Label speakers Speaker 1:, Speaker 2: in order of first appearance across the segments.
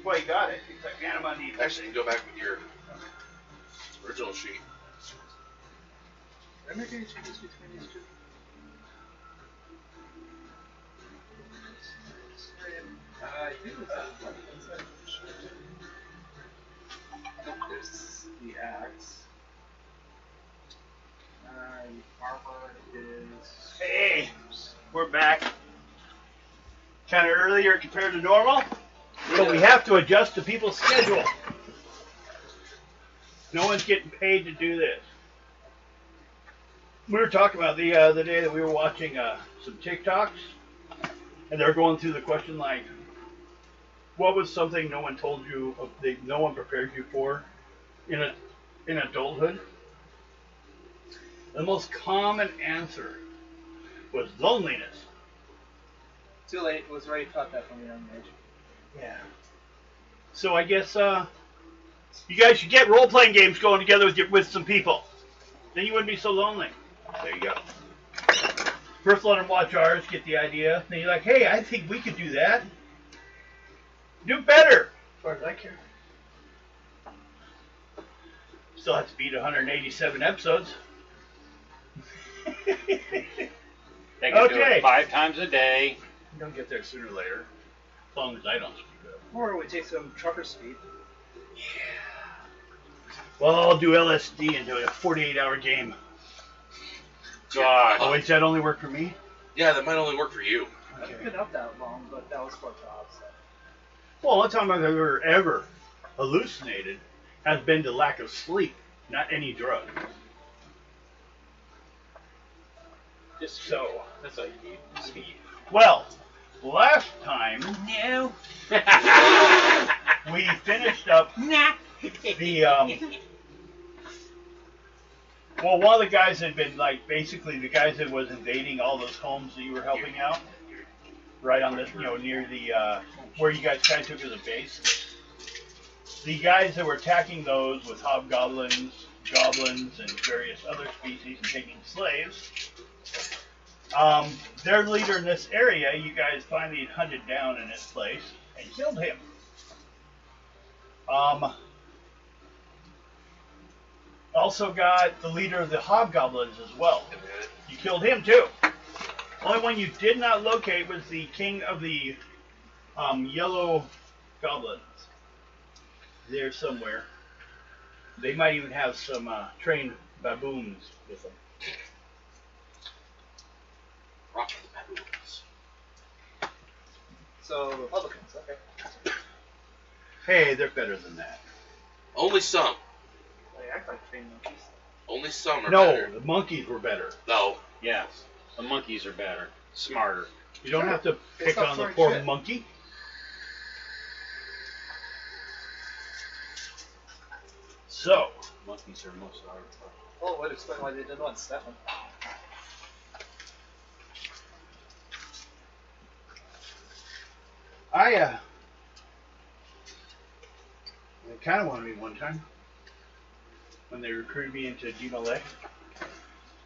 Speaker 1: quite got it. It's like Anamandi.
Speaker 2: Actually, you can go back with your original sheet.
Speaker 3: Did I make any changes between these two? I think it's inside. There's the axe. Armor is.
Speaker 1: Hey, we're back. Kind of earlier compared to normal, but we have to adjust to people's schedule. No one's getting paid to do this. We were talking about the day that we were watching some TikToks, and they're going through the question like, what was something no one told you, no one prepared you for in adulthood? The most common answer was loneliness.
Speaker 3: Too late. It was already taught that from a young age.
Speaker 1: Yeah. So I guess you guys should get role-playing games going together with some people. Then you wouldn't be so lonely. There you go. First let them watch ours, get the idea. Then you're like, hey, I think we could do that. Do better, as far as I care. Still have to beat 187 episodes.
Speaker 4: They can do it 5 times a day.
Speaker 1: Don't get there sooner or later, as long as I don't speak up.
Speaker 3: Or we take some trucker speed.
Speaker 1: Yeah. Well, I'll do LSD and do a 48-hour game.
Speaker 4: God.
Speaker 1: Oh, wait, does that only work for me?
Speaker 2: Yeah, that might only work for you.
Speaker 3: I haven't been up that long, but that was for jobs. So.
Speaker 1: Well, the only time I've ever hallucinated has been to lack of sleep, not any drug.
Speaker 4: Just
Speaker 1: so.
Speaker 4: That's all you need. Speed.
Speaker 1: Well, last time we finished up the well, one of the guys had been like basically the guys that was invading all those homes that you were helping out, right on this, near the where you guys kind of took as a base. The guys that were attacking those with hobgoblins, goblins, and various other species and taking slaves. Their leader in this area, you guys finally hunted down in his place and killed him. Also got the leader of the hobgoblins as well. You killed him too. Only one you did not locate was the king of the yellow goblins. There somewhere. They might even have some trained baboons with them.
Speaker 2: Rock the baboons.
Speaker 3: So, Republicans, okay.
Speaker 1: Hey, they're better than that.
Speaker 2: Only some.
Speaker 3: They act like trained monkeys.
Speaker 2: Only some are better.
Speaker 1: No, the monkeys were better.
Speaker 2: No.
Speaker 4: Yes. The monkeys are better. Smarter.
Speaker 1: You don't have to pick on the poor monkey. So.
Speaker 4: Monkeys are most hard.
Speaker 3: Oh, would explain why they didn't want Stefan.
Speaker 1: I kind of wanted me one time when they recruited me into Demolay,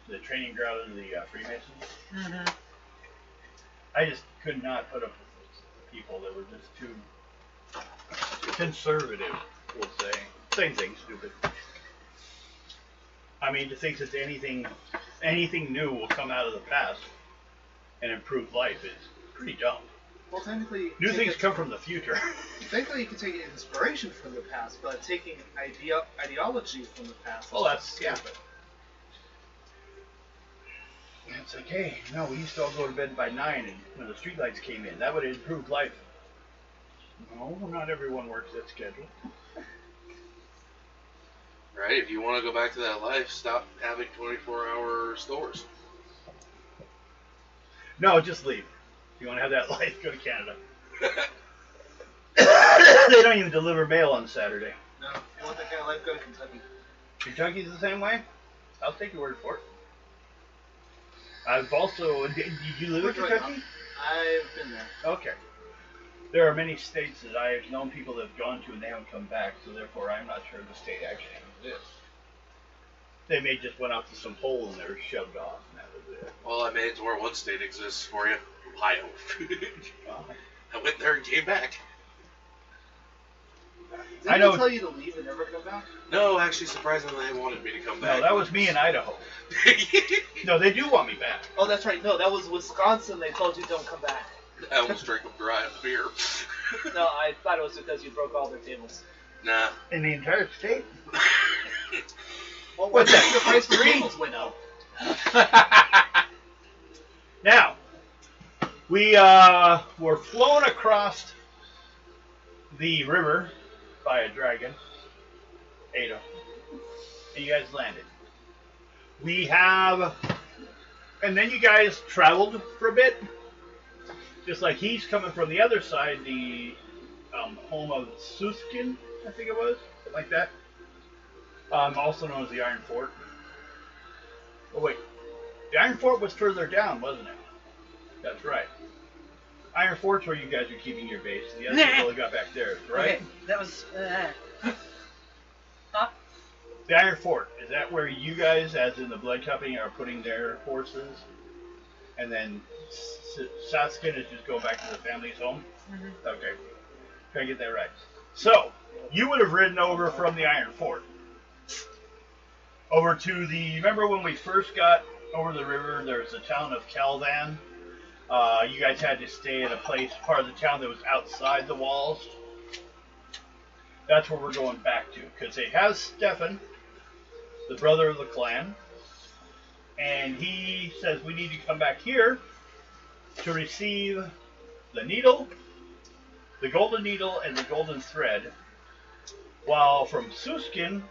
Speaker 1: the training ground of the Freemasons.
Speaker 3: Mm-hmm.
Speaker 1: I just could not put up with people that were just too conservative, we'll say. Same thing, stupid. I mean, to think that anything new will come out of the past and improve life is pretty dumb.
Speaker 3: Well, technically,
Speaker 1: new things come from the future.
Speaker 3: Technically, you can take inspiration from the past, but taking ideology from the past.
Speaker 1: Well, that's yeah. It's like, hey, no, we used to all go to bed by 9, and when the streetlights came in, that would have improved life. No, not everyone works that schedule.
Speaker 2: Right? If you want to go back to that life, stop having 24-hour stores.
Speaker 1: No, just leave. If you want to have that life, go to Canada. They don't even deliver mail on Saturday.
Speaker 3: No, if you want that kind of life, go to Kentucky.
Speaker 1: Kentucky's the same way? I'll take your word for it. I've also... Did you live in Kentucky?
Speaker 3: I've been there.
Speaker 1: Okay. There are many states that I've known people that have gone to and they haven't come back, so therefore I'm not sure the state actually exists. They may just went out to some hole and they were shoved off, and that was it.
Speaker 2: Well, I made it to where one state exists for you. Ohio. I went there and came back.
Speaker 1: I know.
Speaker 3: They tell you to leave and never come back?
Speaker 2: No, actually, surprisingly, they wanted me to come back.
Speaker 1: No, that was me in Idaho. No, they do want me back.
Speaker 3: Oh, that's right. No, that was Wisconsin. They told you don't come back.
Speaker 2: I almost drank them dry of beer.
Speaker 3: No, I thought it was because you broke all their tables.
Speaker 2: Nah.
Speaker 1: In the entire state?
Speaker 3: Well,
Speaker 1: What's that?
Speaker 3: The price of tables went up.
Speaker 1: Now, we were flown across the river by a dragon, Ada, and you guys landed. We have, and then you guys traveled for a bit, just like he's coming from the other side, the home of Suskin, I think it was, something like that. Also known as the Iron Fort. Oh wait, the Iron Fort was further down, wasn't it? That's right. Iron Fort's where you guys are keeping your base. The other people got back there, right?
Speaker 5: Okay, that was. Huh?
Speaker 1: The Iron Fort, is that where you guys, as in the Blood Company, are putting their forces? And then Saskin is just going back to the family's home?
Speaker 5: Mm-hmm.
Speaker 1: Okay. Try to get that right. So, you would have ridden over from the Iron Fort over to the... Remember when we first got over the river, there was the town of Calvan? You guys had to stay at a place, part of the town that was outside the walls. That's where we're going back to, because it has Stefan, the brother of the clan, and he says we need to come back here to receive the needle, the golden needle, and the golden thread, while from Suskin,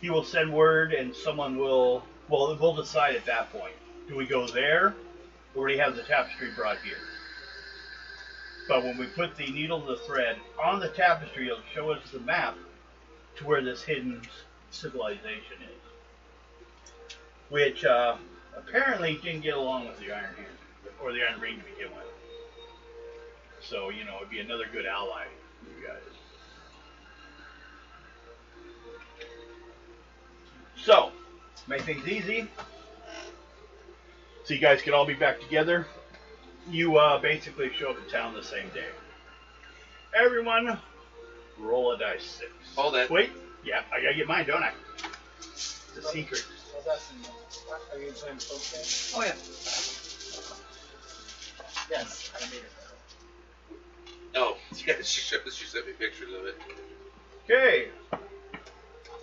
Speaker 1: he will send word and someone will, well, we'll decide at that point. Do we go there, or do we have the tapestry brought here? But when we put the needle and the thread on the tapestry, it'll show us the map to where this hidden civilization is. Which apparently didn't get along with the Iron Hand, or the Iron Ring to begin with. So, you know, it'd be another good ally for you guys. So, make things easy. So you guys can all be back together. You basically show up in town the same day. Everyone, roll a dice 6.
Speaker 2: All that.
Speaker 1: Wait, yeah, I gotta get mine, don't I? It's a secret.
Speaker 3: I was asking, are you playing the folk game?
Speaker 5: Oh yeah.
Speaker 3: Yes, I made it.
Speaker 2: Oh, yeah, she sent me pictures of it.
Speaker 1: Okay.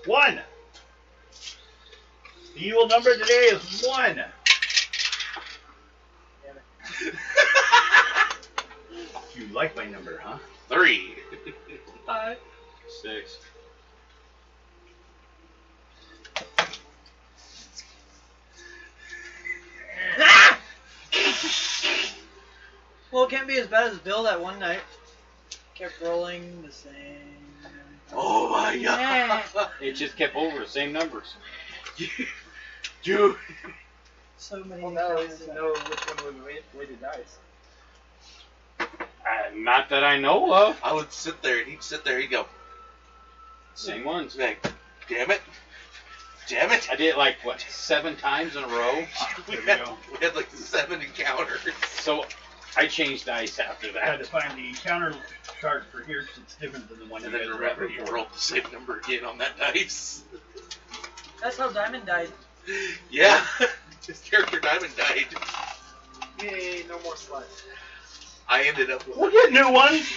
Speaker 1: 1. The evil number today is 1. You like my number, huh?
Speaker 2: 3.
Speaker 5: 5.
Speaker 4: 6.
Speaker 5: Well, it can't be as bad as Bill that one night. Kept rolling the same.
Speaker 2: Oh my god.
Speaker 4: It just kept over the same numbers.
Speaker 2: Dude.
Speaker 5: So many.
Speaker 3: Well, now at least you know which one would weighted dice.
Speaker 4: Not that I know of.
Speaker 2: I would sit there, and he'd sit there, he'd go,
Speaker 4: Same ones.
Speaker 2: like, damn it. Damn it.
Speaker 4: I did it like, what, 7 times in a row?
Speaker 2: we
Speaker 1: There
Speaker 2: had,
Speaker 1: we go.
Speaker 2: we had like 7 encounters.
Speaker 4: So I changed dice after
Speaker 1: I had
Speaker 4: that.
Speaker 1: to find the counter chart for here because it's different than the one
Speaker 2: And
Speaker 1: you
Speaker 2: then
Speaker 1: guys
Speaker 2: remember,
Speaker 1: rolled
Speaker 2: you
Speaker 1: before.
Speaker 2: rolled the same number again on that dice.
Speaker 5: That's how Diamond died.
Speaker 2: Yeah. His character Diamond died.
Speaker 3: Yay, no more sluts.
Speaker 2: I ended up with
Speaker 1: We'll get new ones.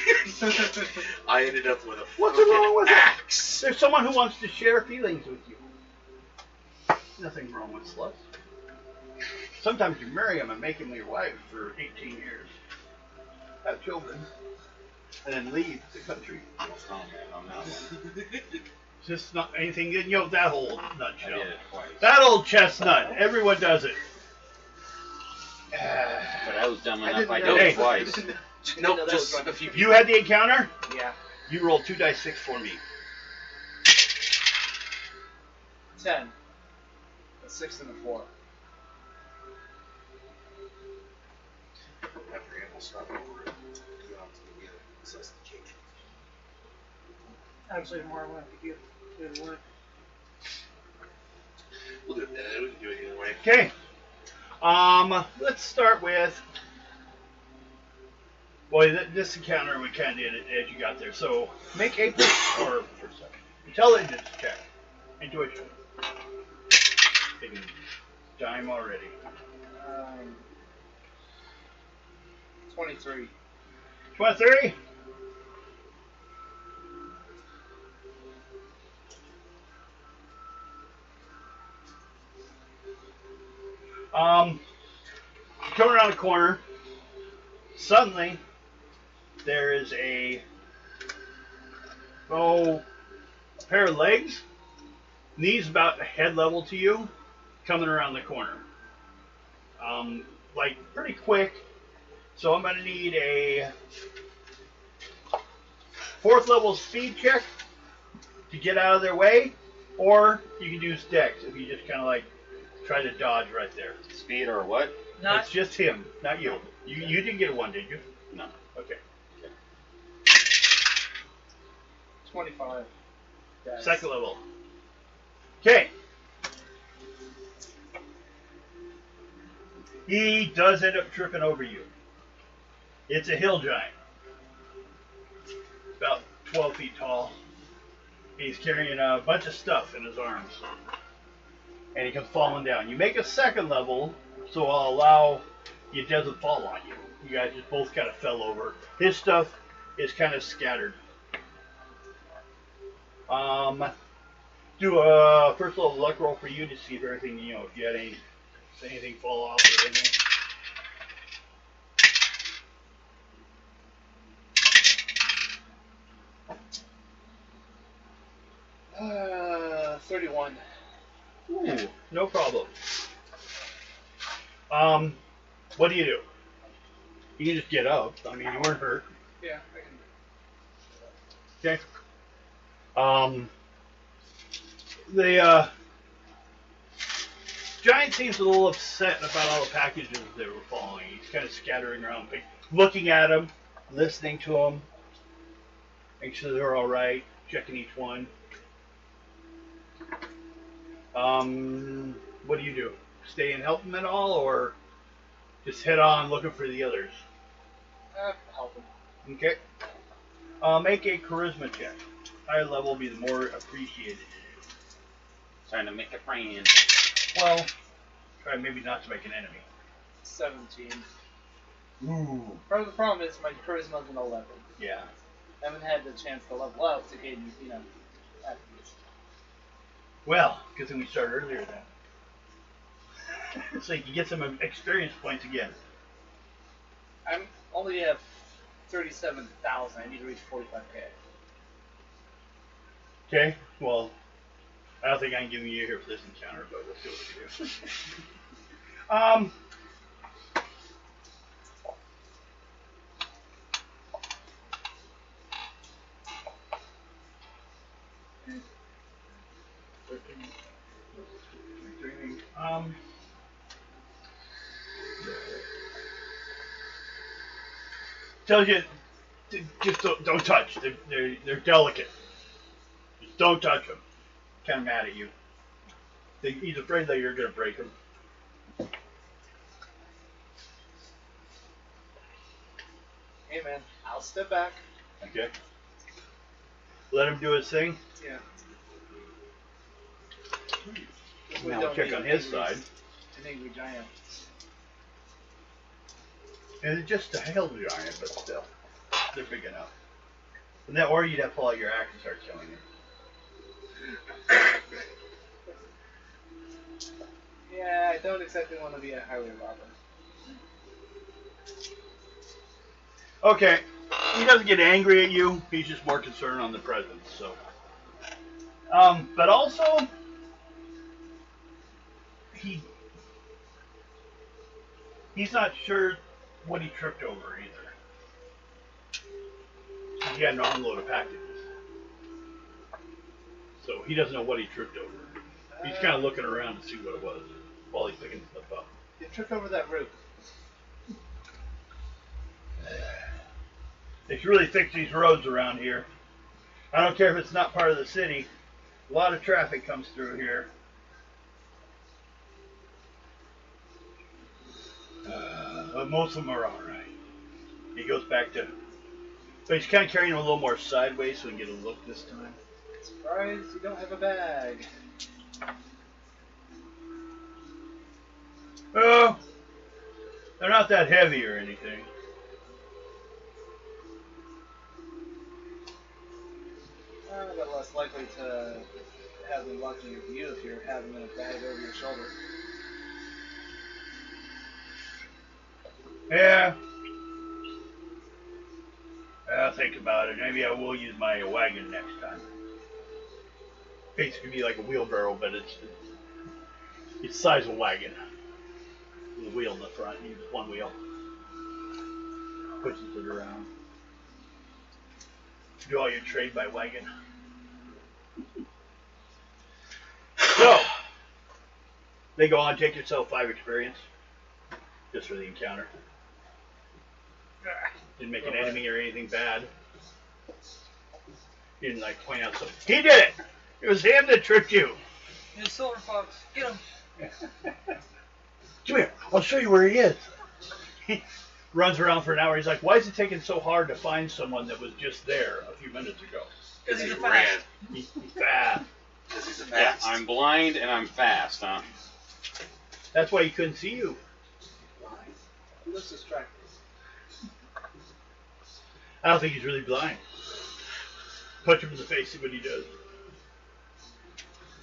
Speaker 2: I ended up with a
Speaker 1: What's
Speaker 2: fucking
Speaker 1: wrong with it?
Speaker 2: axe.
Speaker 1: There's someone who wants to share feelings with you. Nothing wrong with sluts. Sometimes you marry them and make them your wife for 18 years. Have children. And then leave the country.
Speaker 4: Oh, man, on that one.
Speaker 1: It's just not anything, you know, that old
Speaker 4: I
Speaker 1: nutshell.
Speaker 4: did it twice.
Speaker 1: That old chestnut. Everyone does it.
Speaker 4: But I was dumb
Speaker 3: I
Speaker 4: enough, I
Speaker 3: didn't
Speaker 4: did
Speaker 1: know.
Speaker 4: it twice.
Speaker 2: Nope,
Speaker 3: that
Speaker 2: just
Speaker 3: was right.
Speaker 2: a few
Speaker 1: You had the encounter?
Speaker 3: Yeah.
Speaker 1: You rolled 2 dice 6 for me.
Speaker 3: 10. A 6 and a 4.
Speaker 2: After we'll stop over and go out to the assess the cake.
Speaker 5: Actually, tomorrow I have to get to work.
Speaker 2: We'll do it then. We can do it either way.
Speaker 1: Okay. Let's start with Boy, this encounter we kind of did it as you got there. So make a intelligence check. Intuition. Taking time already.
Speaker 3: 23.
Speaker 1: 23? You come around the corner. Suddenly, there is a pair of legs, knees about head level to you, coming around the corner. Like pretty quick. So I'm gonna need a 4th level speed check to get out of their way, or you can use Dex if you just kind of like try to dodge right there.
Speaker 4: Speed or what?
Speaker 1: It's just him, not you. You didn't get a 1, did you?
Speaker 4: No.
Speaker 1: Okay.
Speaker 3: 25. Yes.
Speaker 1: 2nd level. Okay. He does end up tripping over you. It's a hill giant. About 12 feet tall. He's carrying a bunch of stuff in his arms. And he comes falling down. You make a 2nd level, so I'll allow it doesn't fall on you. You guys just both kind of fell over. His stuff is kind of scattered. Do a 1st level luck roll for you to see if everything, if you had anything fall off or anything.
Speaker 3: 31.
Speaker 1: Ooh, no problem. What do? You can just get up. I mean, you weren't hurt.
Speaker 3: Yeah, I can.
Speaker 1: Okay. The giant seems a little upset about all the packages that were falling. He's kind of scattering around, looking at them, listening to them, make sure they're all right, checking each one. What do you do? Stay and help them at all, or just head on looking for the others?
Speaker 3: Help them.
Speaker 1: Okay. Make a charisma check. Higher level will be the more appreciated.
Speaker 4: Trying to make a friend.
Speaker 1: Well, try maybe not to make an enemy.
Speaker 3: 17.
Speaker 1: Ooh.
Speaker 3: Part of the problem is my charisma's an 11.
Speaker 1: Yeah.
Speaker 3: I haven't had the chance to level up to gain, attributes.
Speaker 1: Well, good thing we started earlier then. So you can get some experience points again.
Speaker 3: I'm only at 37,000. I need to reach 45k.
Speaker 1: Okay. Well, I don't think I'm giving you here for this encounter, but we'll see what we do. Tells you just don't touch. They're delicate. Just don't touch them. Kind of mad at you. He's afraid that you're going to break them.
Speaker 3: Hey man, I'll step back.
Speaker 1: Okay. Let him do his thing.
Speaker 3: Yeah.
Speaker 1: Now we'll check on his side.
Speaker 3: An angry giant.
Speaker 1: And it's just a hail giant, but still, they're big enough. And then, or you'd have to pull out your axe and start killing him.
Speaker 3: Yeah, I don't exactly want to be a highway robber.
Speaker 1: Okay, he doesn't get angry at you. He's just more concerned on the presence. So, but also, he's not sure what he tripped over either. He had an armload of packages, so he doesn't know what he tripped over. He's kind of looking around to see what it was while he's picking stuff up.
Speaker 3: You tripped over that root.
Speaker 1: They should really fix these roads around here. I don't care if it's not part of the city. A lot of traffic comes through here. But most of them are alright. He goes back to, but he's kind of carrying him a little more sideways so we can get a look this time.
Speaker 3: Surprised you don't have a bag.
Speaker 1: Oh, they're not that heavy or anything.
Speaker 3: But less likely to have them blocking your view if you're having them in a bag over your shoulder.
Speaker 1: Yeah. I'll think about it. Maybe I will use my wagon next time. Basically be like a wheelbarrow, but it's the size of a wagon. With a wheel in the front, you use one wheel. Pushes it around. Do all your trade by wagon. So, they go on, take yourself 5 experience. Just for the encounter. Didn't make an enemy or anything bad. Didn't like point out something. He did it! It was him that tricked you.
Speaker 5: He's a silver fox. Get him.
Speaker 1: Come here, I'll show you where he is. He runs around for an hour. He's like, why is it taking so hard to find someone that was just there a few minutes ago?
Speaker 5: Because he's a
Speaker 2: ran.
Speaker 5: fast.
Speaker 1: He's fast.
Speaker 2: Because he's a
Speaker 4: Yeah,
Speaker 2: fast.
Speaker 4: I'm blind and I'm fast, huh?
Speaker 1: That's why he couldn't see you.
Speaker 3: He looks distracted.
Speaker 1: I don't think he's really blind. Punch him in the face, see what he does.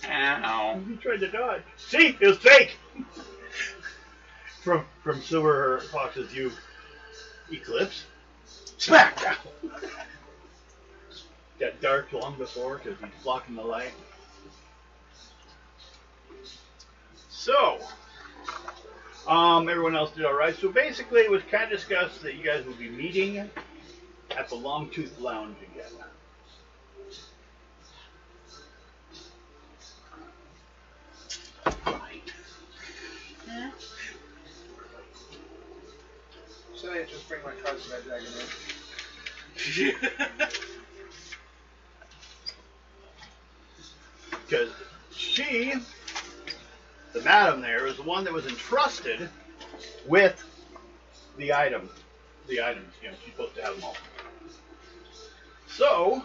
Speaker 4: Ow.
Speaker 1: He tried to dodge. See, it was fake. From Silver Fox's view, Eclipse. Smack! Got dark long before because he's blocking the light. So, everyone else did all right. So basically, it was kind of discussed that you guys would be meeting at the Longtooth Lounge again.
Speaker 3: Should I just bring my cards to that dragon in?
Speaker 1: Because she, the madam there, is the one that was entrusted with the items. The items, you know, she's supposed to have them all. So,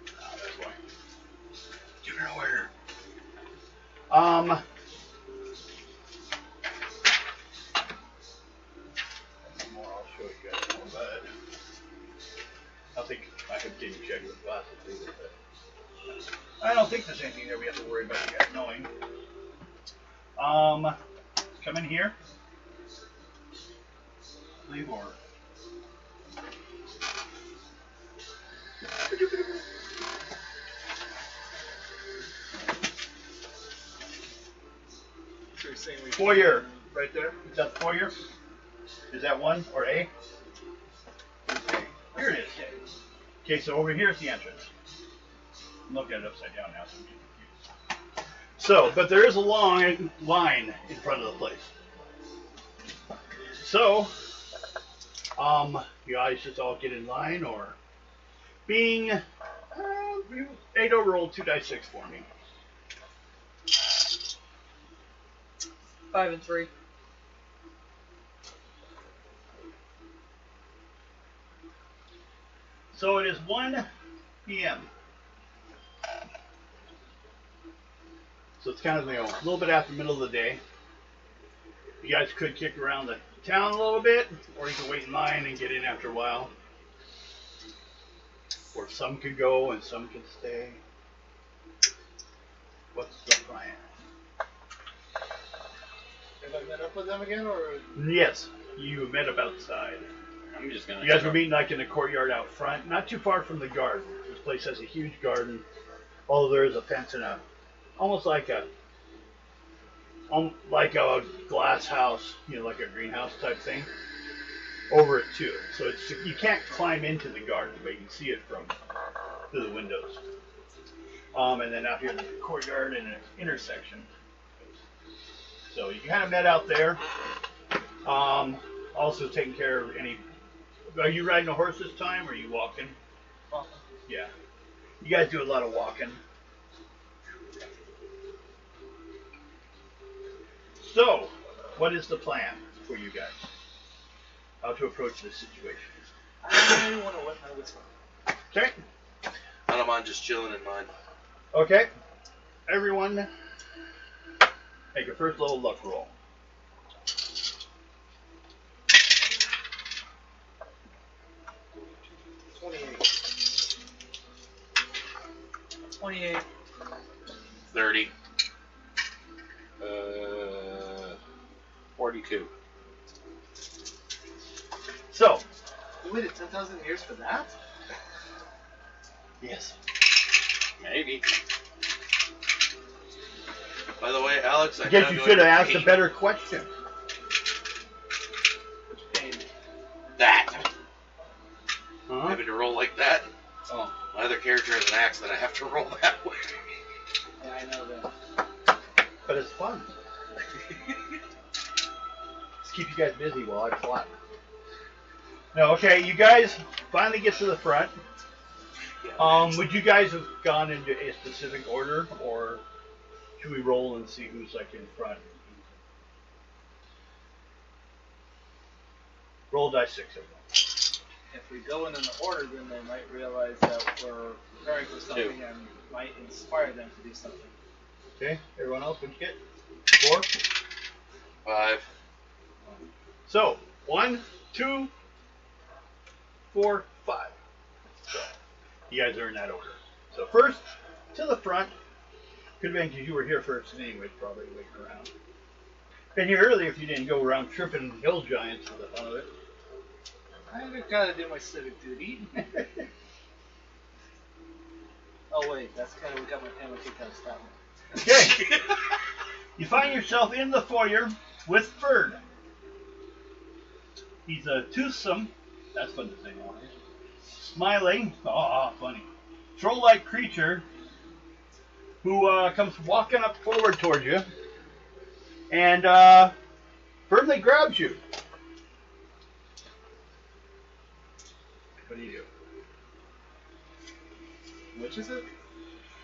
Speaker 1: that's why. Give her an order. More I'll show you guys more, but I think I could give you check with glasses either, but I don't think there's anything there we have to worry about you guys knowing. Come in here. Leave or
Speaker 3: So you're saying we
Speaker 1: foyer, right there. Is that the foyer? Is that one or A? Here it is. Okay, so over here is the entrance. I'm looking at it upside down now, so I'm getting confused. So, but there is a long line in front of the place. So, you guys just all get in line, or being Ado rolled 2 dice 6 for me.
Speaker 5: 5 and 3.
Speaker 1: So it is 1 p.m. So it's kind of, you know, a little bit after the middle of the day. You guys could kick around the town a little bit, or you can wait in line and get in after a while. Or some could go and some could stay. What's the plan?
Speaker 3: Have I met up with them again, or?
Speaker 1: Yes, you met up outside.
Speaker 4: I'm just gonna.
Speaker 1: You guys were meeting like in the courtyard out front, not too far from the garden. This place has a huge garden. Although there is a fence and almost like a glass house, you know, like a greenhouse type thing, over it too. So it's, you can't climb into the garden, but you can see it from through the windows. And then out here in the courtyard and an intersection. So you kind of met out there. Also taking care of any. Are you riding a horse this time, or are you walking?
Speaker 3: Walking.
Speaker 1: Yeah. You guys do a lot of walking. So, what is the plan for you guys? how to approach this situation.
Speaker 3: I want to wet my whistle.
Speaker 1: Okay.
Speaker 2: I don't mind just chilling in mine.
Speaker 1: Okay. Everyone, make a first level luck roll.
Speaker 5: 28.
Speaker 2: 30.
Speaker 4: 42.
Speaker 1: So,
Speaker 3: You waited 10,000 years for that?
Speaker 1: yes.
Speaker 4: Maybe.
Speaker 2: By the way, Alex,
Speaker 1: I guess you should have asked a better question.
Speaker 3: Which pain?
Speaker 2: That.
Speaker 1: Huh?
Speaker 2: Having to roll like that.
Speaker 1: Oh.
Speaker 2: My other character has an axe that I have to roll that way.
Speaker 3: Yeah, I know that.
Speaker 1: But it's fun. Just keep you guys busy while I plot. No, okay, you guys finally get to the front. Would you guys have gone into a specific order, or should we roll and see who's like in front? Roll dice 6 everyone.
Speaker 3: If we go in an order, then they might realize that we're preparing for something and might inspire them to do something.
Speaker 1: Okay, everyone else, what'd you get? 4?
Speaker 2: 5.
Speaker 1: So, 1, 2, 4, 5. So, you guys are in that order. So first, to the front. Could have been because you were here first anyway, probably waiting around. Been here earlier if you didn't go around tripping hill giants for the fun of it.
Speaker 3: I gotta do my civic duty. Oh wait, that's kind of what got my family kicked out of Scotland.
Speaker 1: Okay. You find yourself in the foyer with Ferd. He's a toothsome, that's fun to say nowadays, smiling, funny, troll-like creature who comes walking up forward towards you and firmly grabs you. What do you do?
Speaker 3: Which is it?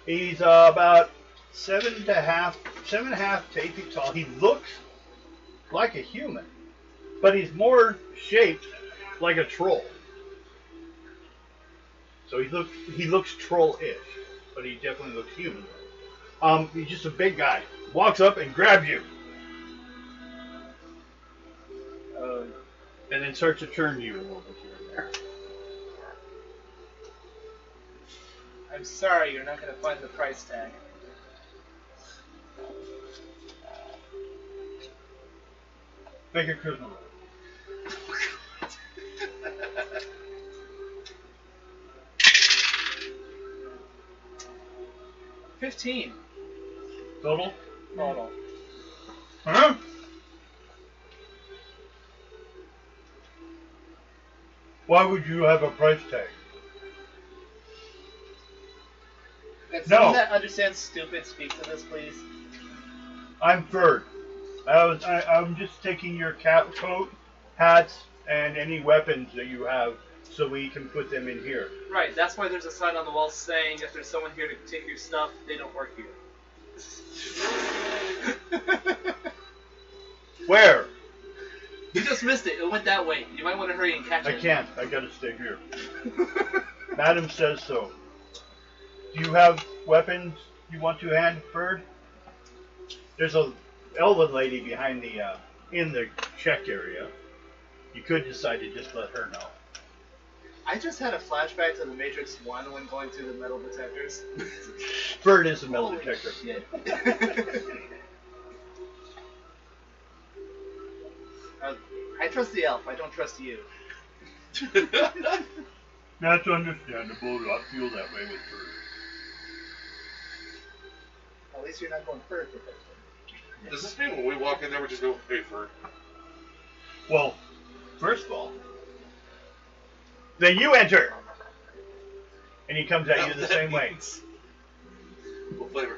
Speaker 1: He's about 7.5 to 8 feet tall. He looks like a human, but he's more shaped like a troll. So he looks troll-ish, but he definitely looks human. He's just a big guy. Walks up and grabs you, and then starts to turn you a little bit here and there.
Speaker 3: I'm sorry, you're not gonna find the price tag.
Speaker 1: Make a charisma roll.
Speaker 3: 15
Speaker 1: Total?
Speaker 3: total.
Speaker 1: Huh? Why would you have a price tag?
Speaker 3: Can
Speaker 1: No.
Speaker 3: someone that understands stupid speak to this, please?
Speaker 1: I'm Ferd. I'm just taking your cap, coat, hats, and any weapons that you have, so we can put them in here.
Speaker 3: Right, that's why there's a sign on the wall saying if there's someone here to take your stuff, they don't work here.
Speaker 1: Where?
Speaker 3: You just missed it. It went that way. You might want to hurry and catch
Speaker 1: I
Speaker 3: it.
Speaker 1: can't. I gotta stay here. Madam says so. Do you have weapons you want to hand, Ferd? There's a elven lady behind the in the check area. You could decide to just let her know.
Speaker 3: I just had a flashback to the Matrix 1 when going through the metal detectors.
Speaker 1: Ferd is a metal
Speaker 3: Holy
Speaker 1: detector.
Speaker 3: shit. I trust the elf. I don't trust you.
Speaker 1: That's understandable. I feel that way with Ferd.
Speaker 3: At least you're not going further.
Speaker 2: Does this mean when we walk in there, we just go pay for it?
Speaker 1: Well, first of all, then you enter, and he comes at you the same way.
Speaker 2: What flavor?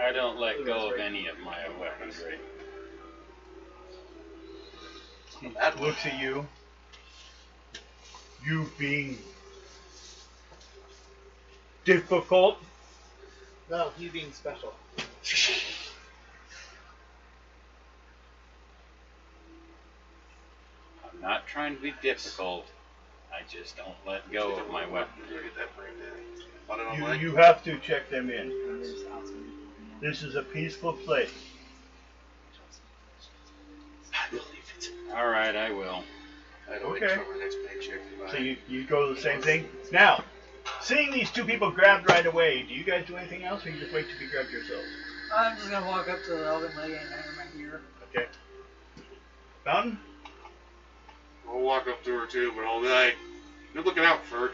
Speaker 4: I don't let go of any of my weaponry.
Speaker 1: He looks at you. You being difficult.
Speaker 3: No, you being special.
Speaker 4: I'm Not trying to be difficult. I just don't let go of my weapon.
Speaker 1: You have to check them in.
Speaker 3: And there's outside.
Speaker 1: This is a peaceful place.
Speaker 2: I believe it.
Speaker 4: All right, I will.
Speaker 2: I don't
Speaker 1: Okay.
Speaker 2: wait for my next paycheck.
Speaker 1: So you go the same thing? Now, seeing these two people grabbed right away, do you guys do anything else or you just wait to be grabbed yourselves?
Speaker 5: I'm just gonna walk up to the elven lady and hand her my gear.
Speaker 1: Okay. Fountain?
Speaker 2: I'll walk up to her too, but I'll be like, "Good looking out, Ferg."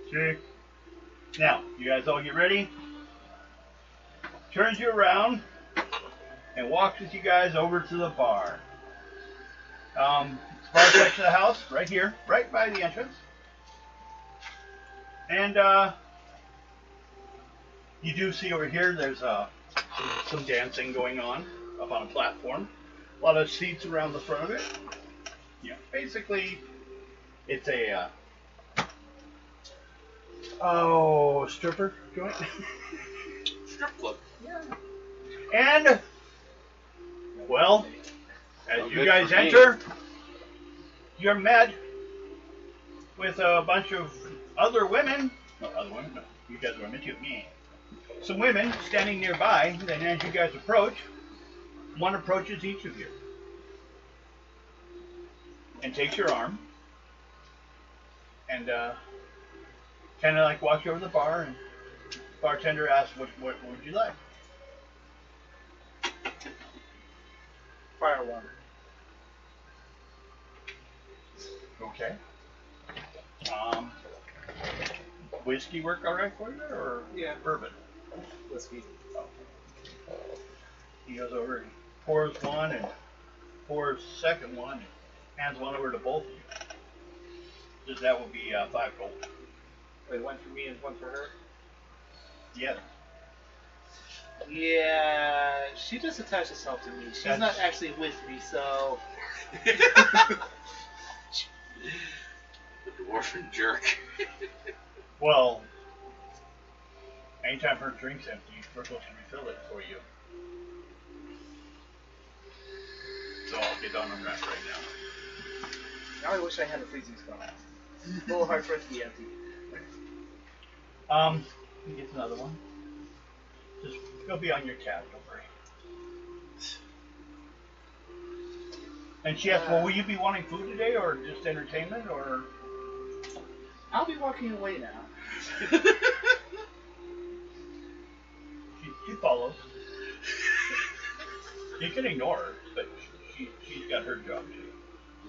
Speaker 1: Okay. Now, you guys all get ready? Turns you around and walks with you guys over to the bar. Bar section of the house, right here, right by the entrance. And you do see over here, there's some dancing going on up on a platform. A lot of seats around the front of it. Yeah, basically, it's a stripper joint.
Speaker 2: Strip club.
Speaker 1: And well, as
Speaker 4: Well,
Speaker 1: you
Speaker 4: good
Speaker 1: guys
Speaker 4: for me.
Speaker 1: enter, you're met with a bunch of other women. No, other women. No, you guys are women too. Me. Some women standing nearby. Then, as you guys approach, one approaches each of you and takes your arm and kind of like walks you over to the bar. And the bartender asks, "What would you like?"
Speaker 3: Fire water.
Speaker 1: Okay. Whiskey work all right for you, or
Speaker 3: Yeah.
Speaker 1: bourbon?
Speaker 3: Whiskey.
Speaker 1: He goes over and pours one and pours second one and hands one over to both of you. Just that will be 5 gold.
Speaker 3: Wait, one for me and one for her?
Speaker 1: Yes.
Speaker 3: Yeah, she just attached herself to me. She's not actually with me, so...
Speaker 2: The dwarfen jerk.
Speaker 1: Well, anytime her drink's empty, we're supposed to refill it for you. So I'll get on that right now.
Speaker 3: Now I wish I had a freezing spell. A little hard for it to be empty.
Speaker 1: You get another one. Just it'll be on your tab, don't worry. And she asked, well, will you be wanting food today, or just entertainment, or?
Speaker 3: I'll be walking away now.
Speaker 1: She follows. You can ignore her, but she's got her job too.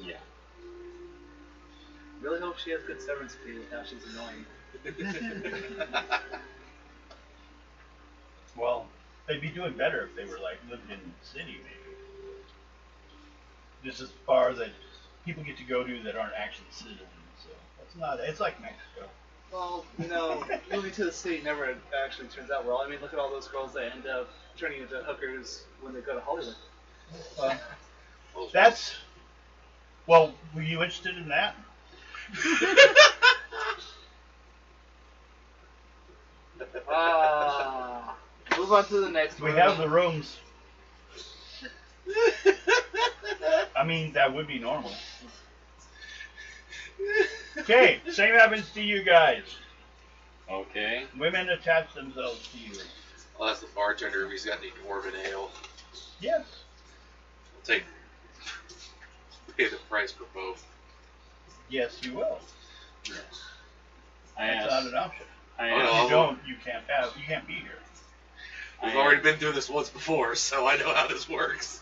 Speaker 4: Yeah.
Speaker 3: Really hope she has good severance pay with how she's annoying.
Speaker 1: Well, they'd be doing better if they were like living in the city, maybe. This is a bar that people get to go to that aren't actually citizens, so it's not. It's like Mexico.
Speaker 3: Well, moving to the city never actually turns out well. I mean, look at all those girls that end up turning into hookers when they go to Hollywood.
Speaker 1: That's. Well, were you interested in that?
Speaker 3: Move on to the next
Speaker 1: We
Speaker 3: one.
Speaker 1: have the rooms. I mean, that would be normal. Okay, same happens to you guys.
Speaker 4: Okay.
Speaker 1: Women attach themselves to you.
Speaker 2: I'll ask the bartender if he's got any dwarven ale.
Speaker 1: Yes.
Speaker 2: I'll pay the price for both.
Speaker 1: Yes, you will.
Speaker 4: I
Speaker 1: That's
Speaker 4: asked.
Speaker 1: not an option.
Speaker 4: I
Speaker 1: If
Speaker 4: asked.
Speaker 1: you don't, you can't be here.
Speaker 2: We've already been through this once before, so I know how this works.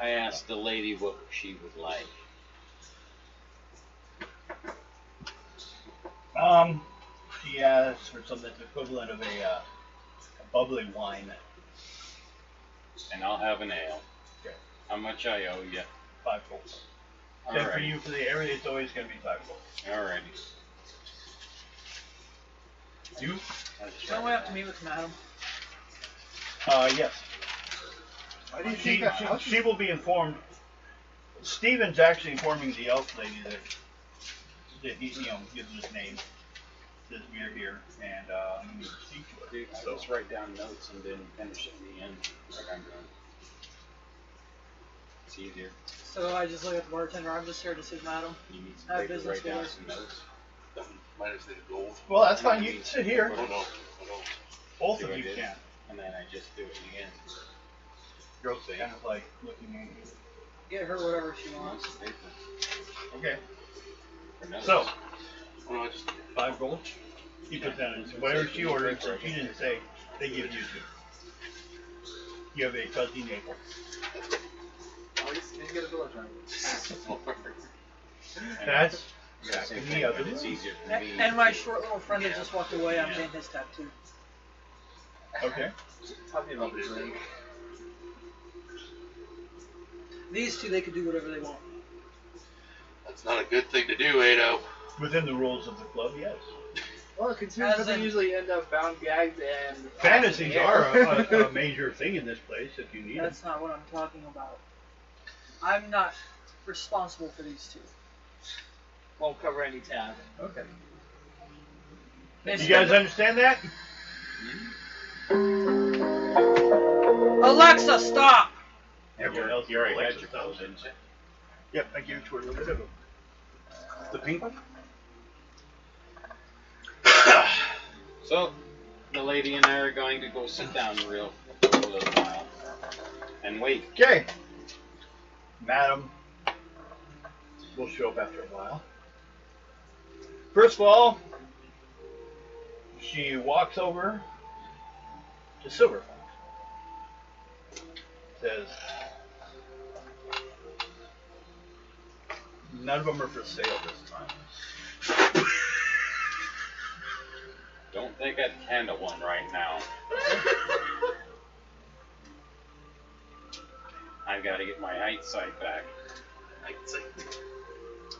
Speaker 4: I asked the lady what she would like.
Speaker 1: She asked for something that's equivalent of a bubbly wine.
Speaker 4: And I'll have an ale.
Speaker 1: Okay.
Speaker 4: How much I owe you?
Speaker 1: 5 gold. And for
Speaker 4: Alrighty.
Speaker 1: you, for the area, it's always going to be 5 gold.
Speaker 4: Alrighty.
Speaker 1: You?
Speaker 5: Don't we have to meet with Madam?
Speaker 1: Yes.
Speaker 3: Why do you think that?
Speaker 1: She will be informed. Steven's actually informing the elf lady that he, gives his name. Says we're here, and we need to speak to her.
Speaker 4: Dude, I just write down notes and then finish at the end like I'm It's easier.
Speaker 5: So I just look at the bartender. I'm just here to see madam.
Speaker 4: You need
Speaker 5: I
Speaker 4: some
Speaker 5: have
Speaker 4: paper to
Speaker 5: business
Speaker 4: write down
Speaker 5: with
Speaker 4: some notes.
Speaker 2: Minus the gold.
Speaker 1: Well, that's fine. You can sit here.
Speaker 2: Oh no.
Speaker 1: Both
Speaker 4: See
Speaker 1: of
Speaker 4: what
Speaker 1: you
Speaker 4: I did?
Speaker 1: can.
Speaker 4: And then I just do it again.
Speaker 1: Girls kind of like looking at you.
Speaker 5: Get her whatever she wants.
Speaker 4: Some paper
Speaker 1: Okay.
Speaker 4: for notes.
Speaker 1: So,
Speaker 2: Oh, I just
Speaker 1: 5 gold. You put down whatever she ordered. So she didn't say they give you 2. You have a fuzzy navel.
Speaker 3: At least you didn't get a village on.
Speaker 1: That's
Speaker 4: Yeah,
Speaker 1: back
Speaker 4: same
Speaker 1: in
Speaker 4: thing,
Speaker 1: the
Speaker 4: but
Speaker 1: other
Speaker 4: it's
Speaker 1: room.
Speaker 4: easier for me.
Speaker 5: And my short little friend that
Speaker 2: Yeah.
Speaker 5: just walked away, I'm
Speaker 4: Yeah.
Speaker 5: getting his tattoo.
Speaker 1: Okay.
Speaker 3: Talking about the drink.
Speaker 5: These two, they could do whatever they want.
Speaker 2: That's not a good thing to do, Ado.
Speaker 1: Within the rules of the club, yes.
Speaker 3: Well, considering
Speaker 5: As
Speaker 3: they
Speaker 5: in-
Speaker 3: usually end up bound, gagged, and
Speaker 1: Fantasies
Speaker 3: Yeah.
Speaker 1: are a major thing in this place if you need them.
Speaker 5: That's not what I'm talking about. I'm not responsible for these two.
Speaker 3: won't cover any tab.
Speaker 1: Okay.
Speaker 5: They
Speaker 1: You guys
Speaker 5: spend-
Speaker 1: understand that?
Speaker 5: Alexa, stop!
Speaker 1: Everyone else
Speaker 4: You already
Speaker 1: likes
Speaker 4: had your
Speaker 1: it, though.
Speaker 4: gold, didn't you?
Speaker 1: Yep, I gave it to her a little bit of them. The pink one?
Speaker 4: So, the lady and I are going to go sit down for a little while and wait.
Speaker 1: Okay. Madam will show up after a while. First of all, she walks over to Silverfox. Says, none of them are for sale this time.
Speaker 4: Don't think I'd handle one right now. I've got to get my eyesight back.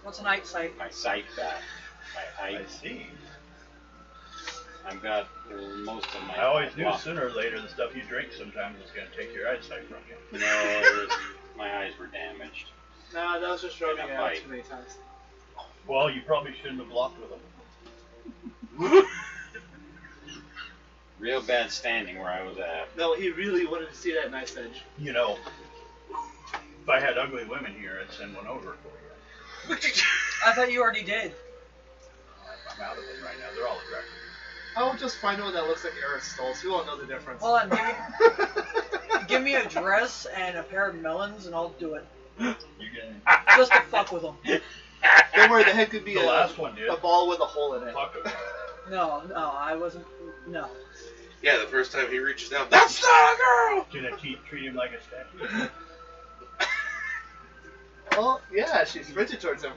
Speaker 5: What's an eyesight?
Speaker 4: My sight back. My
Speaker 1: I
Speaker 4: eyes.
Speaker 1: see.
Speaker 4: I've got most of my.
Speaker 1: I always knew
Speaker 4: block-
Speaker 1: sooner or later the stuff you drink sometimes is going to take your eyesight from you.
Speaker 4: No, it was, my eyes were damaged.
Speaker 3: No, that was just rubbing
Speaker 4: In a
Speaker 3: it out
Speaker 4: fight.
Speaker 3: too many times.
Speaker 1: Well, you probably shouldn't have blocked with them.
Speaker 4: Real bad standing where I was at.
Speaker 3: No, he really wanted to see that nice edge.
Speaker 1: You know, if I had ugly women here, I'd send one over for you.
Speaker 5: I thought you already did.
Speaker 1: I'm out of them right now. They're all attractive.
Speaker 3: I'll just find one that looks like Aristotle's. You won't know the difference.
Speaker 5: Hold on, give me a dress and a pair of melons, and I'll do it.
Speaker 1: You can.
Speaker 5: Just to fuck with them.
Speaker 3: Don't worry, the head could be
Speaker 1: The last one did.
Speaker 3: a ball with a hole in it.
Speaker 1: Fuck 'em.
Speaker 5: No, I wasn't. No.
Speaker 2: Yeah, the first time he reaches down, that's not a girl!
Speaker 1: Gonna treat him like a statue.
Speaker 3: Well, yeah, she's rigid towards him.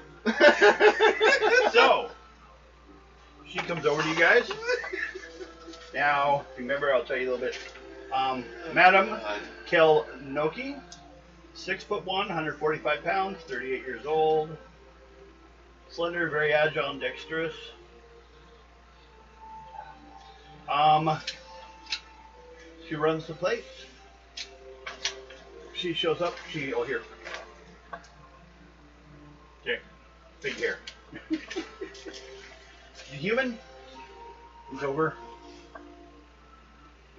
Speaker 1: So, she comes over to you guys. Now, remember, I'll tell you a little bit. Madam Kelnoki, 6'1", 145 pounds, 38 years old. Slender, very agile and dexterous. She runs the place. She shows up. Oh, here. Okay. Big hair. The human comes over.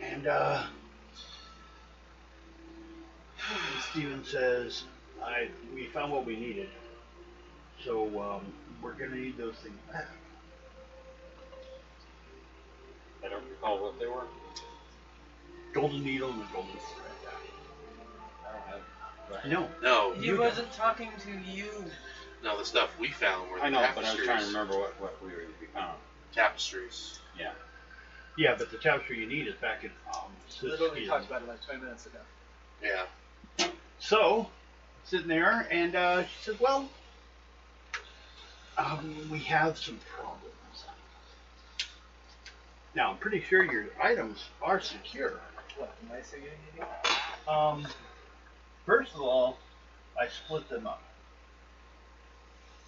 Speaker 1: And, Steven says, we found what we needed. So, we're going to need those things back.
Speaker 4: I don't recall what they were.
Speaker 1: Golden needle and a golden thread.
Speaker 4: I don't have.
Speaker 1: No.
Speaker 2: No,
Speaker 5: He wasn't talking to you.
Speaker 2: no, the stuff we found were the
Speaker 4: I know, but I was
Speaker 2: tapestries.
Speaker 4: trying to remember what we found.
Speaker 2: Tapestries.
Speaker 4: Yeah.
Speaker 1: Yeah, but the tapestry you need is back in
Speaker 3: Literally
Speaker 1: Siskiyou.
Speaker 3: talked about it like 20 minutes ago.
Speaker 2: Yeah.
Speaker 1: So, sitting there, and she says, well, we have some problems. Now, I'm pretty sure your items are secure.
Speaker 3: What, am I saying anything?
Speaker 1: First of all, I split them up.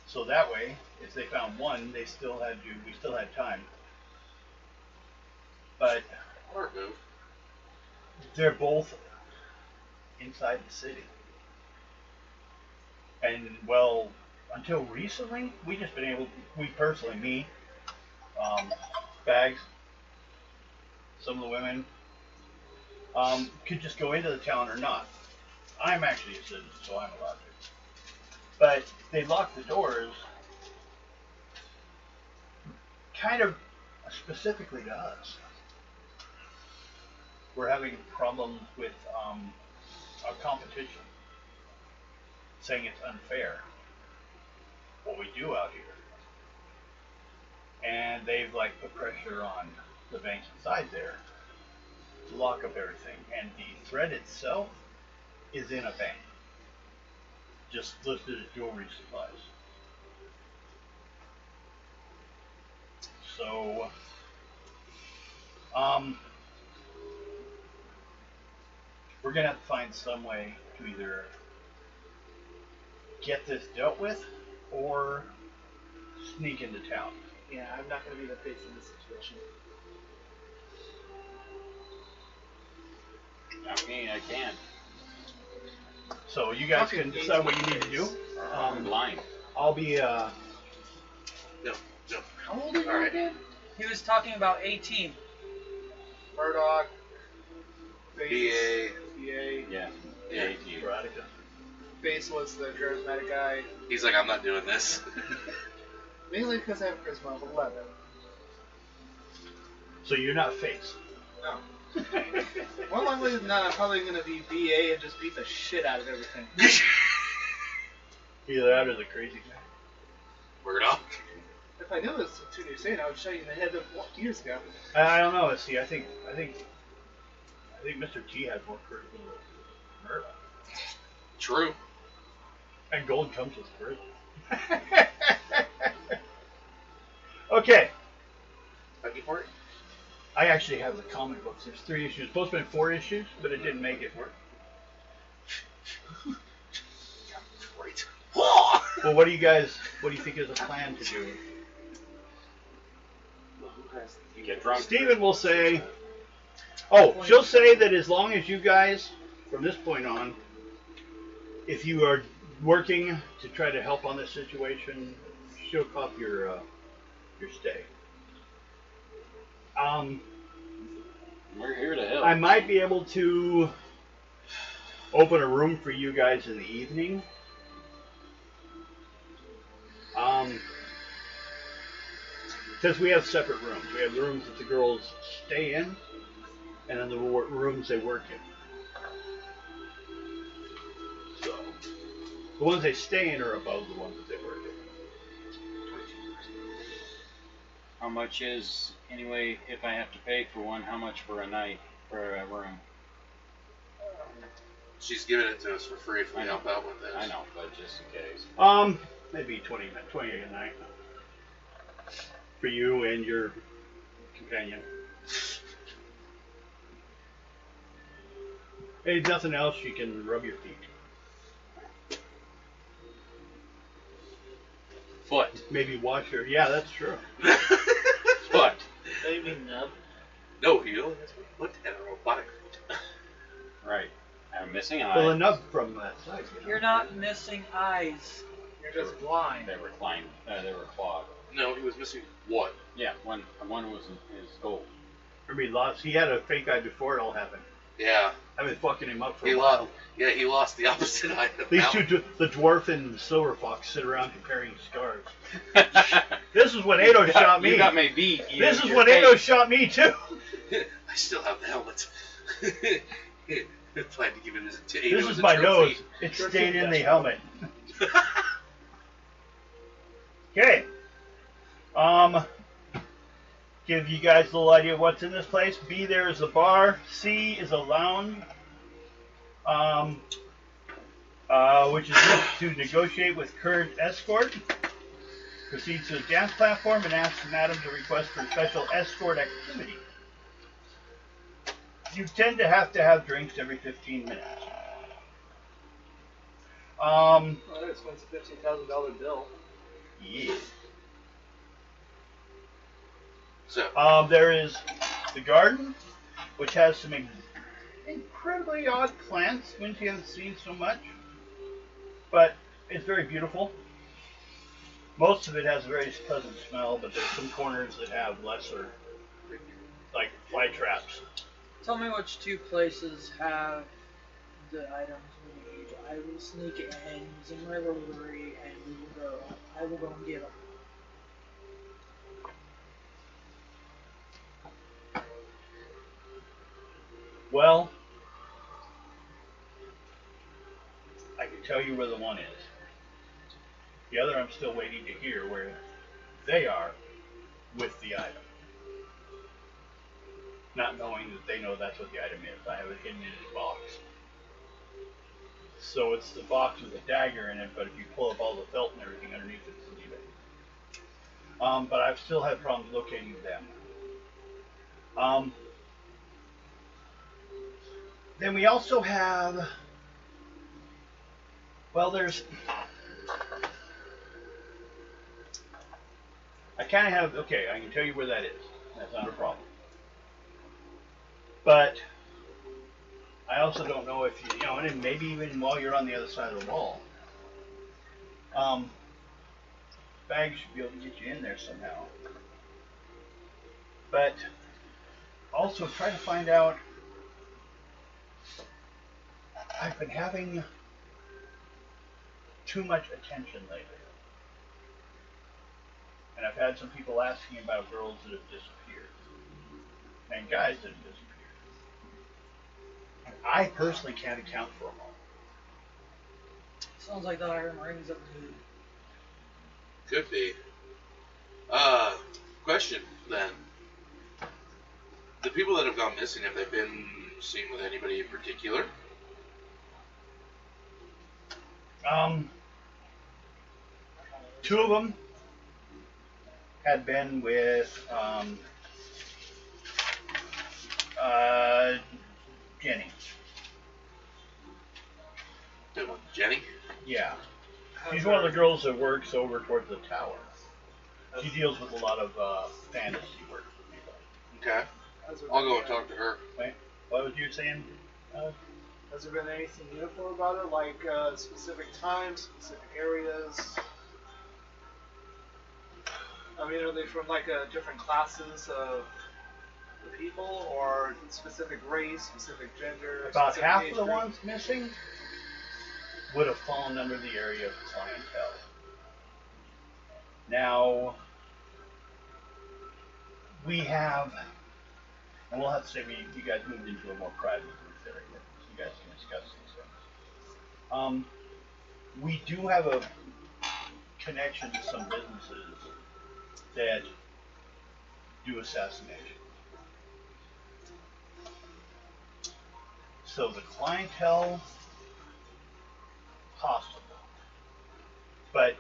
Speaker 1: So that way, if they found one, we still had time. But
Speaker 2: Smart move.
Speaker 1: they're both inside the city. And, well, until recently, we personally, me, Bags, some of the women, could just go into the town or not. I'm actually a citizen, so I'm allowed to. But they lock the doors kind of specifically to us. We're having problems with a competition, saying it's unfair what we do out here. And they've like put pressure on the banks inside there to lock up everything. And the thread itself is in a bank, just listed as jewelry supplies. So, we're gonna have to find some way to either get this dealt with or sneak into town.
Speaker 3: Yeah, I'm not going to be the face in this situation.
Speaker 4: I mean, I can.
Speaker 1: So you guys can decide what you need to do.
Speaker 4: I'm blind.
Speaker 1: I'll be
Speaker 2: No.
Speaker 3: How old are you
Speaker 2: Alright.
Speaker 3: again?
Speaker 5: He was talking about 18.
Speaker 3: Murdoch.
Speaker 2: BA.
Speaker 3: BA.
Speaker 4: Yeah.
Speaker 2: Yeah.
Speaker 4: 18.
Speaker 1: Veronica.
Speaker 3: Base was the charismatic guy.
Speaker 2: He's like, I'm not doing this.
Speaker 3: Mainly because I have charisma of 11.
Speaker 1: So you're not face.
Speaker 3: No. More likely than not, I'm probably going to be BA and just beat the shit out of everything.
Speaker 1: Either that or the crazy guy.
Speaker 2: Word up.
Speaker 3: If I knew this was too new saying, I would show you in the head of years ago.
Speaker 1: I don't know. See, I think Mr. T has more charisma than Murdoch.
Speaker 2: True.
Speaker 1: And gold comes with charisma. Okay.
Speaker 2: Lucky for it?
Speaker 1: I actually have the comic books. There's 3 issues. Supposed to be 4 issues, but it didn't make it work.
Speaker 2: Right.
Speaker 1: Well, what do you think is a plan to do?
Speaker 4: Get drunk.
Speaker 1: Steven will say, she'll say that as long as you guys, from this point on, if you are working to try to help on this situation, she'll cop your stay.
Speaker 4: We're here to help.
Speaker 1: I might be able to open a room for you guys in the evening. Because we have separate rooms. We have the rooms that the girls stay in, and then the rooms they work in. So, the ones they stay in are above the ones that they work in.
Speaker 4: How much is, anyway, if I have to pay for one, how much for a night, for a room?
Speaker 2: She's giving it to us for free if we help out with this.
Speaker 4: I know, but just in case.
Speaker 1: Maybe 20 a night. For you and your companion. Hey, nothing else, you can rub your feet.
Speaker 4: Foot.
Speaker 1: Maybe wash your... Yeah, that's true.
Speaker 4: Foot.
Speaker 3: Maybe nub.
Speaker 2: No, he only has one foot and a robotic foot.
Speaker 4: Right. I'm missing an
Speaker 1: Well,
Speaker 4: eye.
Speaker 1: a nub from that side.
Speaker 5: You're not missing eyes.
Speaker 3: You're just blind.
Speaker 4: They were climbed. They were clawed.
Speaker 2: No, he was missing one.
Speaker 4: Yeah, one was his gold.
Speaker 1: He had a fake eye before it all happened.
Speaker 2: Yeah.
Speaker 1: I've been fucking him up for
Speaker 2: He
Speaker 1: a while.
Speaker 2: lost. Yeah, he lost the opposite eye.
Speaker 1: These two, the dwarf and the silver fox, sit around comparing scars. This is when Ado shot me.
Speaker 4: You got me beat.
Speaker 1: This is when Ado shot me too.
Speaker 2: I still have the helmet. Plan to give it to Ada
Speaker 1: This
Speaker 2: as
Speaker 1: is
Speaker 2: a
Speaker 1: my
Speaker 2: trophy.
Speaker 1: nose. It's stayed in the helmet. Okay. Give you guys a little idea of what's in this place. B, there is a bar. C is a lounge, which is used to negotiate with current escort. Proceed to the dance platform and ask Madam to request for special escort activity. You tend to have drinks every 15 minutes.
Speaker 3: Oh, that explains a $15,000 bill.
Speaker 1: Yeah.
Speaker 2: So,
Speaker 1: There is the garden, which has some incredibly odd plants, ones you haven't seen so much, but it's very beautiful. Most of it has a very pleasant smell, but there's some corners that have lesser, like fly traps.
Speaker 5: Tell me which 2 places have the items we need. I will sneak in using my rotary, and we will go. I will go and get them.
Speaker 1: Well, I can tell you where the one is. The other, I'm still waiting to hear where they are with the item. Not knowing that they know that's what the item is. I have it hidden in its box. So it's the box with the dagger in it, but if you pull up all the felt and everything underneath it, it's leave it. But I've still had problems locating them. Then we also have, well, there's, I kind of have, okay, I can tell you where that is. That's not a problem. But I also don't know if you know, and maybe even while you're on the other side of the wall, bags should be able to get you in there somehow. But also try to find out, I've been having too much attention lately. And I've had some people asking about girls that have disappeared. And guys that have disappeared. And I personally can't account for them all.
Speaker 5: Sounds like the iron rings up to you.
Speaker 2: Could be. Question then. The people that have gone missing, have they been seen with anybody in particular?
Speaker 1: Two of them had been with Jenny.
Speaker 2: Been with Jenny?
Speaker 1: Yeah. She's one of the girls that works over towards the tower. She deals with a lot of fantasy work for people.
Speaker 2: Okay. I'll go and talk to her.
Speaker 1: Wait, what was you saying?
Speaker 3: Has there been anything uniform about her, like specific times, specific areas? I mean, are they from like different classes of the people, or specific race, specific gender?
Speaker 1: About
Speaker 3: specific
Speaker 1: half
Speaker 3: age
Speaker 1: of the
Speaker 3: group?
Speaker 1: ones missing would have fallen under the area of clientele. Now, we have, and we'll have to say you guys moved into a more private group area, so you guys can discuss these things. We do have a connection to some businesses that do assassination. So the clientele, possible. But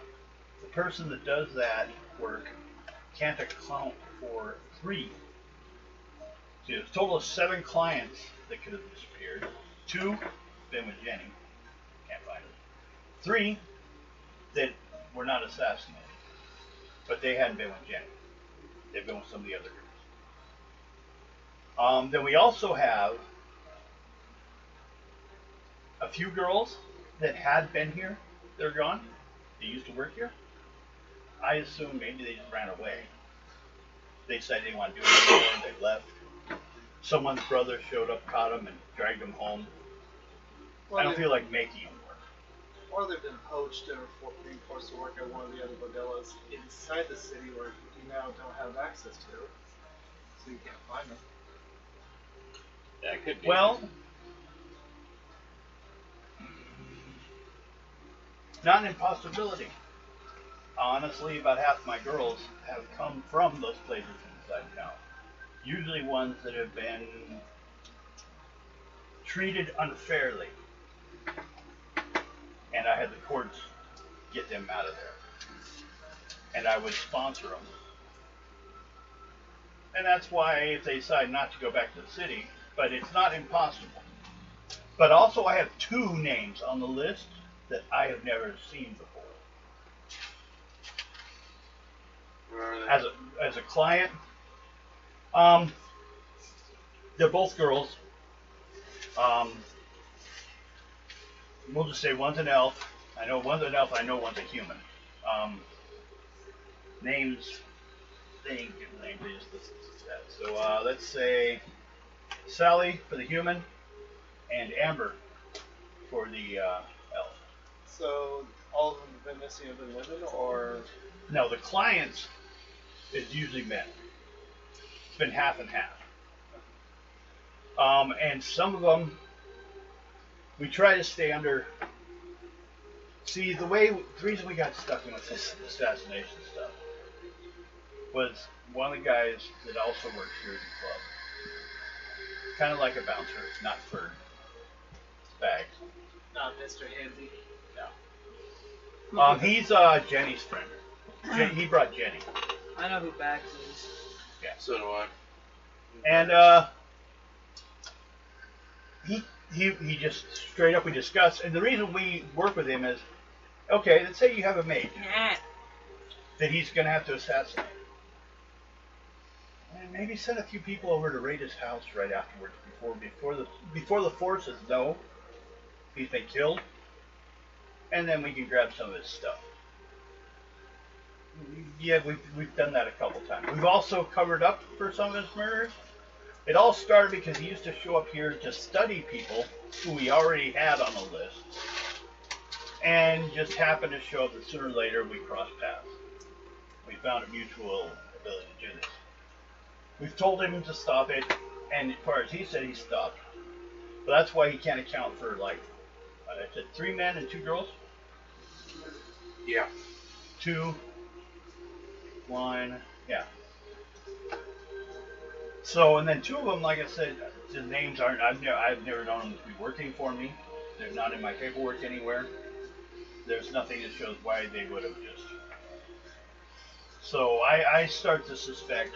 Speaker 1: the person that does that work can't account for 3. So there's a total of 7 clients that could have disappeared. 2 been with Jenny, can't find them. 3 that were not assassinated, but they hadn't been with Jenny. They've been with some of the other girls. Then we also have a few girls that had been here. They're gone. They used to work here. I assume maybe they just ran away. They decided they didn't want to do it anymore and they left. Someone's brother showed up, caught them, and dragged them home.
Speaker 3: Well,
Speaker 1: I don't feel like making them work.
Speaker 3: Or they've been poached or being forced to work at one of the other bordellos inside the city where you now don't have access to, so you can't find them.
Speaker 4: Yeah, it could be.
Speaker 1: Well, not an impossibility. Honestly, about half my girls have come from those places inside town. Usually ones that have been treated unfairly. And I had the courts get them out of there. And I would sponsor them. And that's why if they decide not to go back to the city, but it's not impossible. But also I have 2 names on the list that I have never seen before.
Speaker 2: Where are they?
Speaker 1: As a client, they're both girls. We'll just say one's an elf. I know one's an elf. I know one's a human. Names, they ain't good names. They just listen to that. So let's say Sally for the human, and Amber for the elf.
Speaker 3: So all of them have been missing have been women, or
Speaker 1: No, the clients is usually men. It's been half and half. And some of them, we try to stay under. See, the reason we got stuck in with this assassination stuff was one of the guys that also works here at the club. Kind of like a bouncer, not for bags.
Speaker 3: not Mr. Handsy?
Speaker 1: No. He's Jenny's friend. He brought Jenny.
Speaker 5: I know who Bax is.
Speaker 1: Yeah.
Speaker 2: So do I.
Speaker 1: And he just straight up we discussed, and the reason we work with him is, okay, let's say you have a mate that he's going to have to assassinate. And maybe send a few people over to raid his house right afterwards before the forces know he's been killed, and then we can grab some of his stuff. Yeah, we've done that a couple times. We've also covered up for some of his murders. It all started because he used to show up here to study people who we already had on the list, and just happened to show up that sooner or later we crossed paths. We found a mutual ability to do this. We've told him to stop it, and as far as he said, he stopped. But that's why he can't account for, like, I said 3 men and 2 girls?
Speaker 2: Yeah.
Speaker 1: 2, 1, yeah. So, and then 2 of them, like I said, the names aren't, I've never known them to be working for me. They're not in my paperwork anywhere. There's nothing that shows why they would have just. So I start to suspect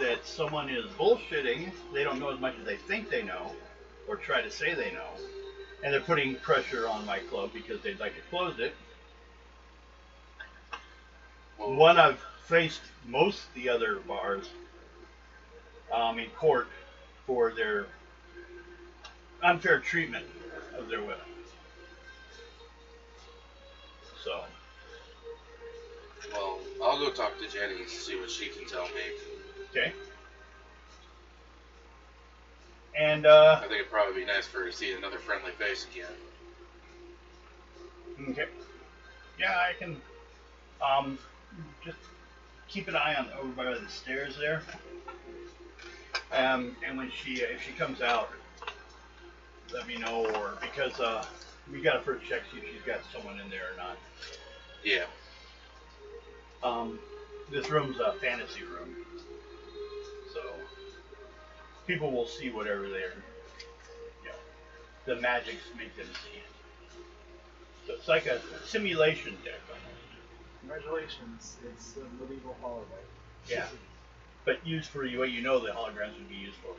Speaker 1: that someone is bullshitting. They don't know as much as they think they know, or try to say they know, and they're putting pressure on my club because they'd like to close it. One, I've faced most of the other bars in court for their unfair treatment of their women. So.
Speaker 2: Well, I'll go talk to Jenny and see what she can tell me.
Speaker 1: Okay. And
Speaker 2: I think it'd probably be nice for her to see another friendly face again.
Speaker 1: Okay. Yeah, I can just keep an eye on over by the stairs there. And when if she comes out, let me know, or because we gotta first check see if she's got someone in there or not.
Speaker 2: Yeah.
Speaker 1: This room's a fantasy room, so people will see whatever the magics make them see. So it's like a simulation deck almost.
Speaker 3: Congratulations, it's a medieval holiday.
Speaker 1: Yeah, but used for what you know the holograms would be used for.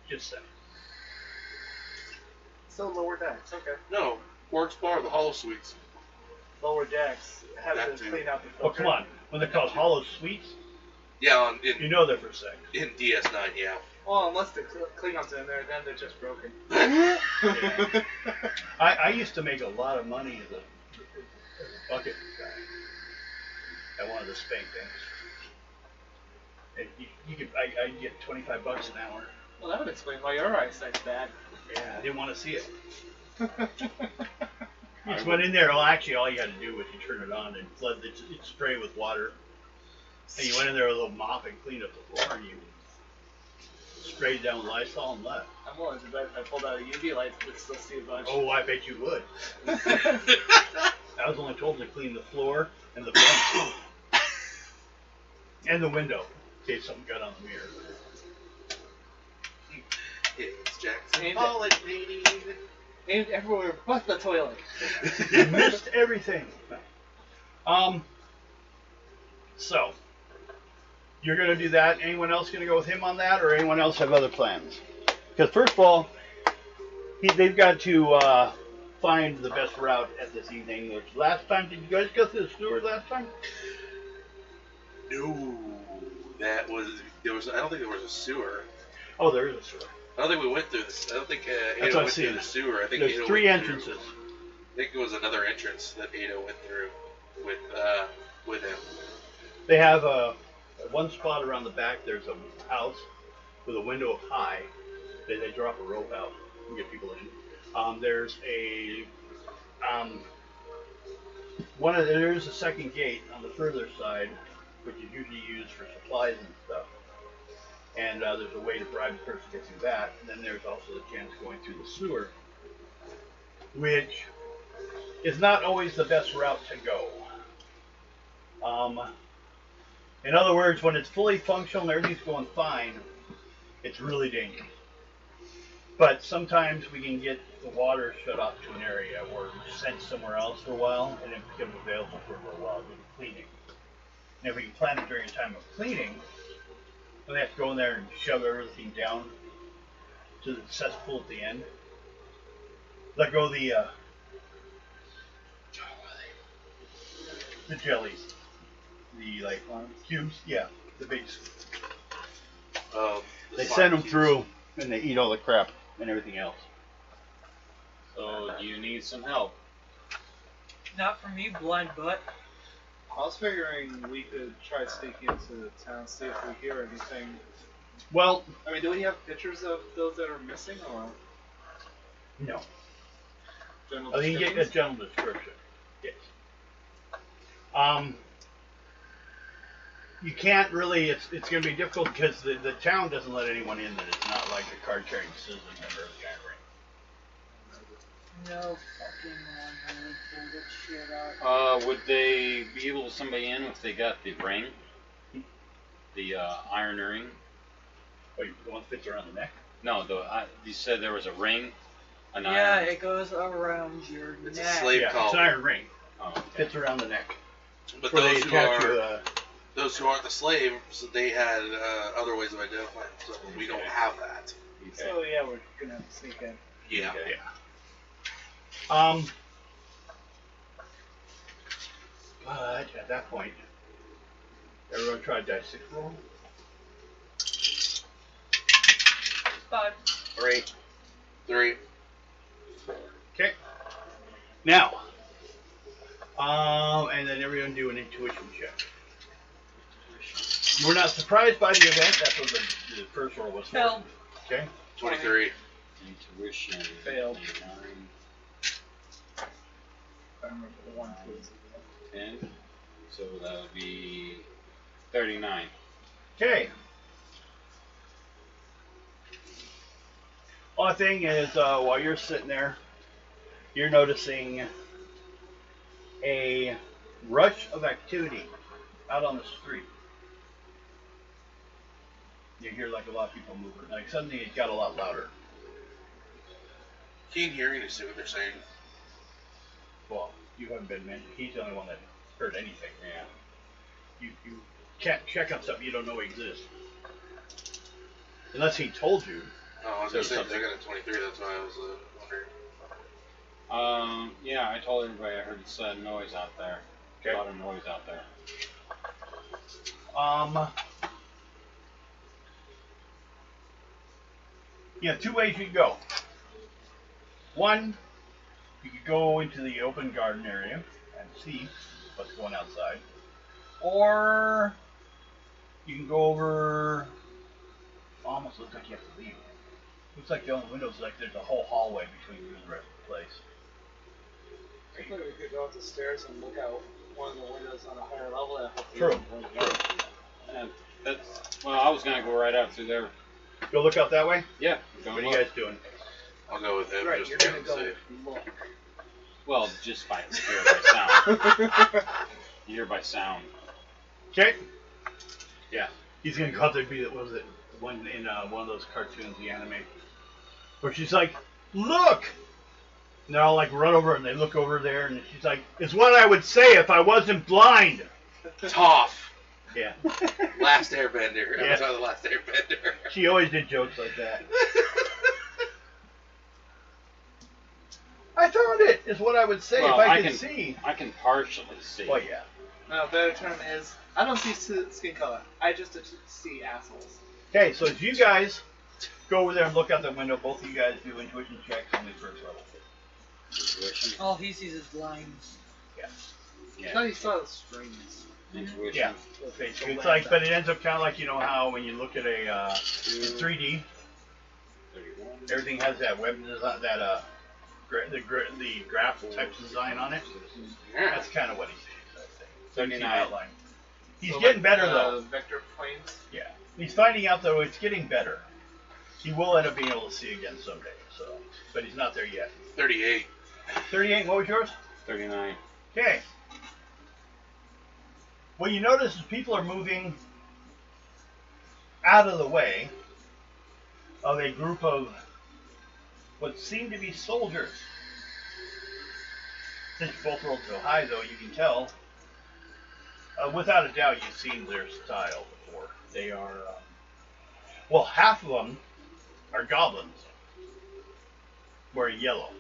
Speaker 1: Just saying.
Speaker 3: So lower decks, okay.
Speaker 2: No, Quark's Bar, the Hollow Suites.
Speaker 3: Lower decks have
Speaker 2: That
Speaker 3: to
Speaker 2: too.
Speaker 3: clean out the
Speaker 1: Oh,
Speaker 3: filter.
Speaker 1: come on. When they're called hollow suites,
Speaker 2: Yeah,
Speaker 1: you know they're for sex.
Speaker 2: in DS9, yeah.
Speaker 3: Well, unless the cleanup's in there, then they're just broken.
Speaker 1: Yeah. I used to make a lot of money as a bucket guy at one of the spank things. And you could, I'd get $25 an hour.
Speaker 3: Well, that would explain why your eyesight's bad.
Speaker 1: Yeah, I didn't want to see it. You just went in there. Well, actually, all you had to do was you turn it on and flood it spray with water. And you went in there with a little mop and cleaned up the floor, and you sprayed down with Lysol and left.
Speaker 3: I'm willing to bet if I pulled out a UV light, I could still see a bunch.
Speaker 1: Oh, I bet you would. I was only told to clean the floor and the front and the window in case something got on the mirror.
Speaker 2: It's Jackson.
Speaker 3: Ain't
Speaker 2: College, baby.
Speaker 3: Aimed everywhere but the toilet.
Speaker 1: You missed everything. So, you're going to do that. Anyone else going to go with him on that, or anyone else have other plans? Because first of all, they've got to find the best route at this evening. Which last time, did you guys go through the sewer last time?
Speaker 2: No, there was. I don't think there was a sewer.
Speaker 1: Oh, there is a sewer.
Speaker 2: I don't think we went through this. I don't think
Speaker 1: That's
Speaker 2: Ada
Speaker 1: what I'm
Speaker 2: went through
Speaker 1: saying.
Speaker 2: the sewer. I think
Speaker 1: There's
Speaker 2: Ada
Speaker 1: 3
Speaker 2: went through-
Speaker 1: entrances.
Speaker 2: I think it was another entrance that Ada went through with him.
Speaker 1: They have one spot around the back. There's a house with a window high. They drop a rope out and get people in. There's a There's a second gate on the further side, which is usually used for supplies and stuff. And there's a way to bribe the person to get through that. And then there's also the chance going through the sewer, which is not always the best route to go. In other words, when it's fully functional and everything's going fine, it's really dangerous. But sometimes we can get the water shut off to an area or sent somewhere else for a while, and it becomes available for a little while due to cleaning. And if we can plan it during a time of cleaning, then they have to go in there and shove everything down to the cesspool at the end. Let go of the jellies. The cubes, yeah, the big. They send them through, and they eat all the crap and everything else.
Speaker 4: So, do you need some help?
Speaker 5: Not from me, blind butt.
Speaker 3: I was figuring we could try sneaking into the town, see if we hear anything.
Speaker 1: Well,
Speaker 3: I mean, do we have pictures of those that are missing, or
Speaker 1: no.
Speaker 3: general
Speaker 1: I think you get a
Speaker 3: descriptions?
Speaker 1: general description. Yes. You can't really. It's going to be difficult because the town doesn't let anyone in that is not like a card-carrying citizen member of the gang ring.
Speaker 5: No fucking one would pull that shit out.
Speaker 4: Would they be able to somebody in if they got the ring? The iron ring?
Speaker 1: Oh, the one that fits around the neck?
Speaker 4: No, you said there was a ring? An
Speaker 5: Yeah,
Speaker 4: iron.
Speaker 5: it goes around your
Speaker 2: It's
Speaker 5: neck.
Speaker 2: a slave
Speaker 1: Yeah,
Speaker 2: collar.
Speaker 1: it's an iron ring.
Speaker 4: Oh, okay.
Speaker 1: Fits around the neck.
Speaker 2: But
Speaker 1: Where they
Speaker 2: those who
Speaker 1: attach
Speaker 2: are
Speaker 1: you,
Speaker 2: those who aren't the slaves, they had other ways of identifying. So we don't have that.
Speaker 4: Okay.
Speaker 3: So yeah, we're gonna have to sneak in.
Speaker 2: Yeah.
Speaker 4: Okay.
Speaker 1: Yeah. But at that point, everyone try a dice 6 roll.
Speaker 5: 5.
Speaker 2: 3.
Speaker 1: Okay. Now, and then everyone do an intuition check. We're not surprised by the event. That's what the first roll was for.
Speaker 5: Failed.
Speaker 1: Okay.
Speaker 2: 23.
Speaker 4: Intuition.
Speaker 3: Failed.
Speaker 4: 9,
Speaker 3: I remember the one who was
Speaker 4: 10. So that would be 39.
Speaker 1: Okay. Only thing is, while you're sitting there, you're noticing a rush of activity out on the street. You hear like a lot of people moving. Like suddenly it got a lot louder.
Speaker 2: Keen hearing to see what they're saying.
Speaker 1: Well, you haven't been mentioned. He's the only one that heard anything. Yeah. You can't check on something you don't know exists. Unless he told you.
Speaker 2: Oh, I was going to say, I got a 23, that's why I was wondering.
Speaker 4: Yeah, I told everybody I heard a noise out there.
Speaker 1: Okay.
Speaker 4: A lot of noise out there.
Speaker 1: You have 2 ways you can go. One, you could go into the open garden area and see what's going outside. Or you can go over. Almost looks like you have to leave. Looks like the only windows, like there's a whole hallway between you and the rest of the place.
Speaker 3: I think we could go up the stairs and look out one of the windows on a higher level and hopefully
Speaker 1: True.
Speaker 4: And I was going to go right out through there.
Speaker 1: Go look out that way?
Speaker 4: Yeah.
Speaker 1: What are you guys doing?
Speaker 2: I'll go with him
Speaker 3: Right,
Speaker 2: just
Speaker 3: you're
Speaker 2: to
Speaker 3: gonna
Speaker 2: be
Speaker 3: go
Speaker 2: safe.
Speaker 3: look.
Speaker 4: Well, just by hear by sound. You hear by sound.
Speaker 1: Okay. Yeah. He's gonna go out there and be what was it? One in one of those cartoons, the anime, where she's like, "Look!" And they're all like run over and they look over there and she's like, "It's what I would say if I wasn't blind."
Speaker 2: Toph!
Speaker 1: Yeah.
Speaker 2: Last Airbender.
Speaker 1: Yeah.
Speaker 2: Avatar the Last Airbender.
Speaker 1: She always did jokes like that. I found it. Is what I would say
Speaker 4: Well,
Speaker 1: if I could see.
Speaker 4: I can partially see.
Speaker 1: Well, yeah.
Speaker 3: No, better term is, I don't see skin color. I just see assholes.
Speaker 1: Okay, so as you guys go over there and look out the window, both of you guys do intuition checks on the first level.
Speaker 4: Intuition.
Speaker 5: All he sees is lines.
Speaker 1: Yeah.
Speaker 3: I thought he saw the strings.
Speaker 4: Intuition.
Speaker 1: Yeah. Basically, it's like, but it ends up kind of like, you know how when you look at a in 3D,
Speaker 4: 31.
Speaker 1: everything has that web design, that the graph type design on it.
Speaker 2: Yeah.
Speaker 1: That's kind of what he sees, I think.
Speaker 4: 39.
Speaker 1: Outline. He's
Speaker 3: So,
Speaker 1: getting
Speaker 3: like,
Speaker 1: better though.
Speaker 3: Vector planes.
Speaker 1: Yeah. He's finding out though it's getting better. He will end up being able to see again someday. So, but he's not there yet.
Speaker 2: 38.
Speaker 1: 38. What was yours?
Speaker 4: 39.
Speaker 1: Okay. What you notice is people are moving out of the way of a group of what seem to be soldiers. Since you both rolled so high, though, you can tell. Without a doubt, you've seen their style before. They are, well, half of them are goblins, wearing yellow.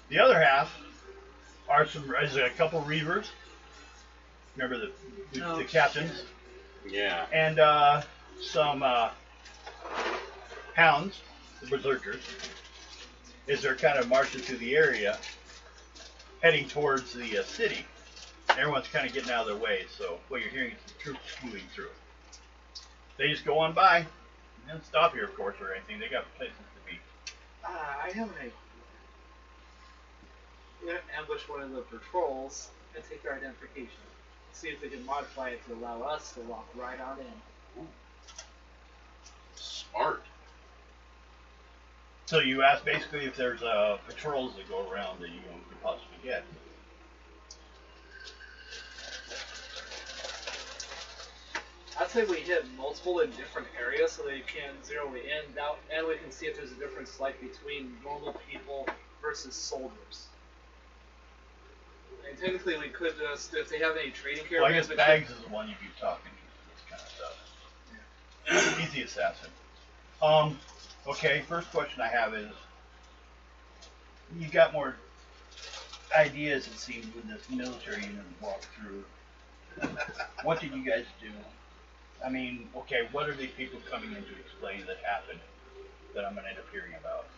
Speaker 1: The other half is a couple reavers. Remember the captains?
Speaker 4: Yeah.
Speaker 1: And some hounds, the berserkers, as they're kind of marching through the area, heading towards the city. Everyone's kind of getting out of their way, so what you're hearing is the troops moving through. They just go on by. They don't stop here, of course, or anything. They got places to be.
Speaker 3: I have an idea. We're gonna ambush one of the patrols and take their identification. See if they can modify it to allow us to walk right on in.
Speaker 2: Smart.
Speaker 1: So you ask basically if there's patrols that go around that you could possibly get.
Speaker 3: I'd say we hit multiple in different areas so they can zero it in, and we can see if there's a difference like between normal people versus soldiers. And technically we could just, if they have any trading
Speaker 1: Well, I
Speaker 3: caravans,
Speaker 1: guess Bags is the one you'd be talking to for this kind of stuff. He's the assassin. Okay, first question I have is, you got more ideas, it seems, when this military unit walked through. What did you guys do? I mean, okay, what are these people coming in to explain that happened that I'm going to end up hearing about?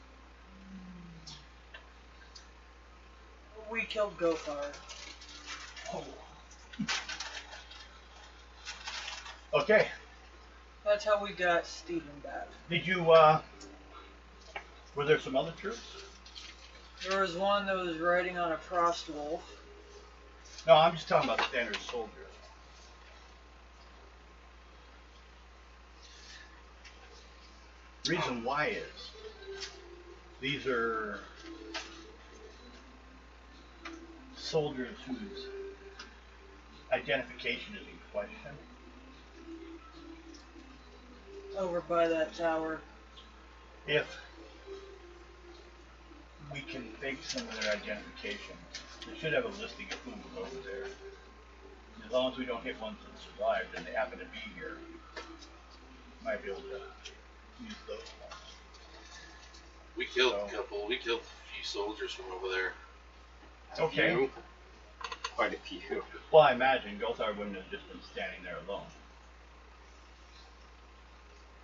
Speaker 5: We killed Gothar.
Speaker 1: Oh. Okay.
Speaker 5: That's how we got Stephen back.
Speaker 1: Did you, were there some other troops?
Speaker 5: There was one that was riding on a frost wolf.
Speaker 1: No, I'm just talking about standard soldiers. Reason why is, these are soldiers whose identification is in question.
Speaker 5: Over by that tower.
Speaker 1: If we can fake some of their identification, they should have a listing of who was over there. As long as we don't hit ones that survived and they happen to be here, might be able to use those ones.
Speaker 2: We killed a couple. We killed a few soldiers from over there.
Speaker 1: Okay.
Speaker 4: Few. Quite a few.
Speaker 1: Well, I imagine Gothar wouldn't have just been standing there alone.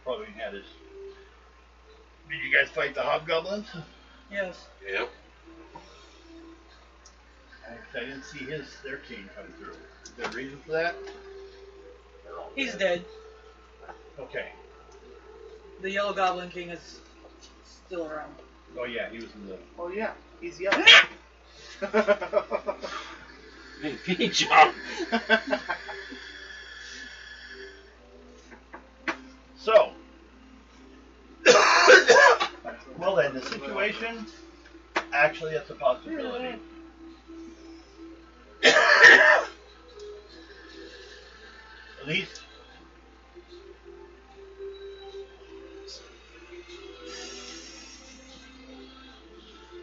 Speaker 1: Probably had his. Did you guys fight the hobgoblins?
Speaker 5: Yes.
Speaker 2: Yep.
Speaker 1: I didn't see their king come through. Is there a reason for that?
Speaker 5: He's dead.
Speaker 1: Okay.
Speaker 5: The Yellow Goblin King is still around.
Speaker 1: Oh yeah, he was in the.
Speaker 3: oh yeah, he's yellow.
Speaker 4: Good job.
Speaker 1: So. Well then, the situation. Actually, that's a possibility. At least.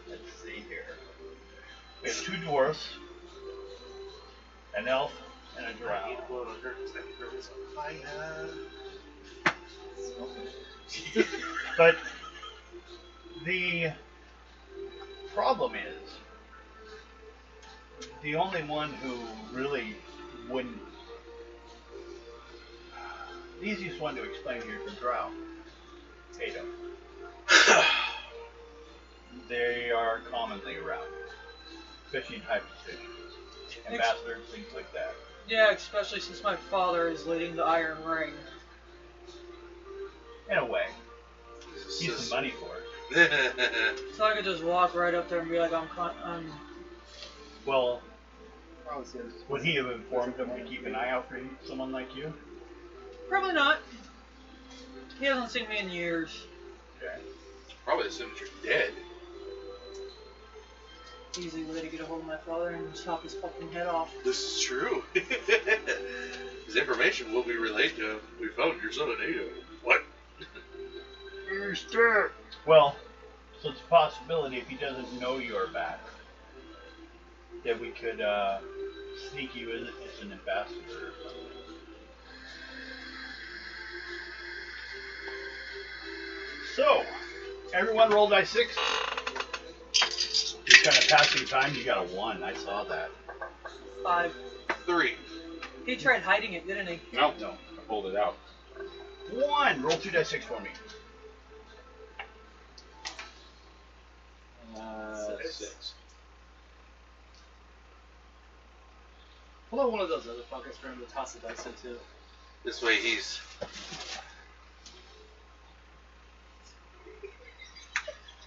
Speaker 1: Let's see here. We have 2 dwarfs, an elf, and a drow. But the problem is, the only one who really wouldn't. The easiest one to explain here is the drow. Ada. They are commonly around, especially in high positions. Ambassadors, things like that.
Speaker 5: Yeah, especially since my father is leading the Iron Ring.
Speaker 1: In a way. He's some money for it.
Speaker 5: So I could just walk right up there and be like, I'm
Speaker 1: Well,
Speaker 3: Probably see him.
Speaker 1: would he have informed him to keep an eye out for someone like you?
Speaker 5: probably not. He hasn't seen me in years.
Speaker 1: Okay.
Speaker 2: Probably assumes you're dead.
Speaker 5: Easy way to get a hold of my father and chop his fucking head off.
Speaker 2: This is true. His information will be relayed to him. We found your son in Ada. What? He's dead.
Speaker 1: Well, so it's a possibility if he doesn't know you're back, that we could sneak you in as an ambassador or something. So, everyone roll die 6. Just kind of passing time, you got a 1. I saw that.
Speaker 5: 5.
Speaker 2: 3.
Speaker 5: He tried hiding it, didn't he?
Speaker 4: No,
Speaker 1: No.
Speaker 4: I pulled it out.
Speaker 1: 1. Roll 2 die 6 for me.
Speaker 4: 6.
Speaker 3: Pull out one of those other fuckers for him to toss the dice into.
Speaker 2: This way he's...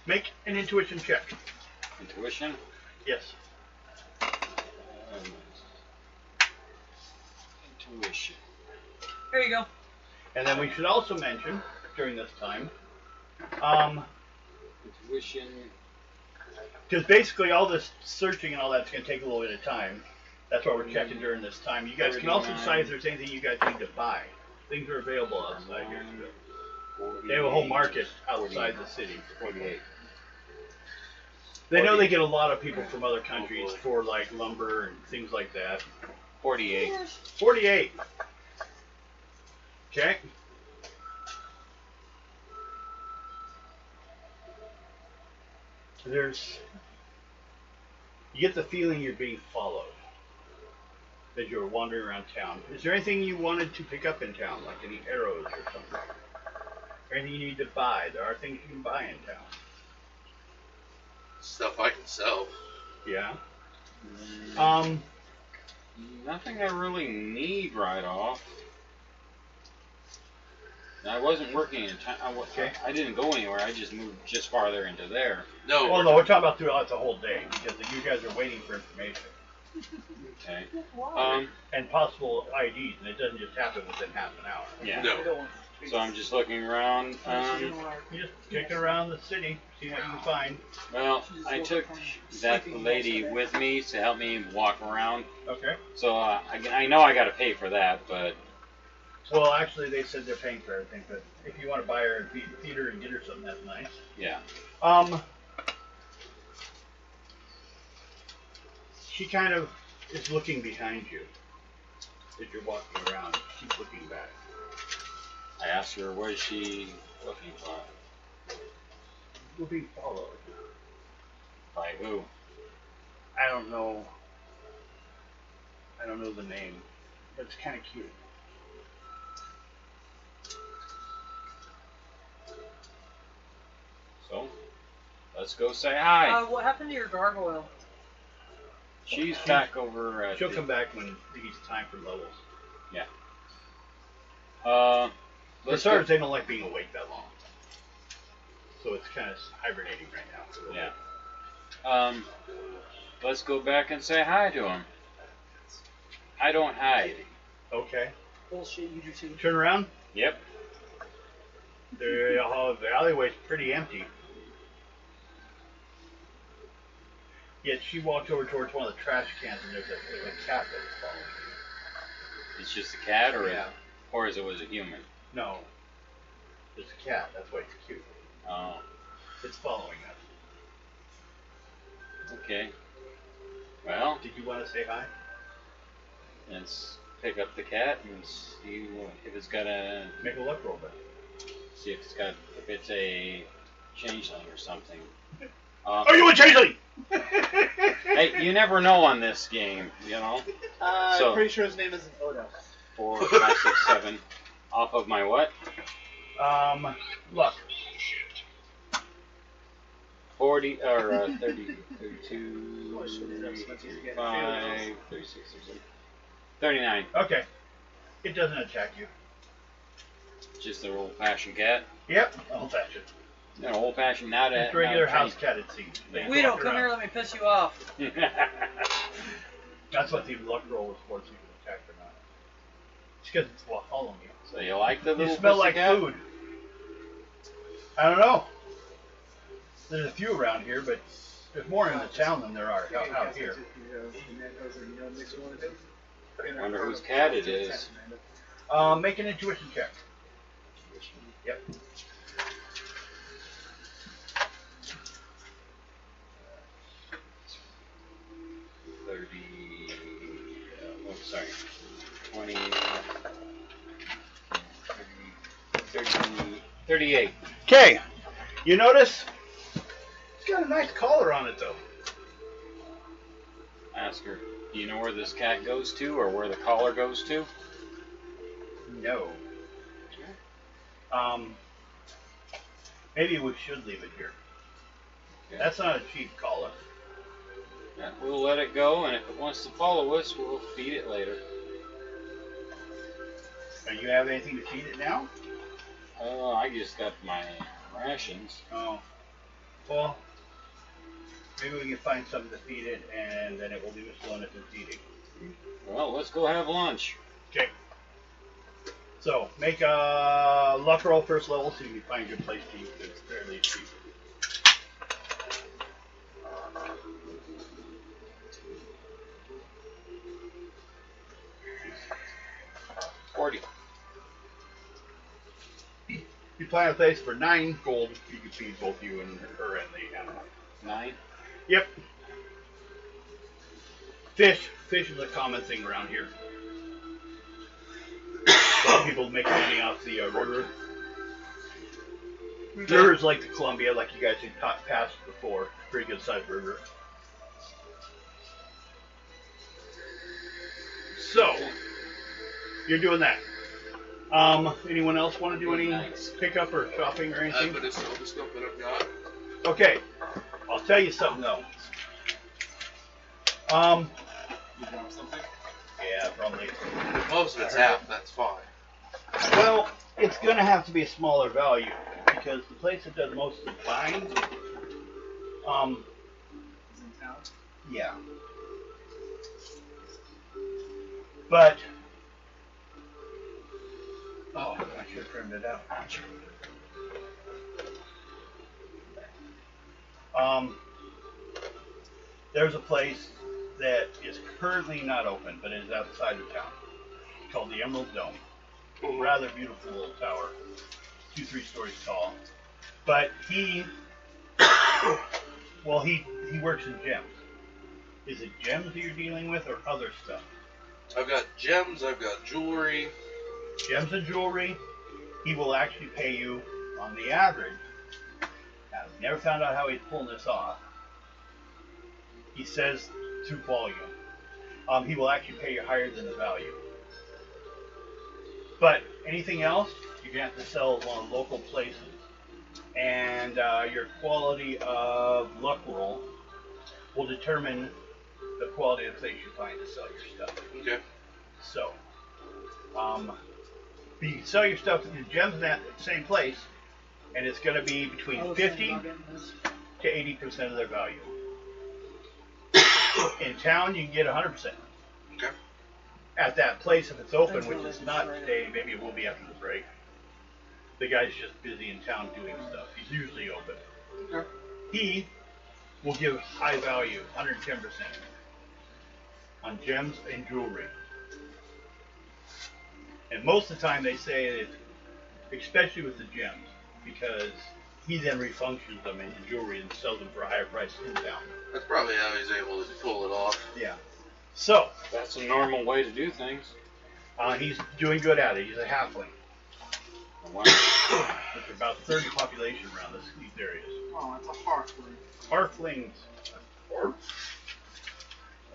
Speaker 1: Make an intuition check.
Speaker 4: Intuition.
Speaker 1: Yes.
Speaker 4: Intuition.
Speaker 5: Here you go.
Speaker 1: And then we should also mention, during this time,
Speaker 4: Intuition.
Speaker 1: because basically all this searching and all that's going to take a little bit of time. That's why we're checking during this time. You guys can also decide if there's anything you guys need to buy. Things are available outside here still. They have a whole market outside the city.
Speaker 4: 48.
Speaker 1: They know they get a lot of people from other countries for like lumber and things like that.
Speaker 4: 48.
Speaker 1: 48. Okay. You get the feeling you're being followed as you're wandering around town. Is there anything you wanted to pick up in town, like any arrows or something? Or anything you need to buy? There are things you can buy in town.
Speaker 2: Stuff I can sell.
Speaker 1: Yeah.
Speaker 4: Nothing I really need right off. I wasn't working in town.
Speaker 1: Okay.
Speaker 4: I didn't go anywhere. I just moved just farther into there.
Speaker 2: No.
Speaker 1: Well, no, we're talking about throughout the whole day because you guys are waiting for information
Speaker 4: Okay.
Speaker 1: and possible IDs, and it doesn't just happen within half an hour.
Speaker 4: Yeah.
Speaker 2: No.
Speaker 4: So I'm just looking around.
Speaker 1: You're just kicking around the city, see what you can find.
Speaker 4: Well, I took that lady with me to help me walk around.
Speaker 1: Okay.
Speaker 4: So I know I got to pay for that, but
Speaker 1: Well, actually, they said they're paying for everything, but if you want to buy her and feed her and get her something, that's nice.
Speaker 4: yeah.
Speaker 1: She kind of is looking behind you as you're walking around. She's looking back.
Speaker 4: I asked her, what is she looking for?
Speaker 1: We're being followed.
Speaker 4: By who?
Speaker 1: I don't know. I don't know the name, but it's kind of cute.
Speaker 4: So, let's go say hi.
Speaker 5: What happened to your gargoyle?
Speaker 4: She's back over at
Speaker 1: She'll come back when it's time for levels. For
Speaker 4: Let's
Speaker 1: starters,
Speaker 4: go.
Speaker 1: they don't like being awake that long. So it's kind of hibernating right now.
Speaker 4: Yeah. Let's go back and say hi to him. I don't hide.
Speaker 1: Okay.
Speaker 5: Bullshit, you do too.
Speaker 1: Turn around.
Speaker 4: Yep.
Speaker 1: The alleyway's pretty empty. Yet she walked over towards one of the trash cans and there's a cat that was following her.
Speaker 4: It's just a cat, or
Speaker 1: Yeah.
Speaker 4: or is it was a human?
Speaker 1: No. It's a cat. That's why it's cute.
Speaker 4: Oh.
Speaker 1: It's following us.
Speaker 4: Okay. Well,
Speaker 1: Did you want to say hi?
Speaker 4: let's pick up the cat and see if it's got a
Speaker 1: Make a luck roll, but
Speaker 4: if it's a changeling or something.
Speaker 1: are you a changeling?
Speaker 4: Hey, you never know on this game, you know. So-
Speaker 3: I'm pretty sure his name isn't Odo.
Speaker 4: 4, 5, 6, 7. Off of my what?
Speaker 1: Luck.
Speaker 4: 40 or 30, 32, 35, 36, 39.
Speaker 1: Okay. It doesn't attack you.
Speaker 4: Just the old-fashioned cat.
Speaker 1: Yep. Old fashioned.
Speaker 4: You know, old-fashioned, not a
Speaker 1: Just regular house cat at sea. They
Speaker 5: Guido,
Speaker 1: walk
Speaker 5: come
Speaker 1: around.
Speaker 5: here, let me piss you off.
Speaker 1: That's what the luck roll is for, so you can attack or not. It's because it's following you.
Speaker 4: So you like the little
Speaker 1: You smell like
Speaker 4: pussycat?
Speaker 1: food. I don't know. There's a few around here, but there's more in the town than there are out here.
Speaker 4: I wonder whose cat it is.
Speaker 1: Make an intuition check. Yep.
Speaker 4: Sorry. 20, 30, 38.
Speaker 1: Okay. You notice it's got a nice collar on it, though.
Speaker 4: Ask her, do you know where this cat goes to, or where the collar goes to?
Speaker 1: No. Maybe we should leave it here.
Speaker 4: Yeah.
Speaker 1: That's not a cheap collar.
Speaker 4: Yeah, we'll let it go, and if it wants to follow us, we'll feed it later.
Speaker 1: Do you have anything to feed it now?
Speaker 4: I just got my rations.
Speaker 1: Oh. Well, maybe we can find something to feed it, and then it will leave us alone if it's eating.
Speaker 4: Well, let's go have lunch.
Speaker 1: Okay. So, make a luck roll first level so you can find a good place to eat. It's fairly cheap. You plan a place for 9 gold. You can feed both you and her and the animal.
Speaker 4: 9?
Speaker 1: Yep. Fish. Fish is a common thing around here. People make money off the river. Rivers like the Columbia, like you guys had passed before. Pretty good sized river. So, you're doing that. Anyone else want to do any pickup or shopping or anything?
Speaker 2: But it's all the stuff that I've got.
Speaker 1: Okay, I'll tell you something though.
Speaker 3: You want something?
Speaker 1: Yeah, probably.
Speaker 2: Most of it's half, that's fine.
Speaker 1: Well, it's gonna have to be a smaller value because the place that does most of the buying,
Speaker 3: Is in town?
Speaker 1: yeah. But oh, I should have trimmed it out. There's a place that is currently not open, but is outside of town, called the Emerald Dome. Rather beautiful little tower, 2-3 stories tall. But he works in gems. Is it gems that you're dealing with, or other stuff?
Speaker 2: I've got gems, I've got jewelry.
Speaker 1: Gems and jewelry. He will actually pay you on the average. Now, I've never found out how he's pulling this off. He says through volume. He will actually pay you higher than the value. But anything else, you're going to have to sell on local places. And your quality of luck roll will determine the quality of place you find to sell your stuff.
Speaker 2: Okay.
Speaker 1: So, you can sell your stuff at the gems in that same place, and it's going to be between 50 to 80% of their value. In town, you can get 100%.
Speaker 2: Okay.
Speaker 1: At that place, if it's open, which is not today, maybe it will be after the break. The guy's just busy in town doing stuff. He's usually open.
Speaker 2: Okay.
Speaker 1: He will give high value, 110%, on gems and jewelry. And most of the time they say that, especially with the gems, because he then refunctions them into jewelry and sells them for a higher price in town.
Speaker 2: That's probably how he's able to pull it off.
Speaker 1: Yeah. So,
Speaker 4: That's a normal way to do things.
Speaker 1: he's doing good at it. He's a halfling.
Speaker 4: Wow.
Speaker 1: There's about 30 population around these areas.
Speaker 3: Oh, it's a harfling.
Speaker 1: Halflings. What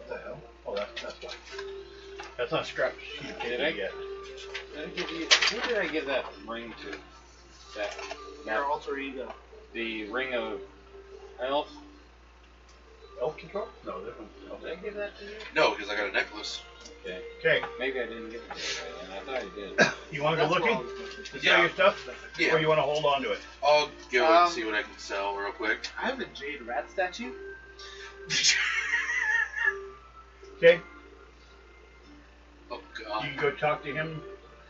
Speaker 1: the hell? Oh, that's why. That's not scrap sheet of
Speaker 4: Did
Speaker 1: paper
Speaker 4: I?
Speaker 1: yet.
Speaker 4: Who did I give that ring to?
Speaker 3: Your alter ego.
Speaker 4: The ring of health?
Speaker 1: Elf control? No, this one's
Speaker 4: Did I give that to you?
Speaker 2: No, because I got a necklace.
Speaker 4: Okay.
Speaker 1: Okay,
Speaker 4: Maybe I didn't give it to you, and I thought I did.
Speaker 1: you want to go
Speaker 3: That's what I
Speaker 1: looking?
Speaker 3: was gonna
Speaker 1: To sell your stuff?
Speaker 2: Yeah.
Speaker 1: Or you want to hold on to it?
Speaker 2: I'll go and see what I can sell real quick.
Speaker 3: I have a jade rat statue.
Speaker 1: Okay.
Speaker 2: Oh god.
Speaker 1: You can go talk to him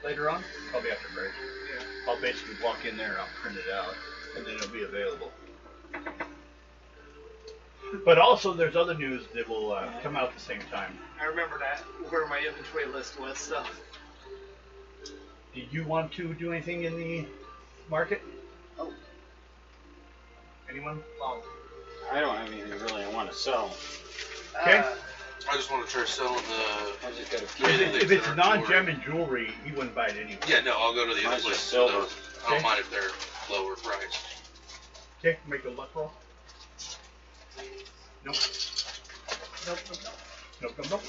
Speaker 1: later on? Probably after break.
Speaker 3: Yeah.
Speaker 1: I'll basically walk in there and I'll print it out, and then it'll be available. But also, there's other news that will come out at the same time.
Speaker 3: I remember that where my inventory list was. So.
Speaker 1: Did you want to do anything in the market?
Speaker 3: Oh.
Speaker 1: Anyone?
Speaker 3: Well.
Speaker 4: I don't have anything really I want to sell.
Speaker 1: Okay.
Speaker 2: I just want to try selling the.
Speaker 4: I just got a few.
Speaker 1: If it's non-gem and jewelry, you wouldn't buy it anyway.
Speaker 2: Yeah, no, I'll go to the other
Speaker 4: Mine's
Speaker 2: place.
Speaker 4: just
Speaker 2: For
Speaker 4: silver.
Speaker 2: those. I don't mind if they're lower priced.
Speaker 1: Okay, make a luck roll. Nope.
Speaker 5: Nope.
Speaker 1: Nope.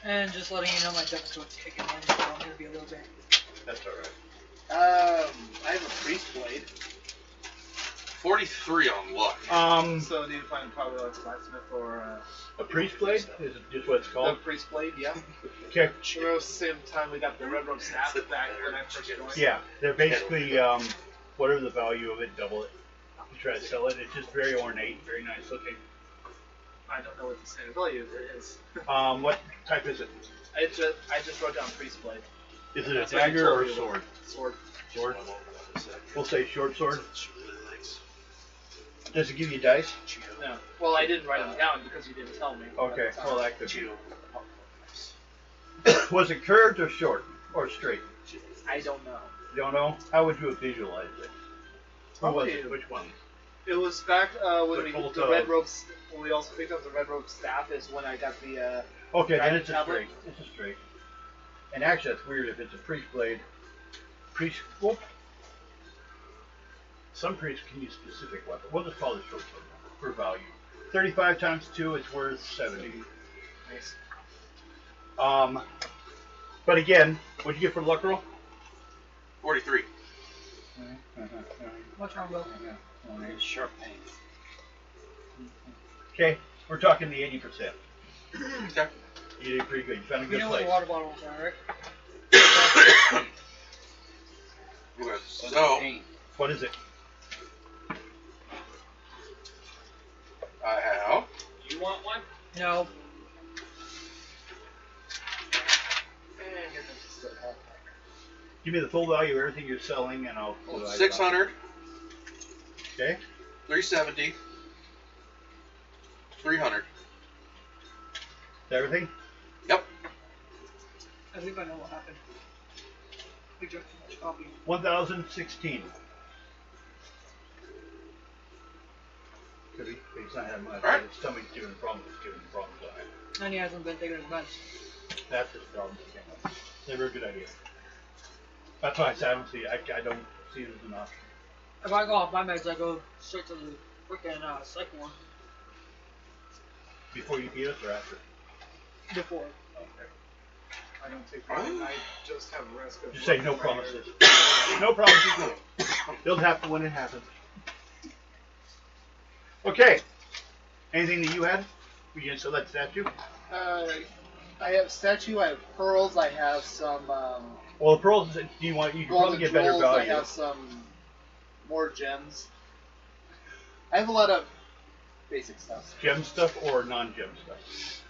Speaker 5: And just letting you know my deck is kicking in, so I'm gonna be a little bit.
Speaker 1: That's alright.
Speaker 3: I have a priest blade.
Speaker 2: 43 on luck.
Speaker 3: So need to find probably like a blacksmith or
Speaker 1: A priest blade? Is it just what it's
Speaker 3: the
Speaker 1: called?
Speaker 3: priest blade. Yeah.
Speaker 1: Okay.
Speaker 3: Remember the same time we got the red rope staff back when I first joined.
Speaker 1: Yeah, they're basically, whatever the value of it, double it. You try to sell it. It's just very ornate, very nice looking.
Speaker 3: I don't know what the standard value is.
Speaker 1: What type is it?
Speaker 3: I just wrote down priest blade.
Speaker 1: Is it a
Speaker 3: That's what you
Speaker 1: dagger
Speaker 3: told
Speaker 1: or a
Speaker 3: me.
Speaker 1: sword?
Speaker 3: Sword.
Speaker 1: Sword? We'll say short sword. Does it give you dice?
Speaker 3: No. Well, I didn't write them down because you didn't tell me.
Speaker 1: Okay, well that could be. Was it curved or short? Or straight?
Speaker 3: I don't know.
Speaker 1: You don't know? How would you have visualized it? Who was it? Which one?
Speaker 3: It was back when
Speaker 1: The
Speaker 3: we
Speaker 1: cult
Speaker 3: the
Speaker 1: of-
Speaker 3: red ropes. When we also picked up the red rope staff is when I got the.
Speaker 1: Okay, then
Speaker 3: Dragon
Speaker 1: it's a
Speaker 3: tablet?
Speaker 1: straight. It's a straight. And actually, that's weird if it's a priest blade. Priest. Well, some priests can use specific weapons. We'll just call it short sword for value. 35 times 2, it's worth 70.
Speaker 3: Nice.
Speaker 1: But again, what'd you get for luck roll?
Speaker 2: 43.
Speaker 5: What's wrong, Bill?
Speaker 4: Sharp pain.
Speaker 1: Okay, we're talking the 80%.
Speaker 2: Okay.
Speaker 1: You did pretty good. You found a
Speaker 5: You
Speaker 1: good
Speaker 5: know what
Speaker 1: place.
Speaker 5: the water bottles are, right?
Speaker 2: Okay,
Speaker 4: So
Speaker 2: so
Speaker 4: pain.
Speaker 1: What is it?
Speaker 2: I have.
Speaker 3: You want one?
Speaker 5: No.
Speaker 3: And here comes the stuff.
Speaker 1: Give me the full value of everything you're selling, and I'll.
Speaker 2: 600,
Speaker 1: Okay.
Speaker 2: 370, 300.
Speaker 1: Everything.
Speaker 2: Yep.
Speaker 5: I think I know what happened. We drank too much coffee.
Speaker 1: 1,016. Could be. It's not that much.
Speaker 2: Alright.
Speaker 1: It's somebody's giving problems. It's giving problems.
Speaker 5: And he hasn't been taking his meds.
Speaker 1: That's his problem. Never a good idea. That's why I said I don't see it. I don't see it as an option.
Speaker 5: If I go off my meds, I go straight to the freaking psych ward
Speaker 1: Before you beat us or after?
Speaker 5: before.
Speaker 1: Okay.
Speaker 3: I don't take one. I just have a risk of.
Speaker 1: Just say no promises. No promises. You'll have to when it happens. Okay. Anything that you had? We can sell that statue?
Speaker 3: I have statue. I have pearls. I have some.
Speaker 1: Well, the pearls. Do you want? You can probably
Speaker 3: Golden
Speaker 1: get better
Speaker 3: jewels. I
Speaker 1: value.
Speaker 3: have some more gems. I have a lot of basic stuff.
Speaker 1: Gem stuff or non-gem stuff.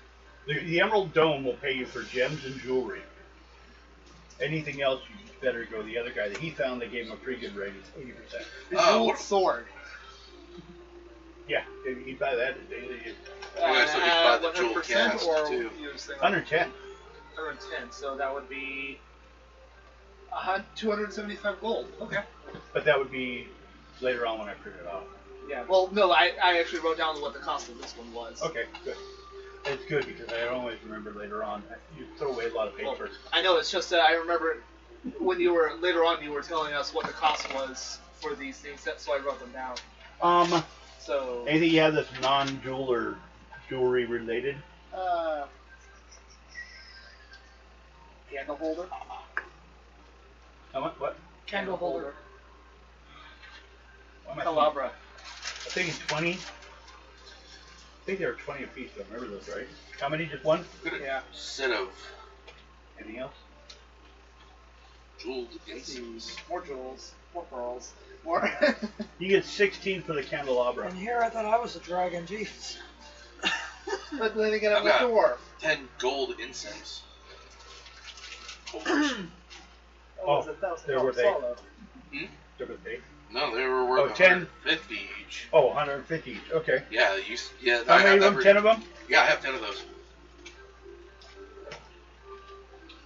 Speaker 1: The Emerald Dome will pay you for gems and jewelry. Anything else, you better go the other guy that he found. They gave him a pretty good rate, 80%.
Speaker 3: The jeweled
Speaker 2: what-
Speaker 3: sword.
Speaker 1: Yeah, he'd buy that.
Speaker 2: Okay, so he's bought the jewel
Speaker 3: 100%
Speaker 2: cast,
Speaker 3: or
Speaker 2: too.
Speaker 3: you were saying
Speaker 1: 110.
Speaker 3: 110. So that would be 275 gold. Okay.
Speaker 1: But that would be later on when I print it off.
Speaker 3: Yeah. Well, no, I actually wrote down what the cost of this one was.
Speaker 1: Okay, good. It's good because I always remember later on. You throw away a lot of
Speaker 3: Well,
Speaker 1: paper.
Speaker 3: I know it's just that I remember when you were later on, you were telling us what the cost was for these things, so I wrote them down. So.
Speaker 1: Anything you have that's non-jewel or jewelry related?
Speaker 3: Candle holder.
Speaker 1: How much? What?
Speaker 5: Candle holder.
Speaker 1: What am I
Speaker 3: Calabra.
Speaker 1: thinking 20. I think they were 20 apiece. I remember those, right? How many? Just one?
Speaker 2: Good
Speaker 3: Yeah.
Speaker 2: set of.
Speaker 1: Anything else?
Speaker 2: Jeweled incense.
Speaker 3: More jewels, more pearls, more.
Speaker 1: You get 16 for the candelabra.
Speaker 5: And here I thought I was a dragon, jeez.
Speaker 3: But then again, I'm a
Speaker 2: I've got
Speaker 3: dwarf.
Speaker 2: 10 gold incense.
Speaker 1: Oh,
Speaker 3: $1,000
Speaker 1: there were they.
Speaker 3: solo.
Speaker 1: There was eight.
Speaker 2: No, they were worth
Speaker 1: 10?
Speaker 2: 150 each.
Speaker 1: Oh, 150 each. Okay.
Speaker 2: Yeah,
Speaker 1: How
Speaker 2: I
Speaker 1: many
Speaker 2: have
Speaker 1: of them?
Speaker 2: every-
Speaker 1: 10 of them?
Speaker 2: Yeah, I have 10 of those.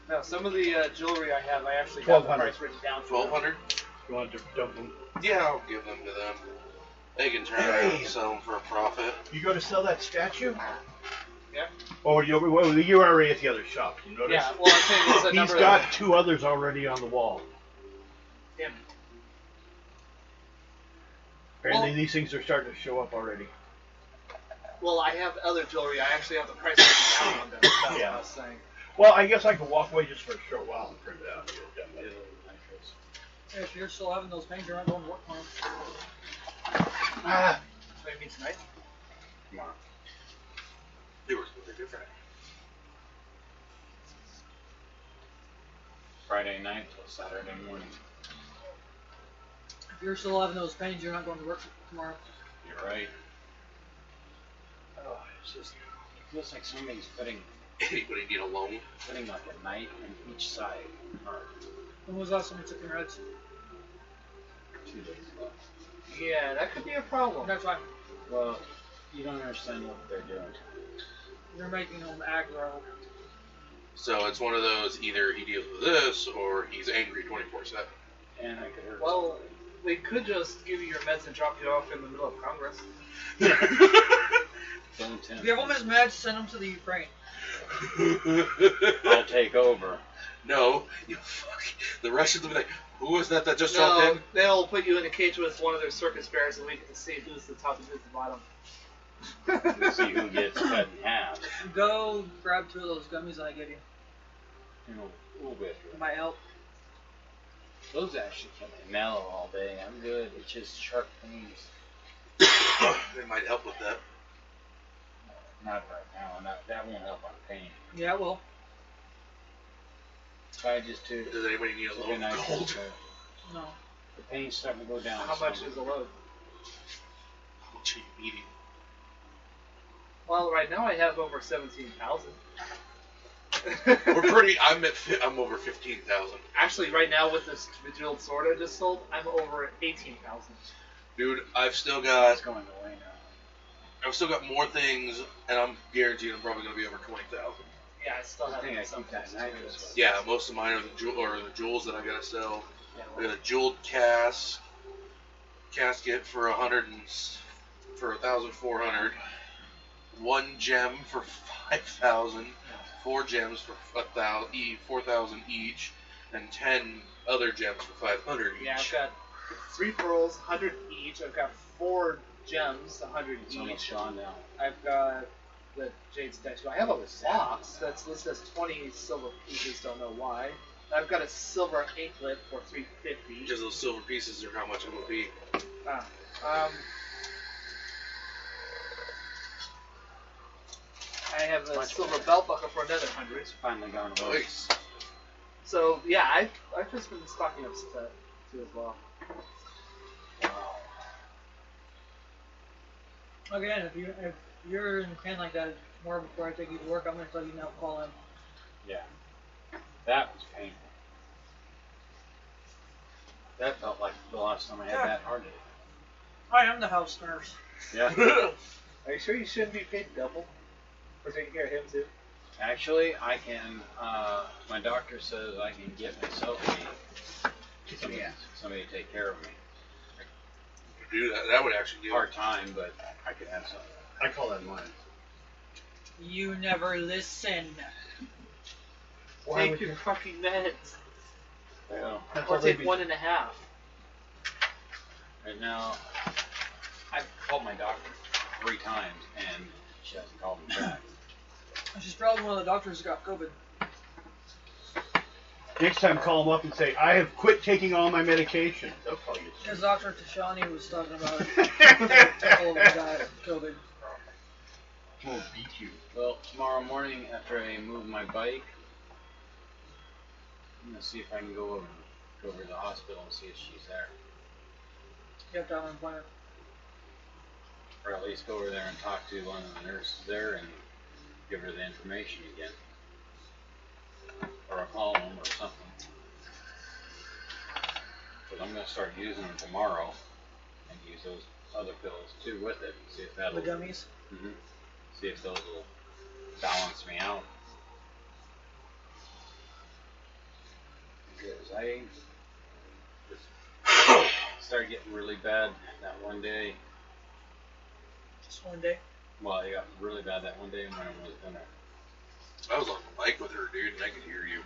Speaker 3: Now, some of the jewelry I have, I actually got the
Speaker 1: 1,200.
Speaker 3: price written down. for them.
Speaker 2: 1,200?
Speaker 1: You want to dump them?
Speaker 2: Yeah, I'll give them to them. They can turn around and sell them for a profit.
Speaker 1: You go to sell that statue?
Speaker 3: Yeah.
Speaker 1: Oh, you're already at the other shop. You notice?
Speaker 3: Yeah, well, I'm saying there's a
Speaker 1: He's
Speaker 3: number
Speaker 1: got
Speaker 3: of...
Speaker 1: 2 others already on the wall.
Speaker 3: Damn it.
Speaker 1: Apparently
Speaker 3: Well-
Speaker 1: these things are starting to show up already.
Speaker 3: Well, I have other jewelry. I actually have the price written down on them. That's what
Speaker 1: Yeah.
Speaker 3: I was saying.
Speaker 1: Well, I guess I could walk away just for a short while and print it out. and get it done with it.
Speaker 5: Hey, if you're still having those pains, you're not going to work tomorrow.
Speaker 1: Ah,
Speaker 3: What do you mean tonight?
Speaker 4: Tomorrow.
Speaker 2: They were different.
Speaker 4: Friday night till Saturday morning.
Speaker 5: If you're still having those pains, you're not going to work tomorrow.
Speaker 4: You're right. Oh, it's just, it feels like somebody's putting
Speaker 2: Anybody need a loan?
Speaker 4: like a knife in each side. Or
Speaker 5: When was the last time you took your meds?
Speaker 4: 2 days ago.
Speaker 3: Yeah, that could be a problem.
Speaker 5: That's fine.
Speaker 4: Well, you don't understand what they're doing.
Speaker 5: You're making them aggro.
Speaker 2: So it's one of those, either he deals with this, or he's angry 24/7.
Speaker 4: And I could hurt
Speaker 3: Well, we could just give you your meds and drop you off in the middle of Congress.
Speaker 4: Don't tempt
Speaker 5: Give them
Speaker 4: me.
Speaker 5: his meds, send them to the Ukraine.
Speaker 4: I'll take over.
Speaker 2: No, you fuck. The Russians will be like, who was that just dropped
Speaker 3: No,
Speaker 2: in?
Speaker 3: they'll put you in a cage with one of their circus bears, and we get to see who's the top and who's the bottom.
Speaker 4: We'll see who gets cut in half.
Speaker 5: Go grab 2 of those gummies that I gave you.
Speaker 4: You know, a little bit.
Speaker 5: It might help.
Speaker 4: Those actually keep me mellow all day. I'm good. It's just sharp pains.
Speaker 2: They might help with that.
Speaker 4: Not right now. That won't help on pain.
Speaker 5: Yeah, well.
Speaker 4: If I just do
Speaker 2: Does anybody need a
Speaker 4: took a
Speaker 2: loan
Speaker 4: nice
Speaker 2: of gold?
Speaker 4: look,
Speaker 5: No.
Speaker 4: the pain's starting to go down.
Speaker 3: How much
Speaker 4: some.
Speaker 3: is the load?
Speaker 2: How much are you needing?
Speaker 3: Well, right now I have over 17,000.
Speaker 2: We're pretty. I'm over 15,000.
Speaker 3: Actually, right now with this jeweled sword I just sold, I'm over 18,000.
Speaker 2: Dude, I've still
Speaker 4: It's
Speaker 2: got
Speaker 4: going away now.
Speaker 2: more things, and I'm guaranteed I'm probably gonna be over 20,000.
Speaker 3: Yeah, I still
Speaker 4: I
Speaker 3: have
Speaker 4: think I
Speaker 3: some
Speaker 4: keep that
Speaker 3: things
Speaker 4: knife
Speaker 3: too.
Speaker 4: as well.
Speaker 2: Yeah, most of mine are the jewels that I gotta sell.
Speaker 3: Yeah,
Speaker 2: I got a jeweled casket for 1,400. 1 gem for 5,000. 4 gems for 4,000 each, and 10 other gems for 500 each.
Speaker 3: Yeah, I've got 3 pearls, 100 each. I've got 4 gems, 100
Speaker 4: It's almost
Speaker 3: each.
Speaker 4: gone now.
Speaker 3: I've got the jade statue. I have a box that's listed as 20 silver pieces. Don't know why. I've got a silver anklet for 350.
Speaker 2: Because those silver pieces are how much it will be.
Speaker 3: I have a
Speaker 4: Much
Speaker 3: silver
Speaker 4: better.
Speaker 3: belt buckle for another 100.
Speaker 4: It's finally gone away.
Speaker 2: Nice.
Speaker 3: So yeah, I've just been stocking up stuff too as well.
Speaker 4: Wow.
Speaker 5: Again, if you're in pain like that tomorrow before I take you to work, I'm going to tell you now to call him.
Speaker 4: Yeah. That was painful. That felt like the last time I had
Speaker 5: Yeah.
Speaker 4: that heartache.
Speaker 5: I am the house nurse.
Speaker 4: Yeah.
Speaker 3: Are you sure you shouldn't be paid double for taking care of him too?
Speaker 4: Actually, I can, my doctor says I can get myself somebody to take care of me.
Speaker 2: Do that. That would actually give.
Speaker 4: Hard time, but I could have something.
Speaker 1: I call that mine.
Speaker 5: You never listen.
Speaker 1: Why
Speaker 3: Take
Speaker 1: would
Speaker 3: your
Speaker 1: you-
Speaker 3: fucking meds.
Speaker 4: Well,
Speaker 1: That's
Speaker 3: Or
Speaker 1: all they'd
Speaker 3: take
Speaker 1: be-
Speaker 3: 1.5.
Speaker 4: right now, I've called my doctor 3 times, and she hasn't called me back.
Speaker 5: She's probably one of the doctors who got COVID.
Speaker 1: Next time, call them up and say, I have quit taking all my medication. They'll call you.
Speaker 5: Because Dr. Tashani was talking about it. All of them got COVID.
Speaker 1: We'll beat you.
Speaker 4: Well, tomorrow morning after I move my bike, I'm gonna see if I can go over to the hospital and see if she's there.
Speaker 5: You have to have an appointment.
Speaker 4: Or at least go over there and talk to one of the nurses there and give her the information again. Or I'll call them or something. But I'm gonna start using them tomorrow and use those other pills too with it. See if that'll.
Speaker 5: The gummies?
Speaker 4: Mm-hmm. See if those will balance me out. Because I just started getting really bad that one day.
Speaker 5: Just one day?
Speaker 4: Well, I got really bad that one day when I was gonna.
Speaker 2: I was on the mic with her, dude, and I could hear you.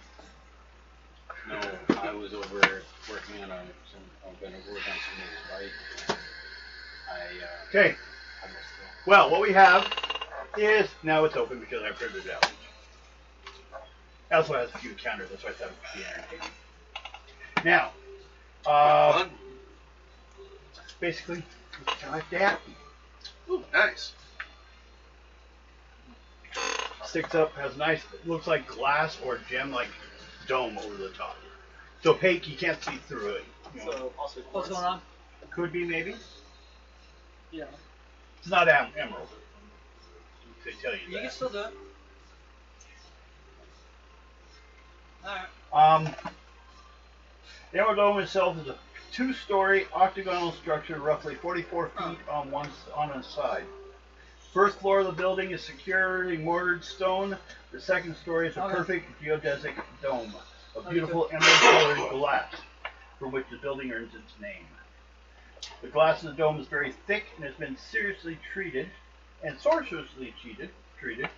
Speaker 4: No, I was over working on I'm gonna work on somebody's bike.
Speaker 1: Okay. Well, what we have is now it's open because I printed it out. It also has a few counters, that's why I thought it would be entertaining. Now,
Speaker 2: Fun.
Speaker 1: basically, like that.
Speaker 2: Ooh, nice.
Speaker 1: Sticks up, has nice, looks like glass or gem-like dome over the top. It's opaque, you can't see through it. You know.
Speaker 3: So also
Speaker 5: What's going on?
Speaker 1: Could be, maybe.
Speaker 5: Yeah.
Speaker 1: It's not emerald. They tell you
Speaker 5: You
Speaker 1: that.
Speaker 5: can still do it. Alright.
Speaker 1: The Emerald Dome itself is a two-story octagonal structure, roughly 44 feet on a side. First floor of the building is securely mortared stone. The second story is a perfect geodesic dome of beautiful emerald-colored glass, from which the building earns its name. The glass of the dome is very thick and has been seriously treated, and sorcerously treated.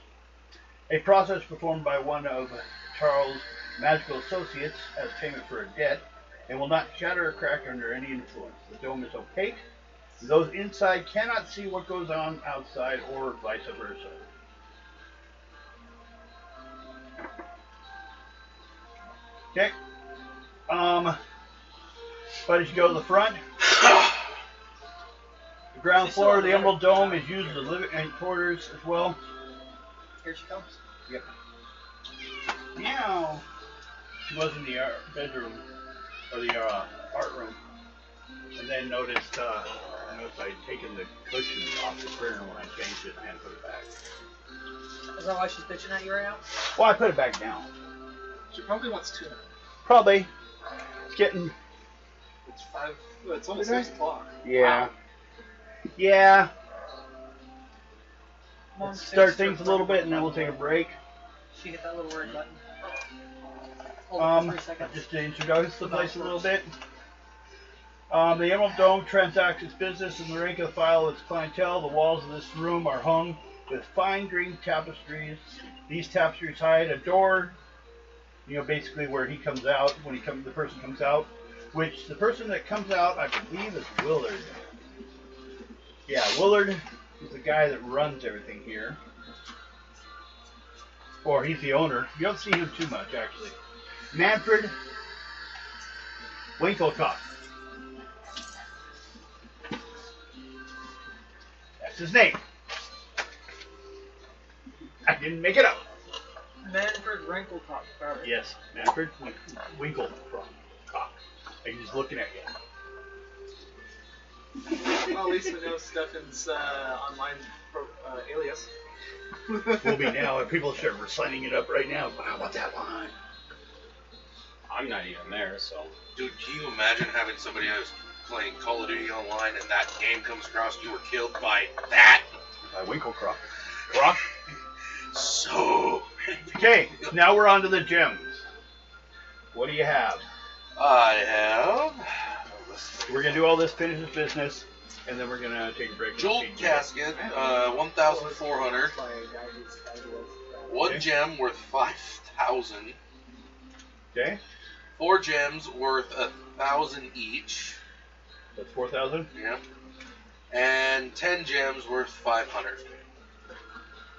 Speaker 1: A process performed by one of Charles' magical associates as payment for a debt, and will not shatter or crack under any influence. The dome is opaque. Those inside cannot see what goes on outside, or vice versa. Okay. But as you go to the front, the ground floor of the Emerald Dome is used as living quarters as well.
Speaker 5: Here she comes.
Speaker 1: Yep. Meow. She was in the bedroom, or the art room, and then noticed I'd taken the cushion off the printer when I changed it and put it back.
Speaker 5: Is that why she's bitching at you right now?
Speaker 1: Well, I put it back down.
Speaker 3: She probably wants tuna.
Speaker 1: Probably. It's getting.
Speaker 3: It's 5. It's almost 6 o'clock.
Speaker 1: Yeah.
Speaker 3: Wow.
Speaker 1: Yeah.
Speaker 5: Mom,
Speaker 1: Let's start things a little bit, and then we'll take a break.
Speaker 5: She hit that little red button. Hold it for 3 seconds.
Speaker 1: Just to introduce the place a little bit. The Emerald Dome transacts its business in the rank and file of its clientele. The walls of this room are hung with fine green tapestries. These tapestries hide a door, basically where he comes out, the person comes out, which the person that comes out, I believe, is Willard. Yeah, Willard is the guy that runs everything here. Or he's the owner. You don't see him too much, actually. Manfred Winklecock. That's his name. I didn't make it up.
Speaker 5: Manfred Winklecock.
Speaker 1: Yes, Manfred Winklecock. I'm just looking at you.
Speaker 3: Well, at least we know Stefan's online alias.
Speaker 1: Will be now, and people are reciting it up right now. Wow, what's that line?
Speaker 4: I'm not even there, so.
Speaker 2: Dude, can you imagine having somebody who's playing Call of Duty online and that game comes across, you were killed by that?
Speaker 1: By Winklecrock. Croc?
Speaker 2: So.
Speaker 1: Okay, now we're on to the gems. What do you have?
Speaker 2: I have.
Speaker 1: We're going to do all this, finish this business, and then we're going to take a break.
Speaker 2: Jeweled casket, 1,400. One
Speaker 1: Okay.
Speaker 2: gem worth 5,000.
Speaker 1: Okay,
Speaker 2: 4 gems worth 1,000 each.
Speaker 1: that's 4,000.
Speaker 2: Yeah. And 10 gems worth 500.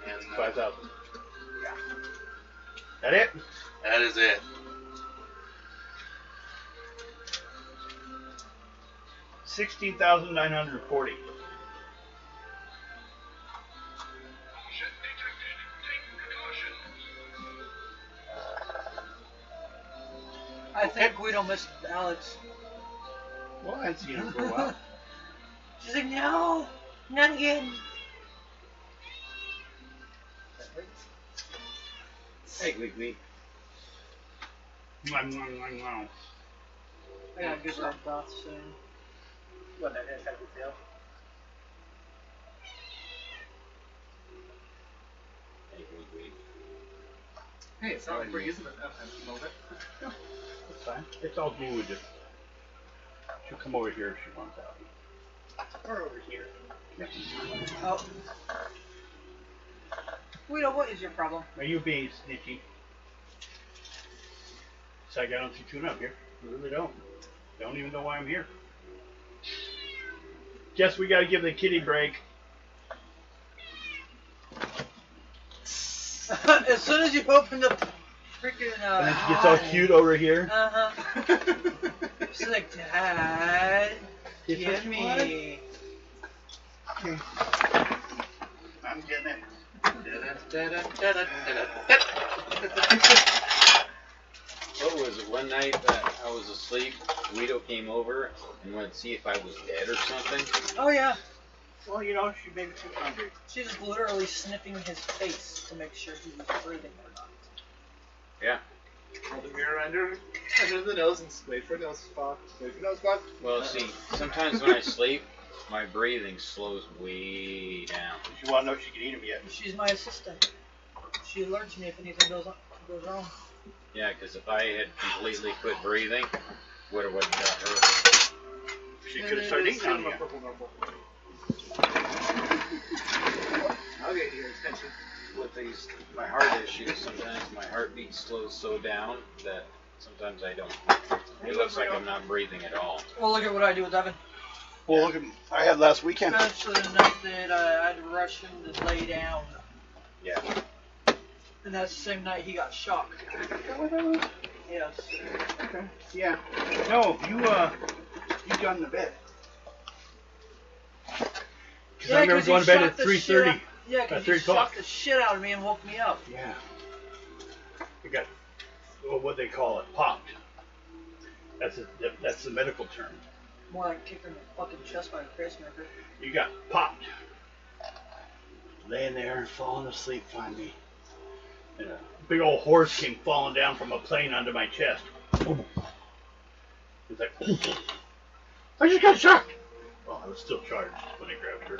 Speaker 2: And
Speaker 1: 5,000.
Speaker 2: yeah,
Speaker 1: That it?
Speaker 2: that is it.
Speaker 1: 16,940.
Speaker 5: think Guido missed Alex.
Speaker 1: Well, I hadn't seen him for a while.
Speaker 5: She's like, no, not again.
Speaker 4: Hey, Glee.
Speaker 1: Mwah, mwah, mwah, mwah.
Speaker 5: I gotta give her a bath soon.
Speaker 3: What, that is happy tail?
Speaker 4: Hey, Glee.
Speaker 3: Hey, it's not like we're using it at the moment.
Speaker 1: That's fine. It's all good. She'll come over here if she wants out.
Speaker 3: Or over here.
Speaker 5: Oh. Guido, what is your problem?
Speaker 1: Are you being snitchy? It's like I don't see tune up here. I really don't. Don't even know why I'm here. Guess we gotta give the kitty break.
Speaker 5: As soon as you open the freaking
Speaker 1: And then she gets all cute over here.
Speaker 5: Uh-huh. She's like, Dad, give me.
Speaker 1: Okay. I'm getting it.
Speaker 4: What was it? One night that I was asleep, Guido came over and wanted to see if I was dead or something.
Speaker 5: Oh, yeah.
Speaker 1: Well, you know, she made me too hungry.
Speaker 5: She's just literally sniffing his face to make sure he was breathing or not.
Speaker 4: Yeah.
Speaker 3: Hold the mirror under the nose and wait for nose spot. Wait for nose spot.
Speaker 4: Well, see, sometimes when I sleep, my breathing slows way down.
Speaker 1: If you want to know if she can eat him yet.
Speaker 5: She's my assistant. She alerts me if anything goes wrong.
Speaker 4: Yeah, because if I had completely quit breathing, would have got her.
Speaker 1: She could have started eating on you.
Speaker 3: I'll get your attention.
Speaker 4: With these, my heart issues, sometimes my heartbeat slows so down that sometimes I don't. It looks like I'm not breathing at all.
Speaker 5: Well, look at what I do with Evan.
Speaker 1: Well, look at I had last weekend.
Speaker 5: Especially the night that I had to rush him to lay down.
Speaker 4: Yeah.
Speaker 5: And that's the same night he got shocked. Yes.
Speaker 1: Okay. Yeah. No, you got in the bed. Because I remember going to bed at 3:30.
Speaker 5: Yeah, because
Speaker 1: 3
Speaker 5: you
Speaker 1: o'clock.
Speaker 5: shocked the shit out of me and woke me up.
Speaker 1: Yeah. It got, well, what they call it, popped. That's the medical term.
Speaker 5: More like kicked in the fucking chest by a pacemaker.
Speaker 1: You got popped. Laying there, falling asleep finally. And a big old horse came falling down from a plane onto my chest. It's like, I just got shocked. Well, I was still charged when I grabbed her.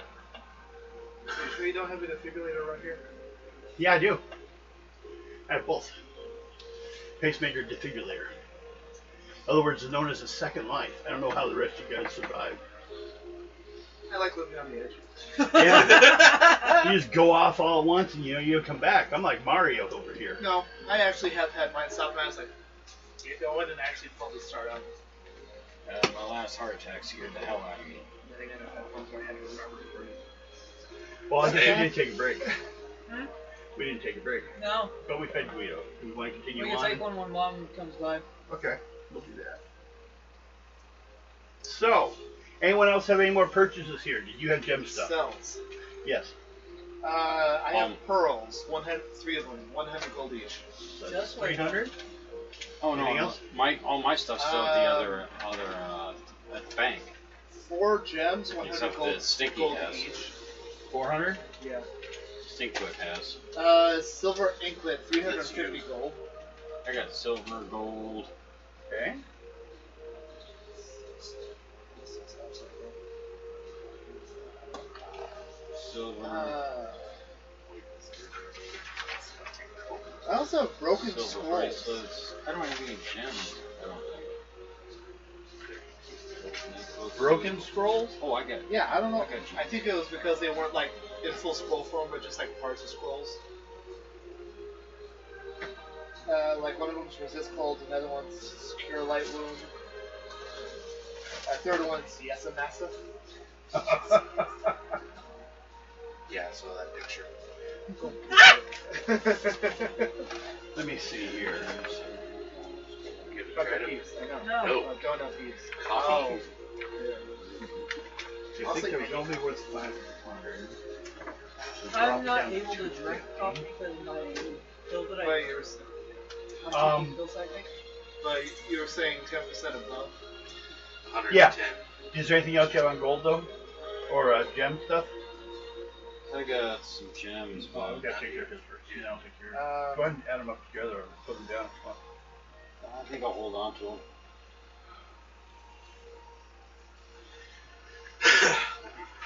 Speaker 3: You sure you don't have a defibrillator right here?
Speaker 1: Yeah, I do. I have both. Pacemaker, defibrillator. In other words, it's known as a second life. I don't know how the rest of you guys survive.
Speaker 3: I like living on the edge.
Speaker 1: Yeah. You just go off all at once and you come back. I'm like Mario over here.
Speaker 3: No, I actually have had mine stop and I was like, get going and actually probably start out.
Speaker 4: My last heart attack scared the hell out of me.
Speaker 3: I think I know that one where I had to remember to breathe.
Speaker 1: Well, I guess we didn't take a break.
Speaker 5: Hmm?
Speaker 1: We didn't take a break.
Speaker 5: No.
Speaker 1: But we fed Guido. We want to continue
Speaker 5: We can
Speaker 1: on?
Speaker 5: take one when Mom comes by.
Speaker 1: Okay. We'll do that. So, anyone else have any more purchases here? Did you have gem stuff?
Speaker 3: Cells.
Speaker 1: Yes.
Speaker 3: I have pearls. 3 of them. 100 gold each.
Speaker 1: So
Speaker 5: Just
Speaker 1: 300?
Speaker 4: Oh no,
Speaker 1: Anything
Speaker 4: no.
Speaker 1: else?
Speaker 4: All my stuff's still at the other at the bank.
Speaker 3: 4 gems, 100
Speaker 4: Except
Speaker 3: gold,
Speaker 4: that Stinky
Speaker 3: gold
Speaker 4: has.
Speaker 3: each.
Speaker 1: 400?
Speaker 3: Yeah.
Speaker 4: Stinkfoot has.
Speaker 3: Silver anklet, 350 gold.
Speaker 4: I got silver, gold.
Speaker 1: Okay.
Speaker 4: Silver.
Speaker 3: I also have broken
Speaker 4: Silver
Speaker 3: scrolls.
Speaker 4: bracelets. I don't have any gems. I don't think.
Speaker 1: Broken scrolls?
Speaker 4: Oh, I got.
Speaker 3: Yeah, I don't know.
Speaker 4: I got you.
Speaker 3: I think it was because they weren't like in full scroll form, but just like parts of scrolls. Like one of them's resist cold, another one's cure light wound. Third one's yes a massa.
Speaker 2: Yeah, I saw that picture.
Speaker 1: Let me see here.
Speaker 2: Give it a
Speaker 3: Fuck
Speaker 2: try
Speaker 3: the
Speaker 2: to-
Speaker 3: peeps, I know.
Speaker 5: No.
Speaker 2: No.
Speaker 3: Donut peeps.
Speaker 2: Coffee.
Speaker 1: I think there's only worth 500.
Speaker 5: I'm not able to drink coffee because my pills that I
Speaker 3: Wait, yours.
Speaker 5: feels I think.
Speaker 3: But you were saying 10% above.
Speaker 2: 110.
Speaker 1: Yeah. Is there anything else you have on gold though, or gem stuff?
Speaker 4: I got some gems,
Speaker 1: Oh, we
Speaker 4: but
Speaker 1: gotta take care of this first. You know, take care. Go ahead and add them up together or put them down. Come on.
Speaker 4: I think I'll hold on to them.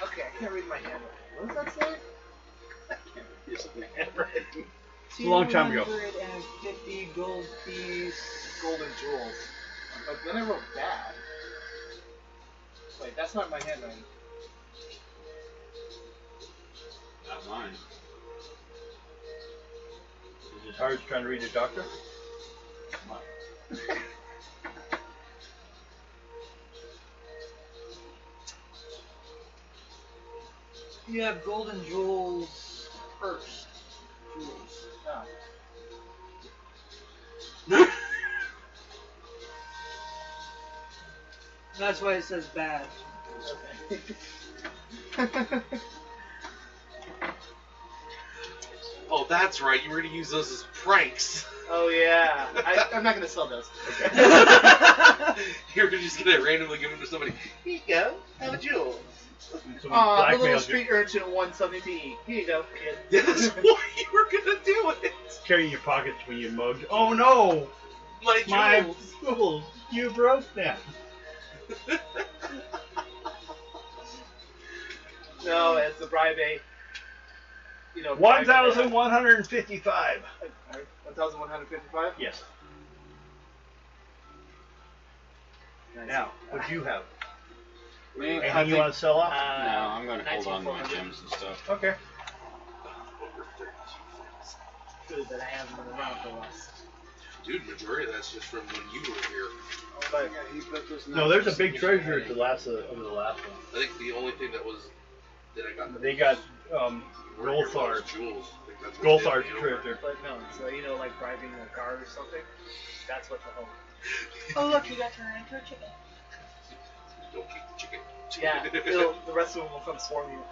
Speaker 3: Okay, I can't read my handwriting. What does that say?
Speaker 4: Use my handwriting.
Speaker 1: It's a long time ago.
Speaker 5: 250 gold piece.
Speaker 3: Golden jewels. But then I wrote bad. Wait, that's not my handwriting.
Speaker 4: Not mine.
Speaker 1: Is it as hard as trying to read a doctor?
Speaker 5: You have golden jewels first. Jewels.
Speaker 3: Oh.
Speaker 5: That's why it says bad.
Speaker 3: Okay.
Speaker 2: Oh, that's right. You were going to use those as pranks.
Speaker 3: Oh yeah. I'm not gonna sell those.
Speaker 1: Okay.
Speaker 2: You're just going to randomly give them to somebody. Here you go. Have a jewel.
Speaker 1: So
Speaker 3: Aw, the little
Speaker 1: blackmail
Speaker 3: street urchin wants something to eat. Here you go, kid.
Speaker 2: That's why you were going to do it.
Speaker 1: carry in your pockets when you mugged. Oh no!
Speaker 2: My
Speaker 1: My
Speaker 2: jewels.
Speaker 1: jewels! You broke them.
Speaker 3: No, it's the bribe a.
Speaker 1: 1,155.
Speaker 3: 1,155.
Speaker 1: Yes.
Speaker 3: Nice.
Speaker 1: Now, what do you have?
Speaker 4: Me?
Speaker 1: Anything you want to sell off?
Speaker 4: No, I'm going to hold on to my
Speaker 3: 19,400.
Speaker 4: gems and stuff.
Speaker 1: Okay.
Speaker 3: Good that I have them around for us.
Speaker 2: Dude, majority of that's just from when you were here.
Speaker 3: But
Speaker 1: No, there's a big treasure at the last of the last one.
Speaker 2: I think the only thing that was that I got.
Speaker 1: They got
Speaker 2: were here
Speaker 1: Golthar.
Speaker 2: was jewels. I think that's what
Speaker 1: Golthar's
Speaker 2: did me
Speaker 1: treasure.
Speaker 3: But no, so like bribing a guard or something. That's what the whole.
Speaker 5: Oh look, you got turned into a chicken.
Speaker 2: Don't kick the chicken.
Speaker 3: Yeah, the rest of them will come swarm you.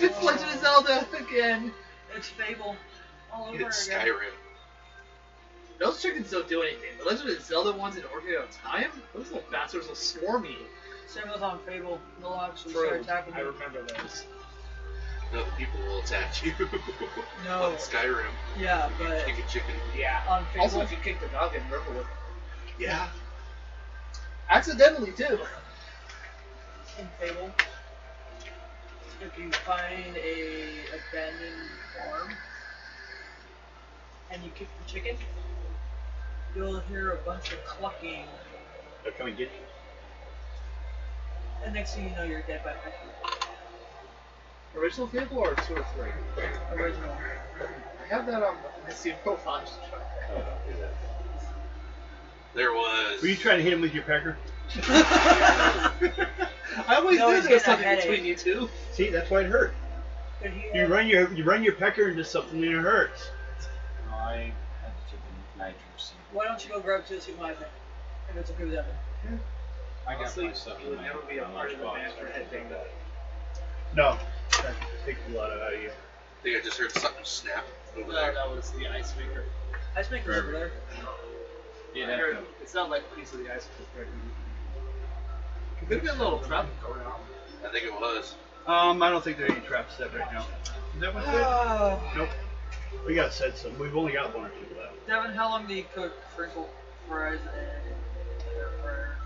Speaker 3: It's Legend of Zelda again.
Speaker 5: It's Fable. All over
Speaker 2: It's
Speaker 5: again.
Speaker 2: Skyrim.
Speaker 3: Those chickens don't do anything. The Legend of Zelda ones in Ocarina of Time, those little bastards will swarm you.
Speaker 5: Same was on Fable. They'll actually
Speaker 3: True.
Speaker 5: start attacking
Speaker 3: I
Speaker 5: you.
Speaker 3: remember those.
Speaker 2: No, the people will attack you.
Speaker 5: No.
Speaker 2: On Skyrim.
Speaker 5: Yeah,
Speaker 2: You
Speaker 5: but
Speaker 2: kick a chicken.
Speaker 3: Yeah.
Speaker 5: on Fable,
Speaker 3: Also, if you kick the dog in Riverwood.
Speaker 2: Yeah.
Speaker 3: Accidentally, too.
Speaker 5: in Fable, if you find a abandoned farm and you kick the chicken, you'll hear a bunch of clucking,
Speaker 1: They're coming get you.
Speaker 5: and next thing you know, you're dead by pet.
Speaker 3: Original Fable or 2 or 3?
Speaker 5: Original.
Speaker 3: I have that on my Steam profile.
Speaker 2: There was.
Speaker 1: Were you trying to hit him with your pecker?
Speaker 3: I always
Speaker 5: No,
Speaker 3: knew
Speaker 5: he's
Speaker 3: there was
Speaker 5: getting a
Speaker 3: something
Speaker 5: headache.
Speaker 3: between you two.
Speaker 1: See, that's why it hurt.
Speaker 5: But he,
Speaker 1: You run your pecker into something and it hurts.
Speaker 4: No, I had to take nitrous.
Speaker 5: why don't you go grab 2 to my thing? If it's okay with that.
Speaker 4: I got
Speaker 3: Honestly,
Speaker 4: my stuff
Speaker 3: it
Speaker 4: in
Speaker 3: would
Speaker 4: my
Speaker 3: never be a part of the
Speaker 4: lunchbox.
Speaker 3: master head thing, though.
Speaker 1: No, that takes a lot out of you.
Speaker 2: I think I just heard something snap over
Speaker 3: No,
Speaker 2: there.
Speaker 3: that was the ice maker.
Speaker 5: Ice maker's over there.
Speaker 4: You'd
Speaker 3: I
Speaker 4: have
Speaker 3: heard
Speaker 4: to-
Speaker 3: it sounded like a piece of the ice maker. Could have been a little traffic going on.
Speaker 2: I think it was.
Speaker 1: I don't think there are any traps set right now. Is that one good? Nope. We got set some. We've only got 1 or 2 left.
Speaker 5: Devin, how long do you cook Frinkle fries and air fryer?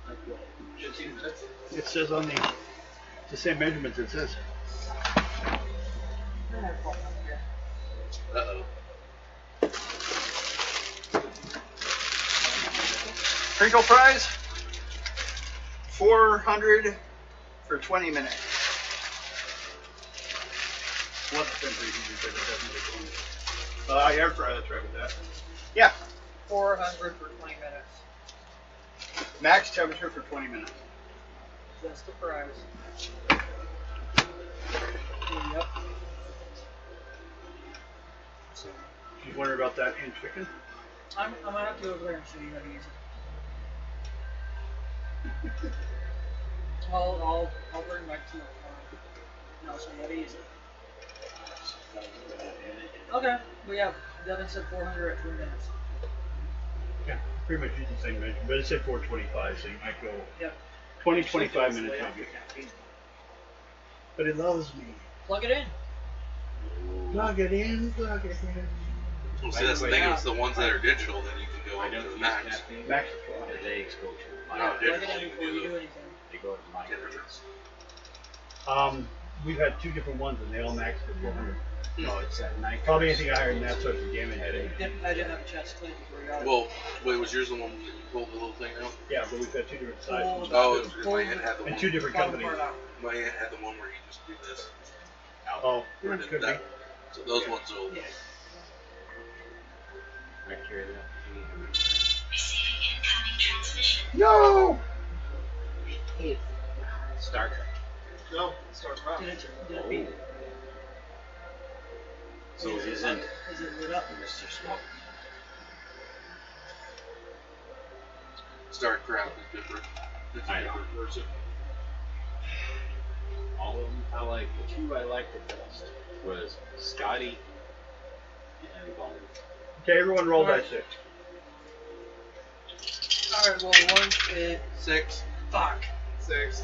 Speaker 3: Like what? 15 minutes?
Speaker 1: It says on the same measurements it says.
Speaker 2: Uh oh.
Speaker 1: Crinkle fries, 400 for 20 minutes. What temperature did you say that doesn't take long? Air fryer, that's right with that. Yeah,
Speaker 5: 400 for 20 minutes.
Speaker 1: max temperature for 20 minutes.
Speaker 5: Just the fries. Yep. So,
Speaker 1: You wonder about that in chicken?
Speaker 5: I'm gonna have to go over there and show you how to use it. I'll bring back to it. And I'll show you how to use it. Okay, we have Devin said 400 at 3 minutes.
Speaker 1: Yeah, pretty much use the same measure, but it said 425, so you might go
Speaker 5: Yep.
Speaker 1: 20, 25 minutes maybe. But it loves me.
Speaker 5: Plug it in.
Speaker 1: Plug it in, plug it in.
Speaker 2: Well, see, that's the thing. It's the ones that are digital that you can go
Speaker 4: I
Speaker 2: up
Speaker 4: don't
Speaker 2: to the
Speaker 4: use
Speaker 2: max.
Speaker 4: caffeine.
Speaker 1: Max.
Speaker 4: But they go to my
Speaker 2: No,
Speaker 5: Plug it
Speaker 2: digital
Speaker 5: in
Speaker 2: you
Speaker 5: before
Speaker 2: can
Speaker 5: you
Speaker 2: do
Speaker 5: do
Speaker 2: the
Speaker 5: anything.
Speaker 4: They go to my
Speaker 2: temperatures.
Speaker 1: We've had 2 different ones and they all maxed at 400.
Speaker 4: No, it's at night.
Speaker 1: Probably anything higher than that starts to damage it.
Speaker 5: I didn't have a chance to clean it before you got it.
Speaker 2: Well, wait, was yours the one that you pulled the little thing out?
Speaker 1: Yeah, but we've got 2 different sizes.
Speaker 2: Oh, my aunt had the
Speaker 1: And
Speaker 2: one.
Speaker 1: 2 different
Speaker 5: Bottom
Speaker 1: companies.
Speaker 5: part out.
Speaker 2: My aunt had the one where you just do this.
Speaker 1: Oh,
Speaker 2: Or
Speaker 1: it could be.
Speaker 2: that. So those ones will.
Speaker 5: Yeah.
Speaker 4: I carry that.
Speaker 1: No!
Speaker 4: Star Trek.
Speaker 3: No, Star Trek.
Speaker 5: Did it beat?
Speaker 4: So it isn't
Speaker 5: Is it lit up?
Speaker 4: Mr. Spock.
Speaker 2: StarCraft is different. It's a
Speaker 4: I know.
Speaker 2: different person.
Speaker 4: All of them I like. The 2 I liked the best was Scotty and Bone.
Speaker 1: Okay, everyone roll
Speaker 5: Alright.
Speaker 1: that 6.
Speaker 5: Alright, well, once it.
Speaker 2: 6.
Speaker 5: Fuck.
Speaker 3: 6.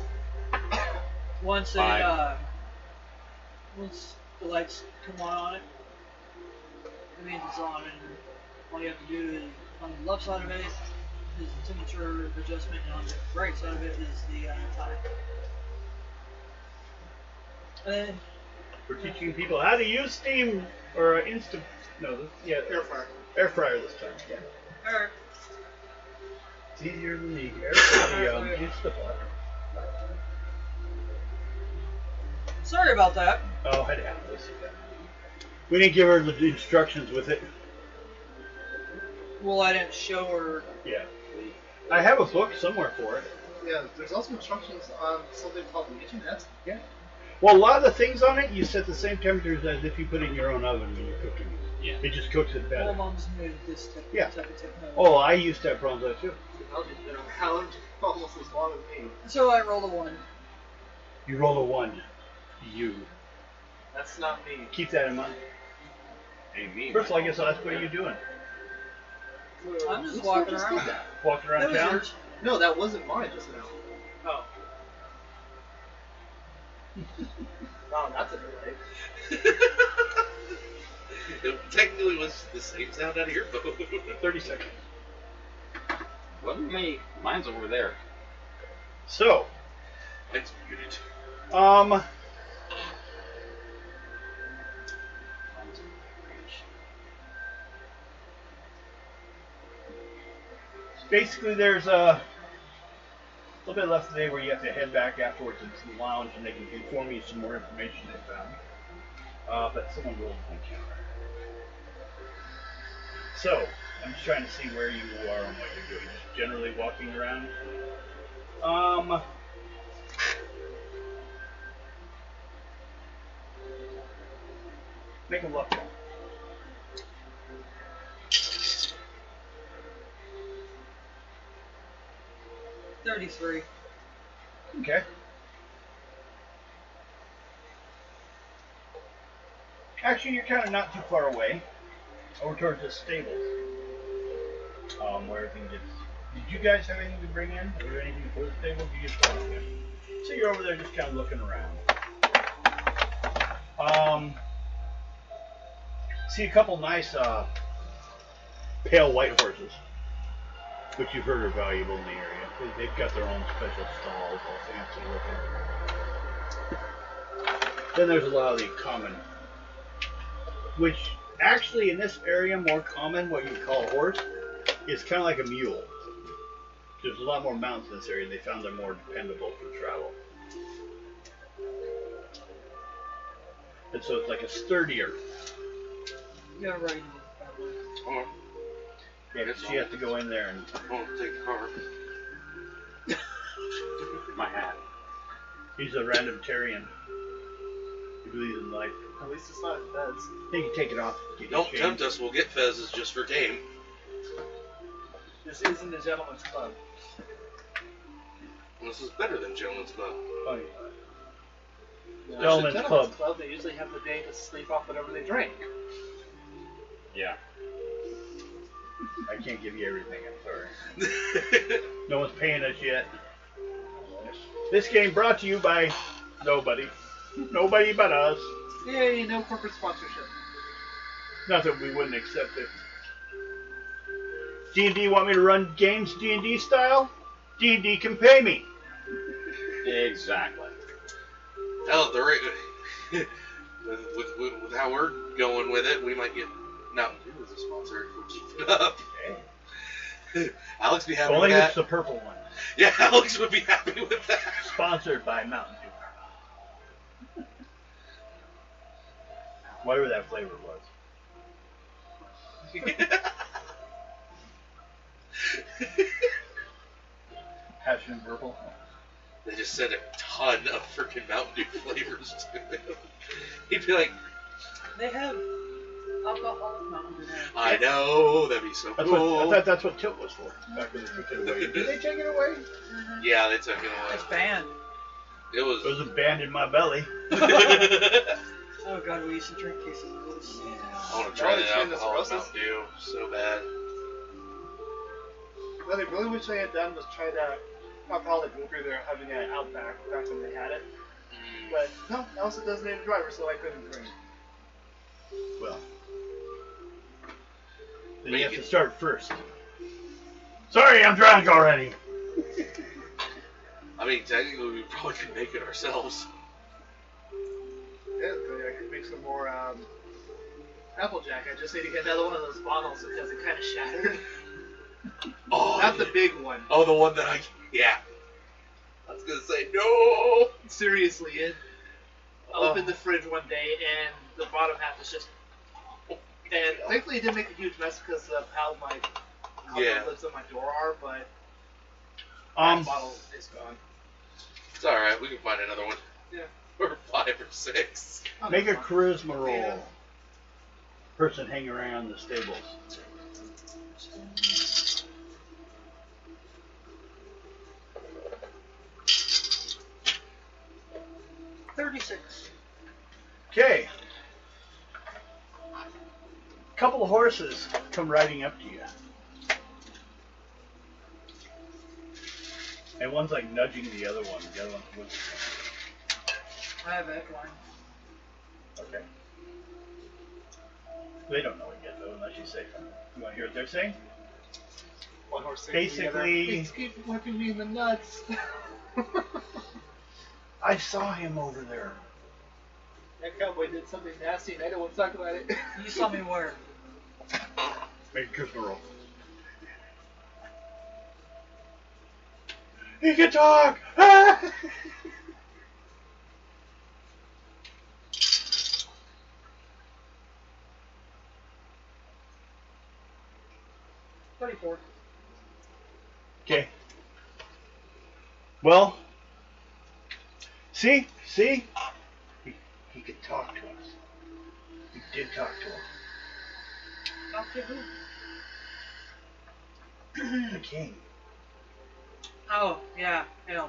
Speaker 5: Once it,
Speaker 4: 5.
Speaker 5: once the lights come on it, it means it's on, and all you have to do is, on the left side of it is the temperature adjustment, and on the right side of it is the time. And
Speaker 1: We're teaching people how to use steam or instant. No,
Speaker 3: Air fryer.
Speaker 1: air fryer this time. Yeah.
Speaker 5: alright,
Speaker 1: It's easier than the air fryer. Instapot.
Speaker 5: sorry about that.
Speaker 1: Oh, I had this. We didn't give her the instructions with it.
Speaker 5: Well, I didn't show her.
Speaker 1: Yeah. I have a book somewhere for it.
Speaker 3: Yeah, there's also instructions on something called the internet.
Speaker 1: Yeah. Well, a lot of the things on it, you set the same temperatures as if you put it in your own oven when you're cooking.
Speaker 4: Yeah.
Speaker 1: It just cooks it
Speaker 5: All
Speaker 1: better.
Speaker 5: moms knew this type
Speaker 1: Yeah.
Speaker 5: of technology.
Speaker 1: Oh, I used to have problems with that too.
Speaker 3: Technology's been around almost as long as me.
Speaker 5: So I rolled a 1.
Speaker 1: You roll a 1. You.
Speaker 3: That's not me.
Speaker 1: Keep that in mind.
Speaker 4: Hey, me.
Speaker 1: First of all, I guess I'll ask, what are you doing?
Speaker 5: I'm just
Speaker 3: Whose
Speaker 5: walking
Speaker 3: phone just
Speaker 5: around.
Speaker 3: did that?
Speaker 1: Walking
Speaker 5: That
Speaker 1: around
Speaker 5: was
Speaker 1: town?
Speaker 5: yours.
Speaker 3: No, that wasn't mine just now.
Speaker 5: Oh.
Speaker 3: Wow, that's a delay.
Speaker 2: It technically was the same sound out of your phone.
Speaker 1: 30 seconds.
Speaker 4: Wasn't me. Mine's over there.
Speaker 1: So,
Speaker 2: It's muted.
Speaker 4: Mine's
Speaker 1: basically there's a little bit left today where you have to head back afterwards into the lounge and they can inform you some more information they found. But someone rolled my counter. So, I'm just trying to see where you are and what you're doing. Just generally walking around. Make a luck roll.
Speaker 5: 33.
Speaker 1: Okay. Actually, you're kind of not too far away. Over towards the stables. Where everything gets... Did you guys have anything to bring in? Or anything for the stables? You just brought it in. So you're over there just kind of looking around. See a couple nice pale white horses, which you've heard are valuable in the area. They've got their own special stalls, all fancy looking. Then there's a lot of the common, which actually in this area more common, what you call a horse, is kind of like a mule. There's a lot more mountains in this area. They found they're more dependable for travel. And so it's like a sturdier.
Speaker 5: Yeah, right.
Speaker 2: Hold on.
Speaker 1: Yeah, because you have to go in there and...
Speaker 2: Hold on, take the car.
Speaker 4: my hat.
Speaker 1: He's a random Tarian. He believes in life.
Speaker 3: At least it's not beds.
Speaker 1: Then you can take it off. Get
Speaker 2: Don't
Speaker 1: your
Speaker 2: tempt
Speaker 1: change.
Speaker 2: us, we'll get Fez's just for game.
Speaker 3: This isn't a gentleman's club.
Speaker 2: This is better than Gentleman's Club.
Speaker 1: Oh, yeah.
Speaker 3: No,
Speaker 1: Gentlemen's
Speaker 3: it's a
Speaker 1: club.
Speaker 3: They usually have the day to sleep off whatever they drink.
Speaker 4: Yeah.
Speaker 1: I can't give you everything, I'm sorry. No one's paying us yet. This game brought to you by nobody. Nobody but us.
Speaker 3: Yay, no corporate sponsorship.
Speaker 1: Not that we wouldn't accept it. D&D want me to run games D&D style? D&D can pay me.
Speaker 4: Exactly.
Speaker 2: Hell, the rate with how we're going with it, we might get Mountain Dew as a sponsor if we keep it up.
Speaker 1: Okay.
Speaker 2: Alex be happy
Speaker 1: Only
Speaker 2: with
Speaker 1: if
Speaker 2: that.
Speaker 1: it's the purple one.
Speaker 2: Yeah, Alex would be happy with that.
Speaker 1: Sponsored by Mountain Dew. Whatever that flavor was. Passion purple.
Speaker 2: They just sent a ton of freaking Mountain Dew flavors to him. He'd be like,
Speaker 5: They have alcoholic Mountain Dew.
Speaker 2: I know, that'd be so
Speaker 1: That's
Speaker 2: cool.
Speaker 1: what I thought that's what Tilt was for. Back when they took it away. Did they take it away?
Speaker 2: Yeah, they took it
Speaker 5: It's
Speaker 2: away.
Speaker 5: banned.
Speaker 2: It was.
Speaker 1: It was a band in my belly.
Speaker 5: Oh god, we used to drink cases of this.
Speaker 2: I want to try
Speaker 3: Now
Speaker 2: that
Speaker 3: they're doing this
Speaker 2: alcohol
Speaker 3: process?
Speaker 2: Mountain Dew so bad.
Speaker 3: What I really wish I had done was try that alcoholic liquor they're having at Outback back when they had it.
Speaker 2: Mm.
Speaker 3: But no, Elsa doesn't have a driver, so I couldn't drink.
Speaker 1: Well, then
Speaker 2: But
Speaker 1: you
Speaker 2: you
Speaker 1: have
Speaker 2: can-
Speaker 1: to start first. Sorry, I'm drunk already.
Speaker 2: I mean, technically, we probably could make it ourselves.
Speaker 3: Yeah, I could make some more Applejack. I just need to get another one of those bottles because it kind of shattered.
Speaker 2: Oh,
Speaker 3: Not the big one.
Speaker 2: Oh, the one that I. Yeah. I was gonna say no.
Speaker 3: Seriously, it opened the fridge one day and the bottom half was just. And thankfully, it didn't make a huge mess because of how my
Speaker 2: Yeah.
Speaker 3: lids on my door are, but that
Speaker 1: Um,
Speaker 3: bottle is gone.
Speaker 2: It's all right. We can find another one.
Speaker 3: Yeah.
Speaker 2: Or 5 or 6.
Speaker 1: make a charisma roll.
Speaker 3: Yeah.
Speaker 1: Person hanging around the stables.
Speaker 5: $36.
Speaker 1: Okay. Couple of horses come riding up to you. And one's like nudging the other one. The other one's with
Speaker 5: I have equine.
Speaker 1: Okay. They don't know it yet though, unless you say something. You want to hear what they're saying?
Speaker 3: One horse sings
Speaker 1: Basically-
Speaker 3: together. Please keep whipping me in the nuts.
Speaker 1: I saw him over there.
Speaker 3: That cowboy did something nasty and I don't want to talk about it.
Speaker 5: You saw me where?
Speaker 1: Make a charisma roll. He can talk! Ah!
Speaker 5: 34.
Speaker 1: Okay. Well, see? He could talk to us. He did talk to him.
Speaker 5: Talk to who?
Speaker 1: The king.
Speaker 5: Oh, yeah, him.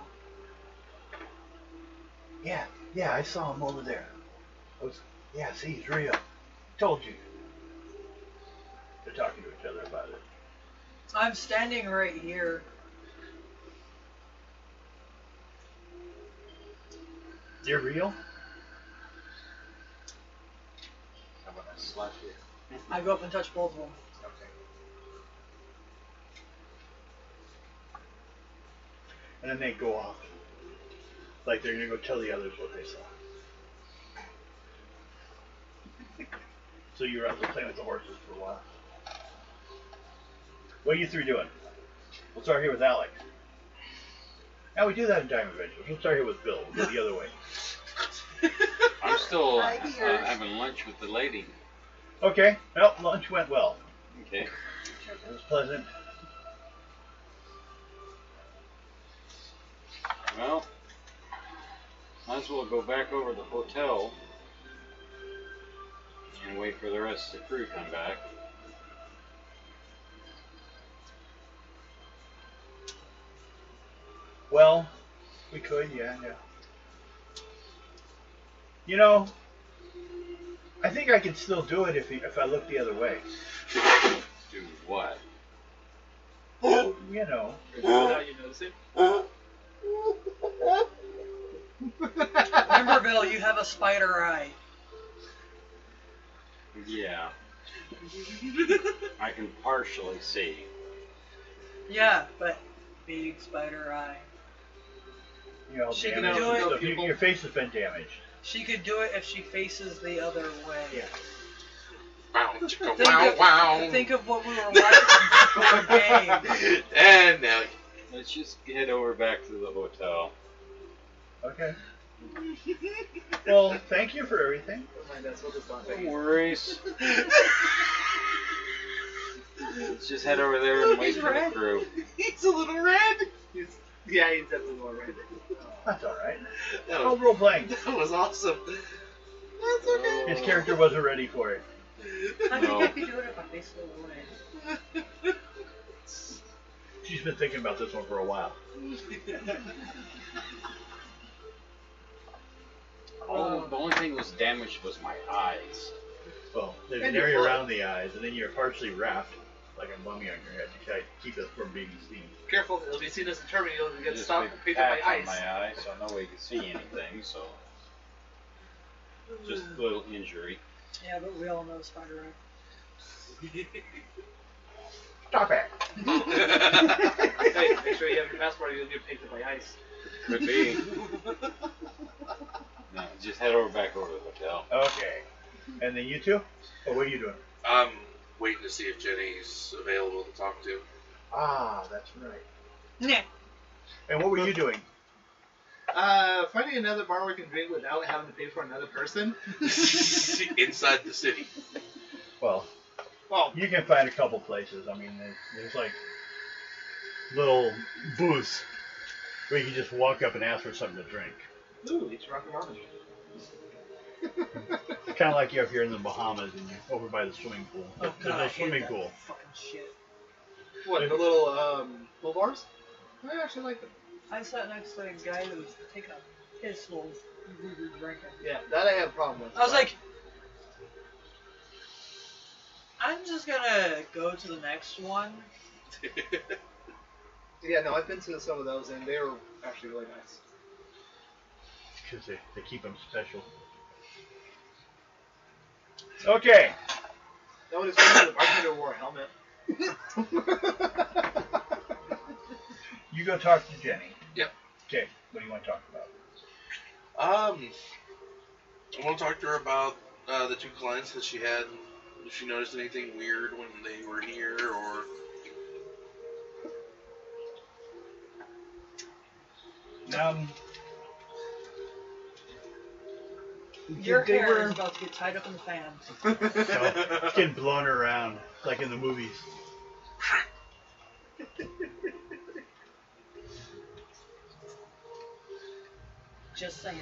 Speaker 1: Yeah, I saw him over there. See, he's real. Told you. They're talking to each other about it.
Speaker 5: I'm standing right here.
Speaker 1: You're real?
Speaker 4: How about I slash you?
Speaker 5: I go up and touch both of them.
Speaker 1: Okay. And then they go off. Like they're gonna go tell the others what they saw. So you were out there playing with the horses for a while. What are you three doing? We'll start here with Alex. Now we do that in Time Adventures. We'll start here with Bill. We'll go the other way.
Speaker 4: I'm still
Speaker 5: Ideas.
Speaker 4: having lunch with the lady.
Speaker 1: Okay. Well, lunch went well.
Speaker 4: Okay.
Speaker 1: It was pleasant.
Speaker 4: Well, might as well go back over to the hotel and wait for the rest of the crew to come back.
Speaker 1: Well, we could, yeah. You know, I think I could still do it if I look the other way.
Speaker 4: Do what?
Speaker 1: You know.
Speaker 3: Without you noticing.
Speaker 5: Remember, Bill, you have a spider eye.
Speaker 4: Yeah. I can partially see.
Speaker 5: Yeah, but big spider eye.
Speaker 1: You know,
Speaker 5: She can
Speaker 1: damage
Speaker 5: do
Speaker 1: and
Speaker 5: it.
Speaker 1: stuff. Your face has been damaged.
Speaker 5: She could do it if she faces the other way.
Speaker 1: Yeah.
Speaker 2: Wow, chicka, wow, wow.
Speaker 5: Think of what we were watching for a game.
Speaker 2: And now,
Speaker 4: Let's just head over back to the hotel.
Speaker 1: Okay. Well, thank you for everything.
Speaker 3: Never mind, that's what it's not.
Speaker 4: No worries. Let's just head over there and wait for the crew.
Speaker 2: he's a little red.
Speaker 3: Yeah, he's definitely more red.
Speaker 1: That's all right.
Speaker 2: That
Speaker 1: Called
Speaker 2: was,
Speaker 1: role playing.
Speaker 2: that was awesome. That's okay.
Speaker 1: His character wasn't ready for it.
Speaker 5: How do you think you do it if I face the other way?
Speaker 1: She's been thinking about this one for a while.
Speaker 4: The only thing that was damaged was my eyes.
Speaker 1: Well, there's
Speaker 3: And
Speaker 1: an
Speaker 3: your
Speaker 1: area
Speaker 3: foot.
Speaker 1: around the eyes, and then you're partially wrapped, like a mummy on your head, to try to keep it from being seen.
Speaker 3: Careful, it'll be seen as determined. You'll get
Speaker 4: Just
Speaker 3: stopped
Speaker 4: big
Speaker 3: and picked up
Speaker 4: patch
Speaker 3: by
Speaker 4: on
Speaker 3: ice.
Speaker 4: my eye, so no way can see anything. So just a little injury.
Speaker 5: Yeah, but we all know spider eye.
Speaker 1: Stop it!
Speaker 3: Hey, make sure you have your passport or you'll get picked up by ice.
Speaker 4: Could be. No, just head over back over to the hotel.
Speaker 1: Okay. And then you two? Oh, what are you doing?
Speaker 2: I'm waiting to see if Jenny's available to talk to.
Speaker 1: Ah, that's right.
Speaker 5: Yeah.
Speaker 1: And what were you doing?
Speaker 3: Finding another bar we can drink without having to pay for another person.
Speaker 2: Inside the city.
Speaker 1: Well,
Speaker 3: Well,
Speaker 1: you can find a couple places. I mean, there's like little booths where you can just walk up and ask for something to drink.
Speaker 3: ooh, it's rock and ramen.
Speaker 1: It's kind of like you're up here in the Bahamas and you're over by the swimming pool.
Speaker 5: Oh,
Speaker 1: There's
Speaker 5: God,
Speaker 1: no
Speaker 5: I hate
Speaker 1: swimming
Speaker 5: that
Speaker 1: pool.
Speaker 5: fucking shit.
Speaker 3: What, the little pool bars? I actually like them.
Speaker 5: I sat next to a guy who was taking a piss while we were drinking.
Speaker 3: Yeah, that I have a problem with.
Speaker 5: I was like, I'm just gonna go to the next one.
Speaker 3: Yeah, no, I've been to some of those and they were actually really nice.
Speaker 1: Because they keep them special. Okay.
Speaker 3: No, it's funny, the bartender wore a helmet.
Speaker 1: You go talk to Jenny.
Speaker 2: Yep.
Speaker 1: Okay. What do you want to talk about?
Speaker 2: I want to talk to her about the two clients that she had. If she noticed anything weird when they were here, or
Speaker 5: Your
Speaker 1: they
Speaker 5: hair
Speaker 1: were-
Speaker 5: is about to get tied up in the fan.
Speaker 1: So, it's getting blown around like in the movies.
Speaker 5: Just saying.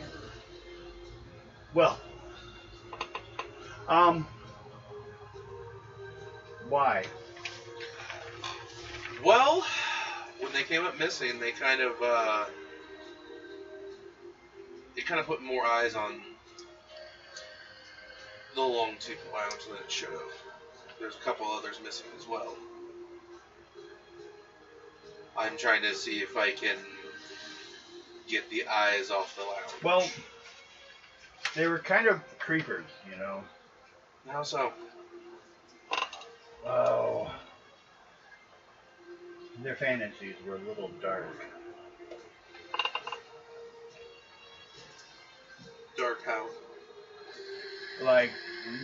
Speaker 1: Well, why?
Speaker 2: well, when they came up missing, they kind of put more eyes on the Longtooth Lounge than it should have. There's a couple others missing as well. I'm trying to see if I can get the eyes off the lounge.
Speaker 1: Well, they were kind of creepers, you know.
Speaker 2: How so?
Speaker 1: Oh. Their fantasies were a little dark.
Speaker 2: Dark how?
Speaker 1: Like,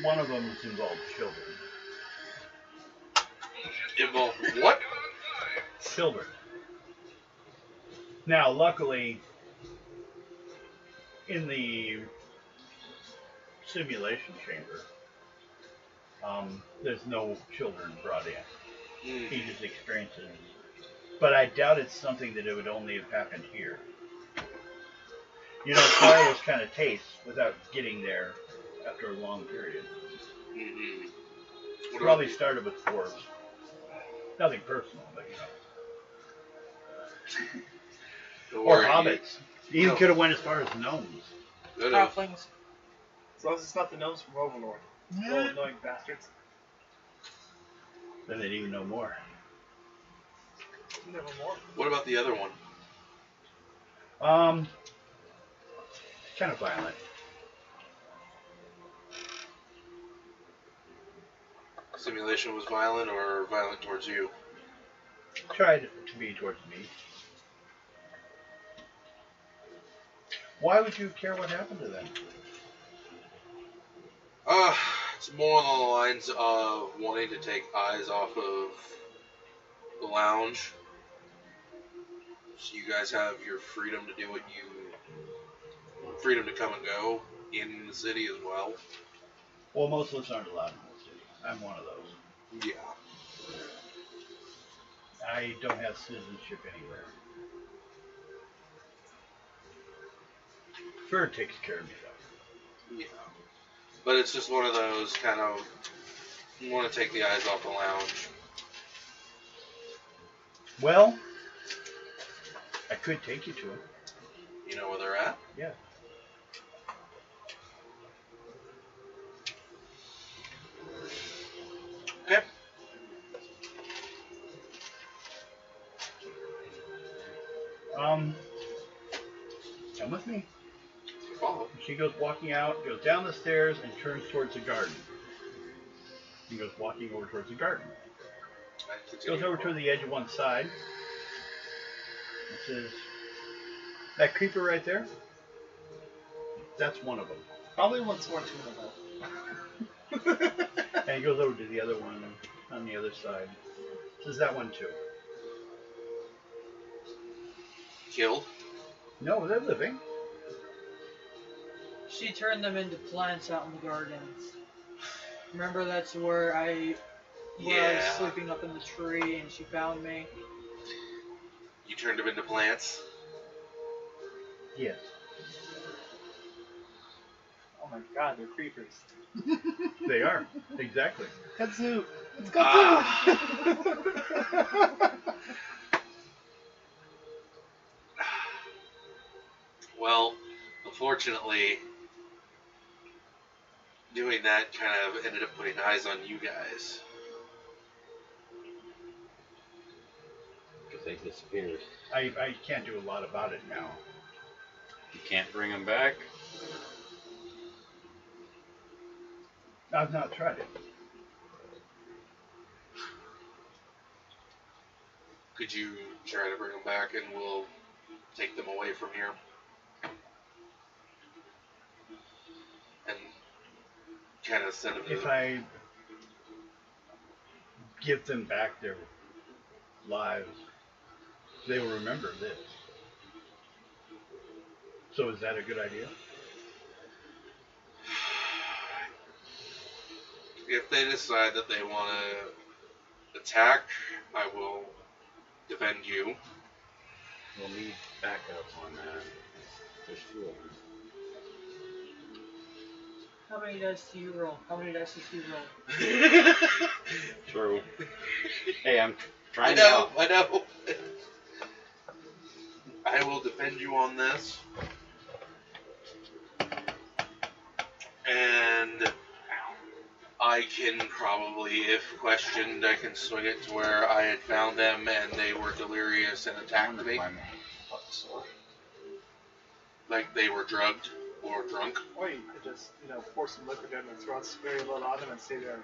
Speaker 1: one of them involved children.
Speaker 2: Involved what?
Speaker 1: Children. Now, luckily, in the simulation chamber, there's no children brought in. He just experiences. But I doubt it's something that it would only have happened here. You know, fire those kind of tastes without getting there after a long period.
Speaker 2: Mm-hmm.
Speaker 1: Probably started with dwarves. Nothing personal, but you know. Or hobbits. He even could have went as far as gnomes.
Speaker 2: Could've.
Speaker 5: Halflings.
Speaker 3: As long as it's not the gnomes from Overlord. Little annoying bastards.
Speaker 1: Then they'd even know more.
Speaker 3: Never more.
Speaker 2: What about the other one?
Speaker 1: Kind of violent.
Speaker 2: Simulation was violent or violent towards you?
Speaker 1: Tried to be towards me. Why would you care what happened to them?
Speaker 2: It's more along the lines of wanting to take eyes off of the lounge. So you guys have your freedom to do what you... freedom to come and go in the city as well.
Speaker 1: Well, most of us aren't allowed in the city. I'm one of those.
Speaker 2: Yeah.
Speaker 1: I don't have citizenship anywhere. Ferd takes care of me, though.
Speaker 2: Yeah. But it's just one of those kind of... you want to take the eyes off the lounge.
Speaker 1: Well, I could take you to him.
Speaker 2: You know where they're at?
Speaker 1: Yeah.
Speaker 2: Okay.
Speaker 1: Come with me.
Speaker 2: Follow.
Speaker 1: She goes walking out, goes down the stairs, and turns towards the garden. She goes walking over towards the garden. Goes over to the edge of one side. It says, that creeper right there, that's one of them.
Speaker 3: Probably once more tuna though.
Speaker 1: And he goes over to the other one on the other side. Says that one too.
Speaker 2: Killed?
Speaker 1: No, they're living.
Speaker 5: She turned them into plants out in the gardens. Remember that's where I was sleeping up in the tree and she found me?
Speaker 2: You turned them into plants?
Speaker 1: Yes.
Speaker 3: Oh my god, they're creepers.
Speaker 1: They are. Exactly.
Speaker 3: Katsu! It's Katsu!
Speaker 2: Well, unfortunately, doing that kind of ended up putting eyes on you guys.
Speaker 4: Because they disappeared.
Speaker 1: I can't do a lot about it now.
Speaker 4: You can't bring them back?
Speaker 1: I've not tried it.
Speaker 2: Could you try to bring them back and we'll take them away from here? And kind of send them
Speaker 1: If
Speaker 2: to...
Speaker 1: I give them back their lives, they will remember this. So is that a good idea?
Speaker 2: If they decide that they want to attack, I will defend you.
Speaker 4: We'll need backup on that. There's two of them.
Speaker 5: How many dice do you roll? How many dice do you roll?
Speaker 4: True. Hey, I'm trying to help.
Speaker 2: I know. I will defend you on this. And I can probably, if questioned, I can swing it to where I had found them and they were delirious and attacked me. Like they were drugged or drunk.
Speaker 3: Or you could just, pour some liquid in and throw very little on them and say they're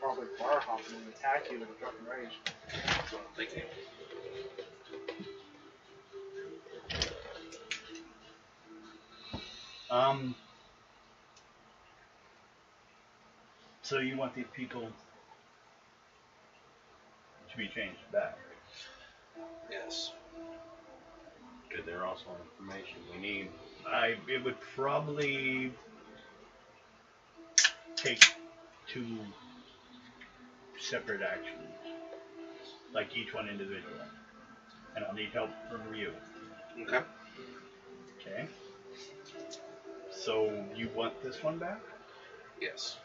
Speaker 3: probably bar hopping and attack you in a drunken rage.
Speaker 2: That's what I'm thinking.
Speaker 1: So you want these people to be changed back?
Speaker 2: Yes.
Speaker 4: Because they're also information we need.
Speaker 1: It would probably take two separate actions, like each one individual, and I'll need help from you.
Speaker 2: Okay.
Speaker 1: Okay. So you want this one back?
Speaker 2: Yes.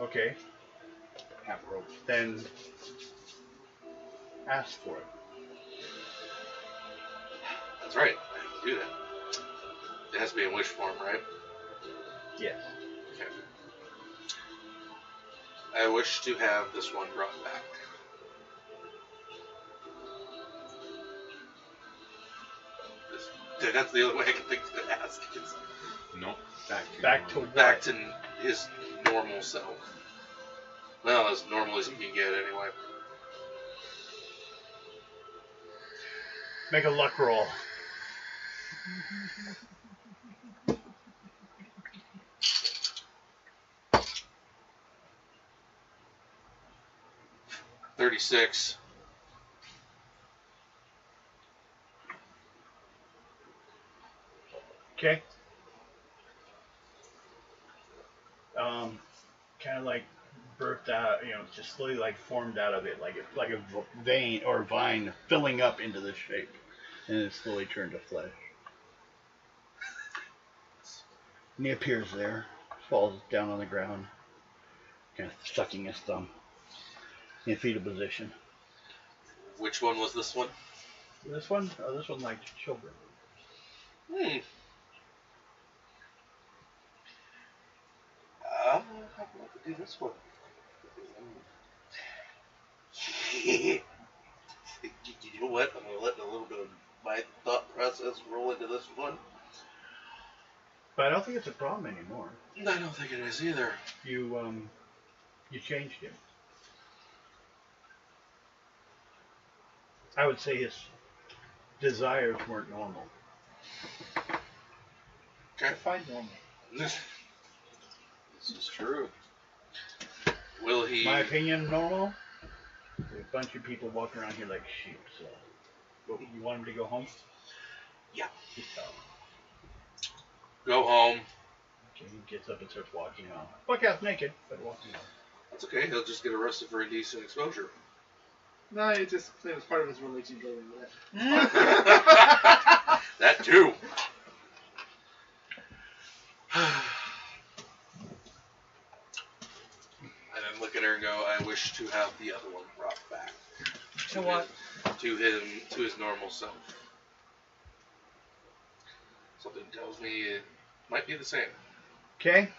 Speaker 1: Okay.
Speaker 4: Half rope.
Speaker 1: Then ask for it.
Speaker 2: That's right. I can do that. It has to be in wish form, right?
Speaker 1: Yes.
Speaker 2: Okay. I wish to have this one brought back. That's the only way I can think to ask.
Speaker 4: Nope.
Speaker 1: Back to what?
Speaker 2: Back to his normal self. Well, as normal as he can get, anyway.
Speaker 1: Make a luck roll.
Speaker 2: $36.
Speaker 1: Okay. Kind of like birthed out, just slowly like formed out of it, like a vein or vine filling up into this shape, and it slowly turned to flesh. And he appears there, falls down on the ground, kind of sucking his thumb in fetal position.
Speaker 2: Which one was this one?
Speaker 1: This one? Oh, this one liked children.
Speaker 2: I'd like to do this one. You know what? I'm going to let a little bit of my thought process roll into this one.
Speaker 1: But I don't think it's a problem anymore.
Speaker 2: I don't think it is either.
Speaker 1: You changed him. I would say his desires weren't normal.
Speaker 2: Okay.
Speaker 3: Define normal.
Speaker 4: This is true.
Speaker 2: Will he...
Speaker 1: My opinion, normal. There's a bunch of people walking around here like sheep. So, you want him to go home?
Speaker 2: Yeah.
Speaker 1: Just tell him.
Speaker 2: Go home.
Speaker 1: Okay, he gets up and starts walking on. Buck ass naked, but walking on.
Speaker 2: That's okay. He'll just get arrested for indecent exposure.
Speaker 3: No, it was part of his religion going with it.
Speaker 2: That too. And then look at her and go, I wish to have the other one brought back.
Speaker 3: To what?
Speaker 2: To his normal self. Something tells me it might be the same.
Speaker 1: Okay.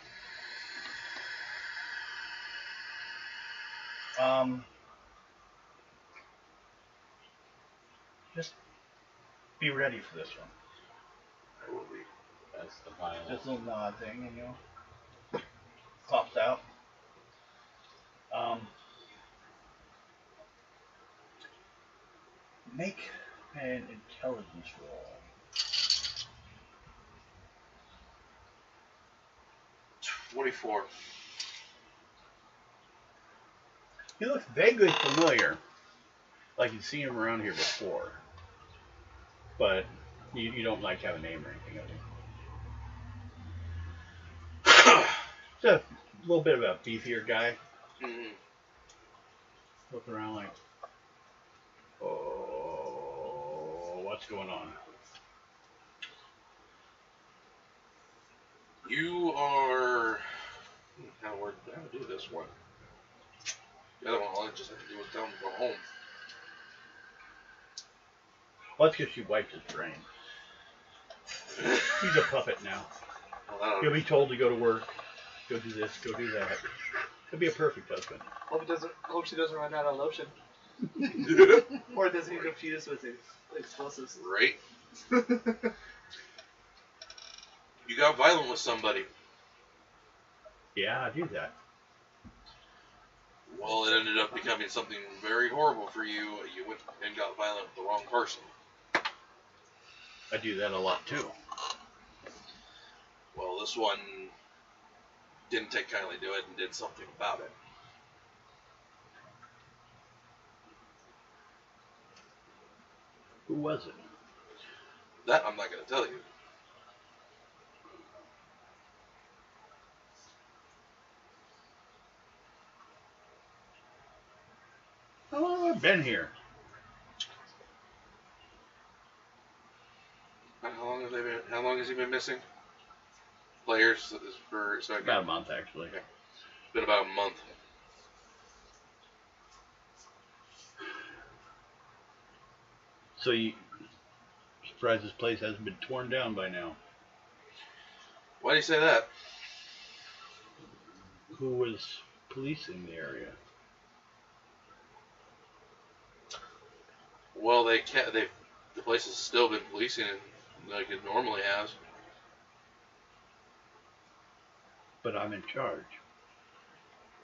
Speaker 1: Just be ready for this one.
Speaker 2: I will be.
Speaker 4: That's the final.
Speaker 1: This little nod thing, pops out. Make an intelligence roll.
Speaker 2: 24.
Speaker 1: He looks vaguely familiar, like you've seen him around here before, but you don't like have a name or anything of him. He's a little bit of a beefier guy.
Speaker 2: Mm-hmm.
Speaker 1: Looking around like, oh, what's going on?
Speaker 2: You are... How do I do this one? The other one, all I just have to do is tell him to go home.
Speaker 1: Well, that's because she wiped his brain. He's a puppet now.
Speaker 2: Well,
Speaker 1: He'll be told to go to work, go do this, go do that. He'll be a perfect husband.
Speaker 3: Hope she doesn't run out of lotion. Or doesn't he confuse with explosives.
Speaker 2: Right? You got violent with somebody.
Speaker 1: Yeah, I do that.
Speaker 2: Well, it ended up becoming something very horrible for you. You went and got violent with the wrong person.
Speaker 1: I do that a lot too.
Speaker 2: Well, this one didn't take kindly to it and did something about it.
Speaker 1: Who was it?
Speaker 2: That I'm not going to tell you.
Speaker 1: How long have I been here?
Speaker 2: How long has he been missing? Players so I can,
Speaker 1: About a month, actually.
Speaker 2: Okay. It's been about a month.
Speaker 1: So you surprised this place hasn't been torn down by now?
Speaker 2: Why do you say that?
Speaker 1: Who was policing the area?
Speaker 2: Well, the place has still been policing it like it normally has.
Speaker 1: But I'm in charge.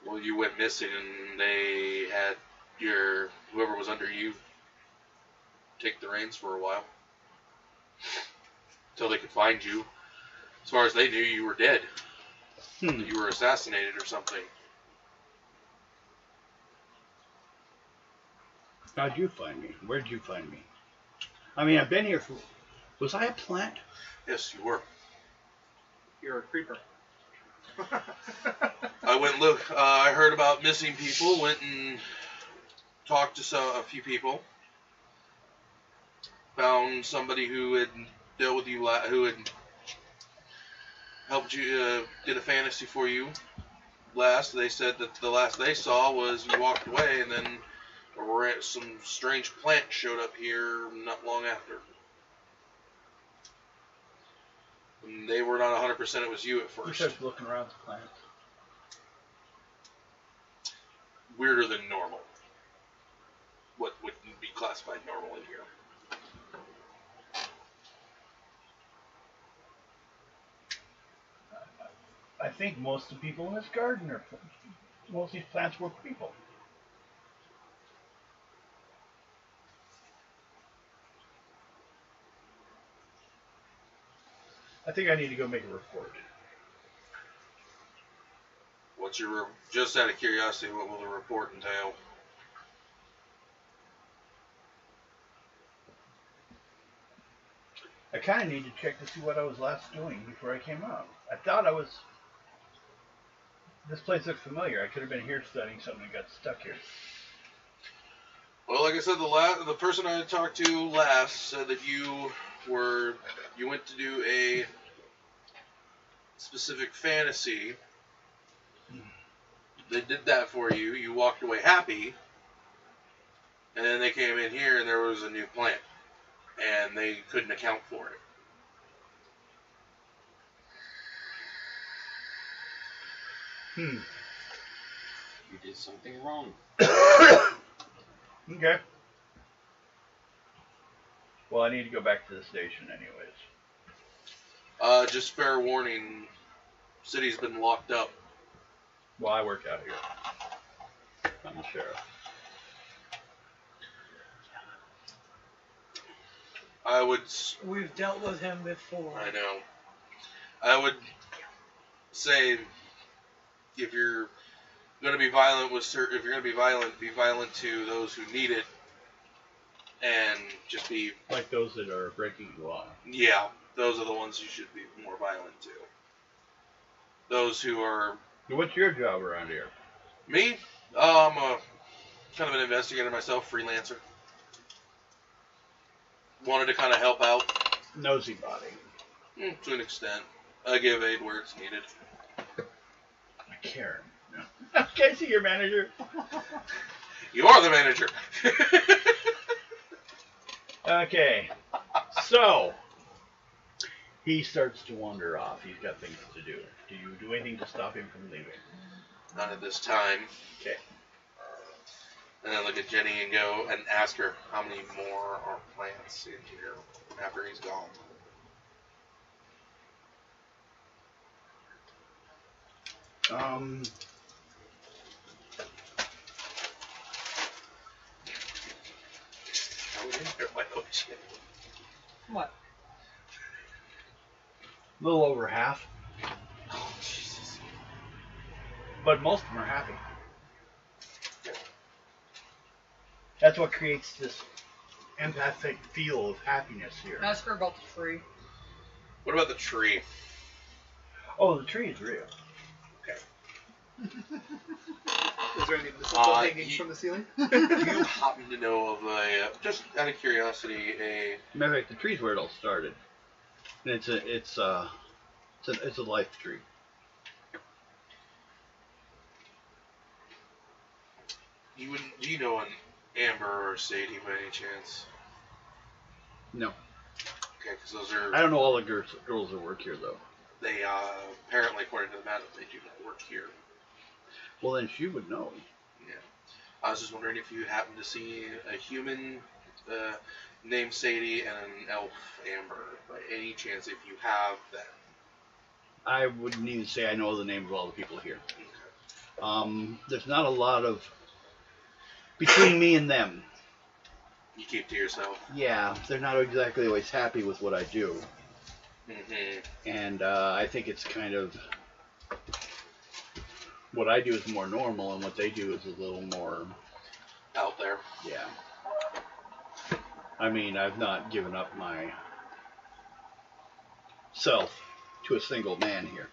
Speaker 2: Well, you went missing, and they had whoever was under you take the reins for a while until they could find you. As far as they knew, you were dead. You were assassinated or something.
Speaker 1: How'd you find me? Where'd you find me? I mean, I've been here for... Was I a plant?
Speaker 2: Yes, you were.
Speaker 3: You're a creeper.
Speaker 2: I went and looked. I heard about missing people. Went and talked to a few people. Found somebody who had dealt with you, who had helped you, did a fantasy for you last. They said that the last they saw was you walked away, and then some strange plant showed up here not long after. And they were not 100% it was you at
Speaker 1: You
Speaker 2: first.
Speaker 1: started looking around the plant.
Speaker 2: Weirder than normal. What would be classified normal in here?
Speaker 1: I think most of the people in this garden are... Most of these plants were people. I think I need to go make a report.
Speaker 2: What's your... Just out of curiosity, what will the report entail?
Speaker 1: I kind of need to check to see what I was last doing before I came out. I thought I was... This place looked familiar. I could have been here studying something and got stuck here.
Speaker 2: Well, like I said, the person I talked to last said that you went to do a specific fantasy. They did that for you. You walked away happy. And then they came in here and there was a new plant. And they couldn't account for it.
Speaker 4: You did something wrong.
Speaker 1: Okay. Well, I need to go back to the station anyways.
Speaker 2: Just fair warning, city's been locked up.
Speaker 1: Well, I work out here. I'm the sheriff.
Speaker 5: We've dealt with him before.
Speaker 2: I know. I would say if you're going to be violent be violent to those who need it, and just be
Speaker 1: Like those that are breaking the law.
Speaker 2: yeah. Those are the ones you should be more violent to. Those who are
Speaker 1: What's your job around here?
Speaker 2: me. I'm a kind of an investigator myself, freelancer. Wanted to kind of help out.
Speaker 1: Nosy body.
Speaker 2: To an extent. I give aid where it's needed.
Speaker 1: Karen. No. Okay, see your manager.
Speaker 2: You are the manager.
Speaker 1: Okay. So, he starts to wander off. He's got things to do. Do you do anything to stop him from leaving?
Speaker 2: Not at this time.
Speaker 1: Okay.
Speaker 2: And then look at Jenny and go and ask her how many more are plants in here after he's gone. I would enter my ocean.
Speaker 5: What?
Speaker 1: A little over half.
Speaker 2: Oh, Jesus.
Speaker 1: But most of them are happy. That's what creates this empathic feel of happiness here.
Speaker 5: Ask her about the tree.
Speaker 2: What about the tree?
Speaker 1: Oh, the tree is real.
Speaker 3: Is there any mistletoe hanging from the ceiling?
Speaker 2: Do you happen to know of just out of curiosity,
Speaker 1: Matter of fact, the tree's where it all started. And it's a life tree.
Speaker 2: do you know an Amber or Sadie by any chance?
Speaker 1: No.
Speaker 2: Okay, because those are...
Speaker 1: I don't know all the girls that work here, though.
Speaker 2: They, apparently, according to the map, they do not work here.
Speaker 1: Well, then she would know.
Speaker 2: Yeah. I was just wondering if you happen to see a human named Sadie and an elf Amber. By any chance, if you have that.
Speaker 1: I wouldn't even say I know the name of all the people here.
Speaker 2: Okay.
Speaker 1: There's not a lot of between me and them.
Speaker 2: You keep to yourself.
Speaker 1: Yeah, they're not exactly always happy with what I do.
Speaker 2: Mm-hmm.
Speaker 1: And I think it's kind of what I do is more normal, and what they do is a little more
Speaker 2: Out there.
Speaker 1: Yeah. I mean, I've not given up my self to a single man here.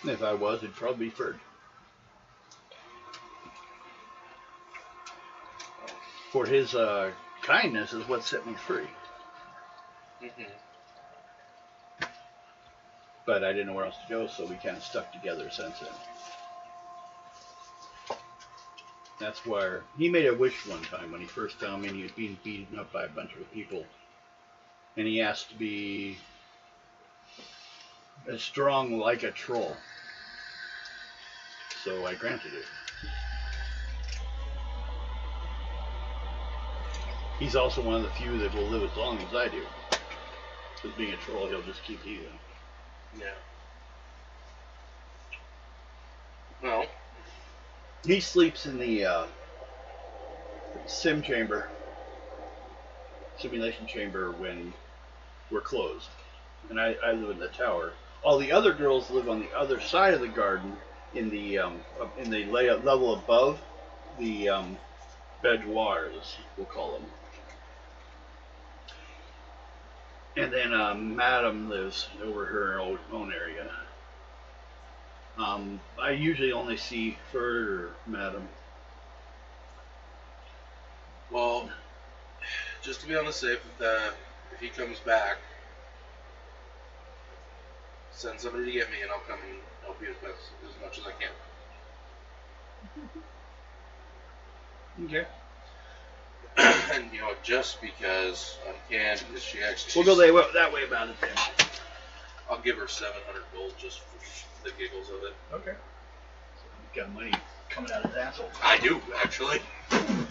Speaker 1: If I was, it'd probably be Ferd. For his kindness is what set me free.
Speaker 2: Mm-hmm.
Speaker 1: But I didn't know where else to go, so we kind of stuck together since then. That's where he made a wish one time when he first found me, and he was being beaten up by a bunch of people. And he asked to be as strong like a troll. So I granted it. He's also one of the few that will live as long as I do. Because being a troll, he'll just keep healing.
Speaker 2: Yeah. Well.
Speaker 1: He sleeps in the simulation chamber when we're closed. And I live in the tower. All the other girls live on the other side of the garden in the level above the bedouars, we'll call them. And then Madam lives over her own area. I usually only see Ferd or Madam.
Speaker 2: Well, just to be on the safe, if he comes back, send somebody to get me, and I'll come and help you as much as I can.
Speaker 1: Okay.
Speaker 2: And just because I can, because she actually.
Speaker 1: We'll go that way about it then.
Speaker 2: I'll give her 700 gold just for the giggles of it.
Speaker 1: Okay. So you've got money coming out of his asshole.
Speaker 2: I do, actually.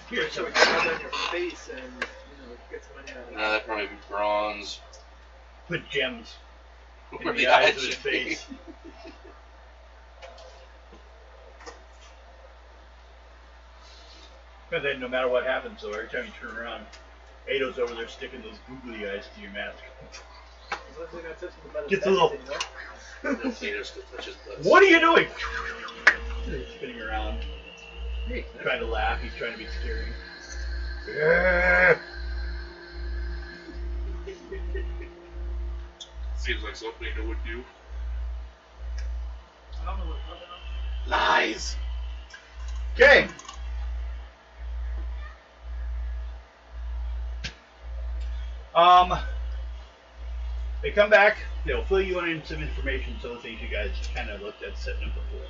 Speaker 1: Here,
Speaker 3: So
Speaker 1: so
Speaker 3: we can rub it on your face and get some money out of it.
Speaker 2: That'd probably be bronze.
Speaker 1: put gems in
Speaker 2: Where
Speaker 1: the
Speaker 2: the
Speaker 1: eyes
Speaker 2: eyes
Speaker 1: of his
Speaker 2: should be.
Speaker 1: face. And then no matter what happens, though, every time you turn around, Ado's over there sticking those googly eyes to your mask. Gets a little.
Speaker 2: Ados still touches butts.
Speaker 1: What are you doing? He's spinning around, trying to laugh. He's trying to be scary.
Speaker 2: Seems like something Ada would do.
Speaker 3: I don't know what.
Speaker 2: Lies.
Speaker 1: Okay. They come back, they'll fill you in some information, some of the things you guys kind of looked at setting up before.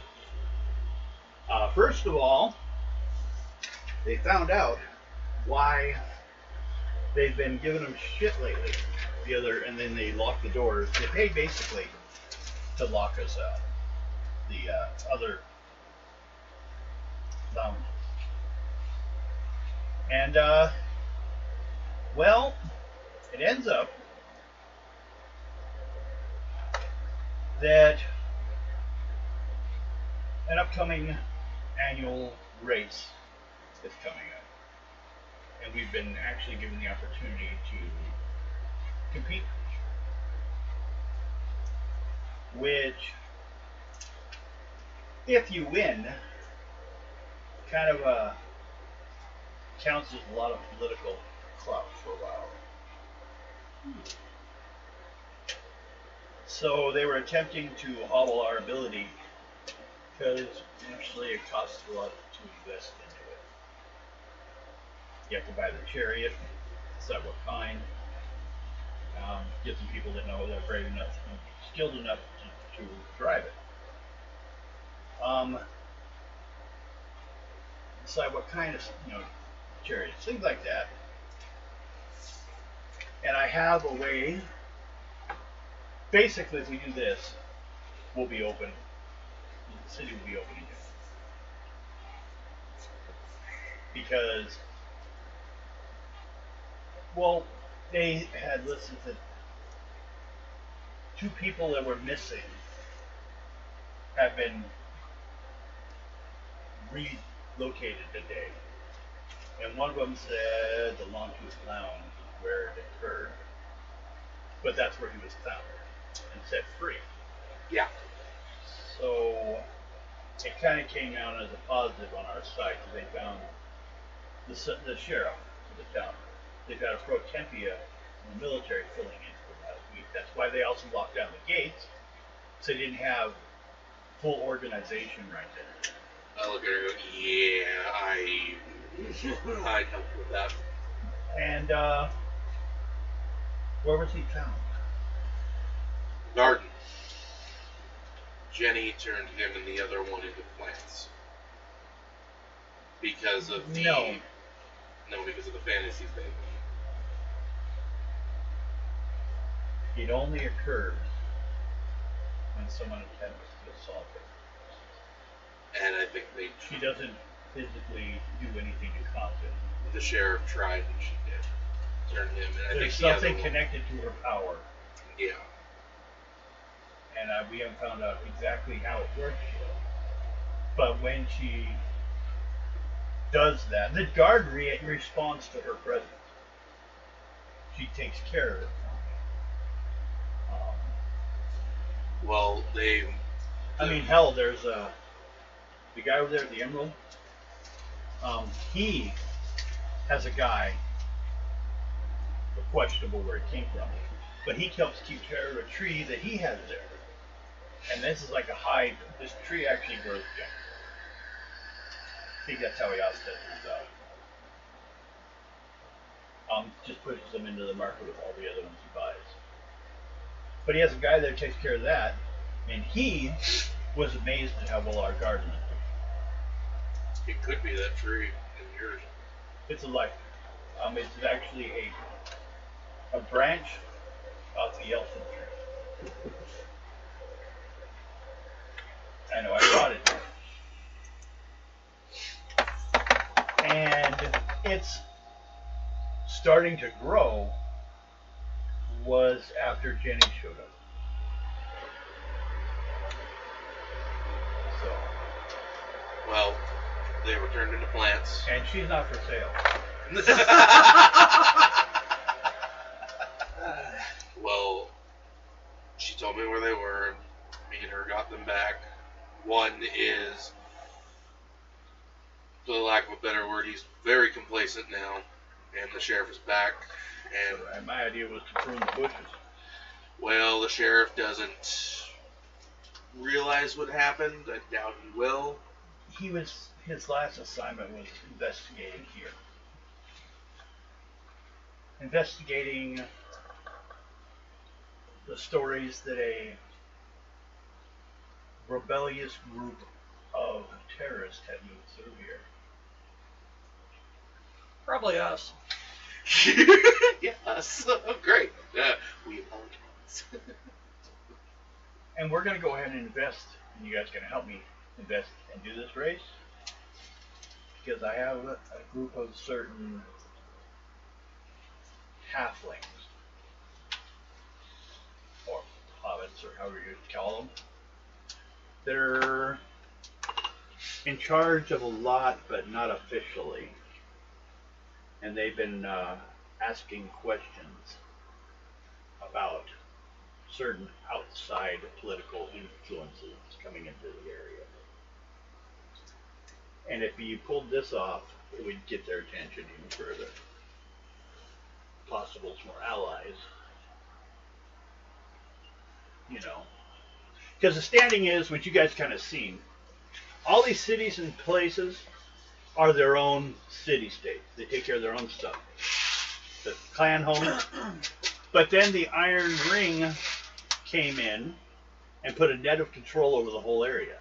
Speaker 1: First of all, they found out why they've been giving them shit lately. And then they locked the doors. They paid basically to lock us out. The other lounges. And, well, it ends up that an upcoming annual race is coming up. And we've been actually given the opportunity to compete. Which, if you win, kind of counts as a lot of political clout for a while. So they were attempting to hobble our ability because actually it costs a lot to invest into it. You have to buy the chariot, decide what kind, get some people that know they're brave enough and skilled enough to drive it. Decide what kind of chariots, things like that. And I have a way. Basically, if we do this, we'll be open the city will be open again. Because, well, they had listed that 2 people that were missing have been relocated today. And one of them said the Longtooth Lounge is where it occurred. But that's where he was found and set free.
Speaker 2: Yeah.
Speaker 1: So it kind of came out as a positive on our site because they found the sheriff of the town. They've got a pro tempia and the military filling in for last week. That's why they also locked down the gates, so they didn't have full organization right there.
Speaker 2: I look at her and go, yeah, I'd help with that.
Speaker 1: And where was he found?
Speaker 2: Garden. Jenny turned him and the other one into plants. Because of the... No, because of the fantasies they made.
Speaker 1: It only occurs when someone attempts to assault her.
Speaker 2: And I think
Speaker 1: She doesn't physically do anything to cause it.
Speaker 2: the sheriff tried and she did. Turn him. And I
Speaker 1: There's
Speaker 2: think
Speaker 1: something
Speaker 2: the other
Speaker 1: connected to her power.
Speaker 2: Yeah.
Speaker 1: And we haven't found out exactly how it works yet. But when she does that, the guard responds to her presence. She takes care of it.
Speaker 2: Well,
Speaker 1: I mean, hell, there's the guy over there at the Emerald. He has a guy, questionable where it came from, but he helps keep care of a tree that he has there. And this is like a high. This tree actually grows junk. I think that's how he offsets these out. Just pushes them into the market with all the other ones he buys. But he has a guy that takes care of that, and he was amazed at how well our garden is.
Speaker 2: it could be that tree in yours.
Speaker 1: It's a life. It's actually a branch of the elfin tree. I know, I bought it. And it's starting to grow was after Jenny showed up. So.
Speaker 2: Well, they were turned into plants.
Speaker 1: And she's not for sale.
Speaker 2: Well, she told me where they were. Me and her got them back. One is, for the lack of a better word, he's very complacent now, and the sheriff is back. And
Speaker 1: my idea was to prune the bushes.
Speaker 2: well, the sheriff doesn't realize what happened. I doubt he will.
Speaker 1: His last assignment was investigating here. Investigating the stories that a rebellious group of terrorists had moved through here.
Speaker 5: Probably us.
Speaker 2: Yes. Oh, great. We apologize.
Speaker 1: And we're going to go ahead and invest, and you guys are going to help me invest and do this race. Because I have a group of certain halflings, or hobbits, or however you call them. They're in charge of a lot, but not officially. And they've been asking questions about certain outside political influences coming into the area. And if you pulled this off, it would get their attention even further. Possible more allies. You know. Because the standing is, what you guys kind of seen, all these cities and places are their own city-states. They take care of their own stuff. The clan homes. But then the Iron Ring came in and put a net of control over the whole area.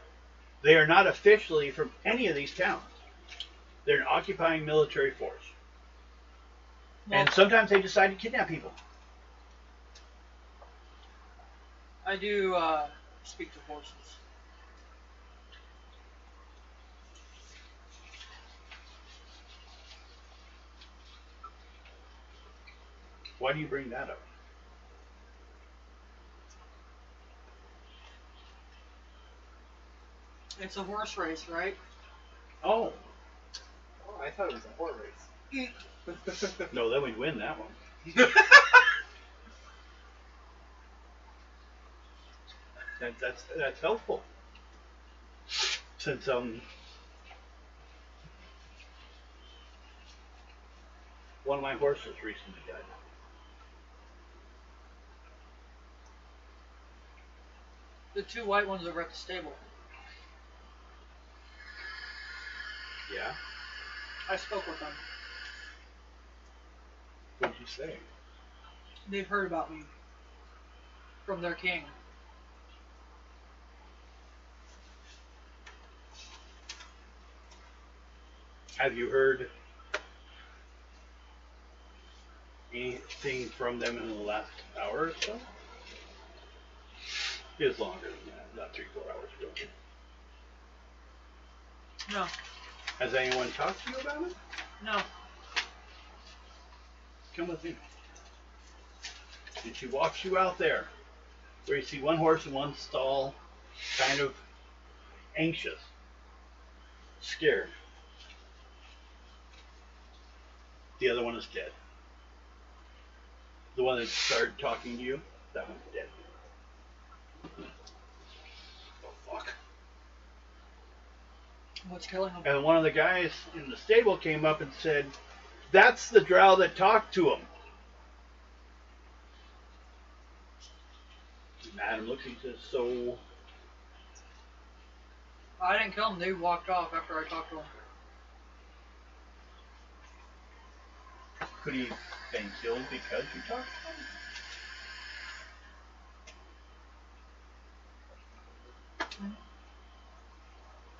Speaker 1: They are not officially from any of these towns. They're an occupying military force.
Speaker 5: Well,
Speaker 1: And sometimes they decide to kidnap people.
Speaker 5: I do speak to horses.
Speaker 1: Why do you bring that up?
Speaker 5: It's a horse race, right?
Speaker 1: Oh,
Speaker 3: Oh, I thought it was a horse race.
Speaker 1: no, then we'd win that one. That's helpful. Since one of my horses recently died.
Speaker 5: The two white ones over at the stable.
Speaker 1: Yeah?
Speaker 5: I spoke with them.
Speaker 1: What'd you say?
Speaker 5: They've heard about me from their king.
Speaker 1: Have you heard anything from them in the last hour or so? It's longer than that, about 3-4 hours ago.
Speaker 5: No.
Speaker 1: Has anyone talked to you about it?
Speaker 5: No.
Speaker 1: Come with me. And she walks you out there, where you see one horse in one stall, kind of anxious, scared. The other one is dead. The one that started talking to you, that one's dead.
Speaker 2: Oh, fuck.
Speaker 5: What's killing them?
Speaker 1: And one of the guys in the stable came up and said, "That's the drow that talked to him." And Adam looks and says, "So,
Speaker 5: I didn't kill them. They walked off after I talked to them.
Speaker 1: could he have been killed because you talked to him?"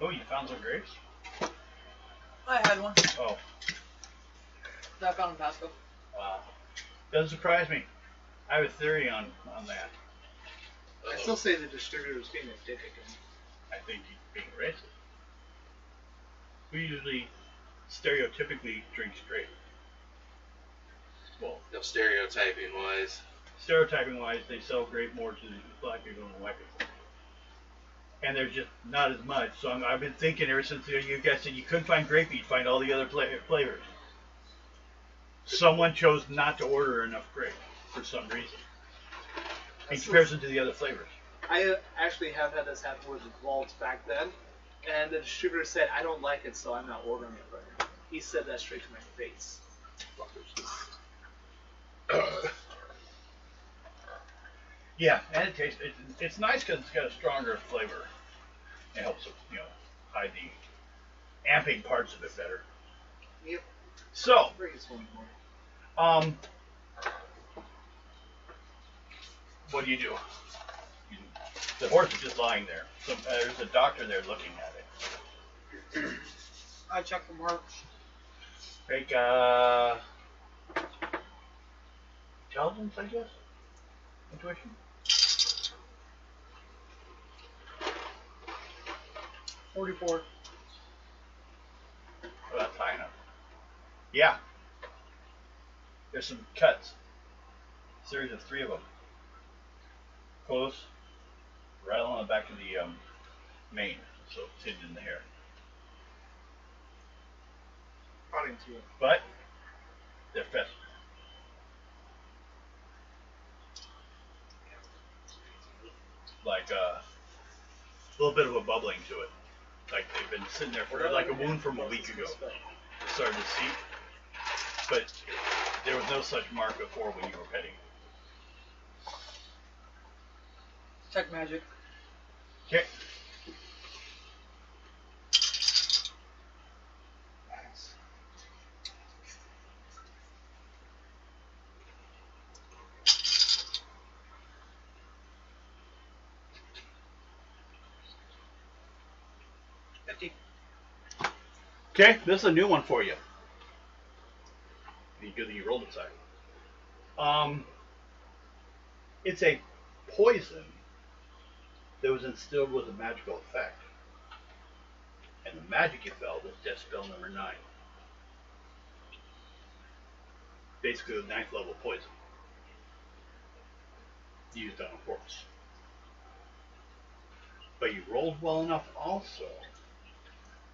Speaker 1: Oh, you found some grapes?
Speaker 5: I had one.
Speaker 1: Oh,
Speaker 5: That I found in Pasco.
Speaker 1: wow. Doesn't surprise me. I have a theory on that.
Speaker 3: I still say the distributor was being a dick again.
Speaker 1: I think he's being racist. We usually stereotypically drink straight. Well,
Speaker 2: No, stereotyping wise.
Speaker 1: stereotyping wise, they sell grape more to the black people than the white people. And there's just not as much. So I've been thinking ever since you guys said you couldn't find grape, you'd find all the other flavors. Someone chose not to order enough grape for some reason, in comparison to the other flavors.
Speaker 3: I actually have had this happen with Vault back then, and the distributor said, "I don't like it, so I'm not ordering it right now." He said that straight to my face.
Speaker 1: Yeah, and it tastes. It's nice because it's got a stronger flavor. It helps, hide the amping parts of it better.
Speaker 3: Yep.
Speaker 1: So,
Speaker 3: Bring us one more.
Speaker 1: what do? The horse is just lying there. So, there's a doctor there looking at it.
Speaker 5: I checked the marks.
Speaker 1: Make intelligence, I guess. Intuition.
Speaker 5: 44.
Speaker 1: Oh, that's high enough. Yeah. There's some cuts. A series of 3 of them. Close. Right along the back of the mane. So it's hidden in the hair.
Speaker 3: According to it.
Speaker 1: But they're festered. Like a little bit of a bubbling to it. Like they've been sitting there for like a wound from a week ago. It started to seep. But there was no such mark before when you were petting.
Speaker 5: Check magic.
Speaker 1: Okay. Okay, this is a new one for you. Good that you rolled it, side. It's a poison that was instilled with a magical effect. And the magic you felt was death spell number 9. Basically a 9th level poison. used on a horse. But you rolled well enough also.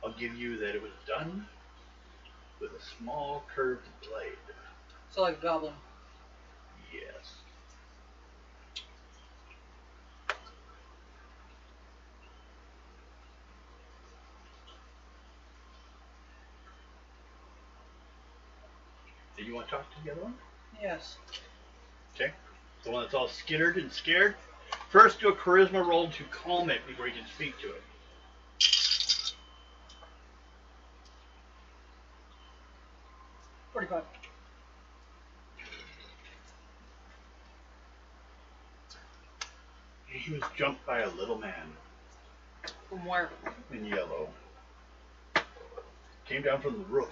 Speaker 1: I'll give you that it was done with a small curved blade.
Speaker 5: So like a goblin.
Speaker 1: Yes. Do you want to talk to the other one?
Speaker 5: Yes.
Speaker 1: Okay. The one that's all skittered and scared. First, do a charisma roll to calm it before you can speak to it.
Speaker 5: 45.
Speaker 1: He was jumped by a little man
Speaker 5: From where?
Speaker 1: in yellow. Came down from the roof.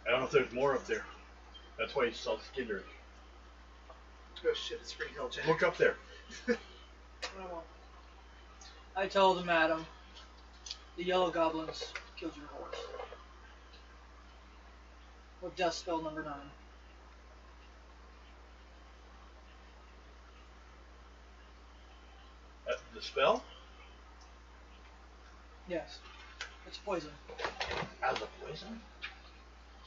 Speaker 1: I don't know if there's more up there. That's why he's self-skittered.
Speaker 3: Oh shit, it's pretty hell, Jack.
Speaker 1: Look up there.
Speaker 5: I told him, Adam, the yellow goblins killed your horse. With death spell number 9.
Speaker 1: The spell?
Speaker 5: Yes. It's poison.
Speaker 1: As a poison?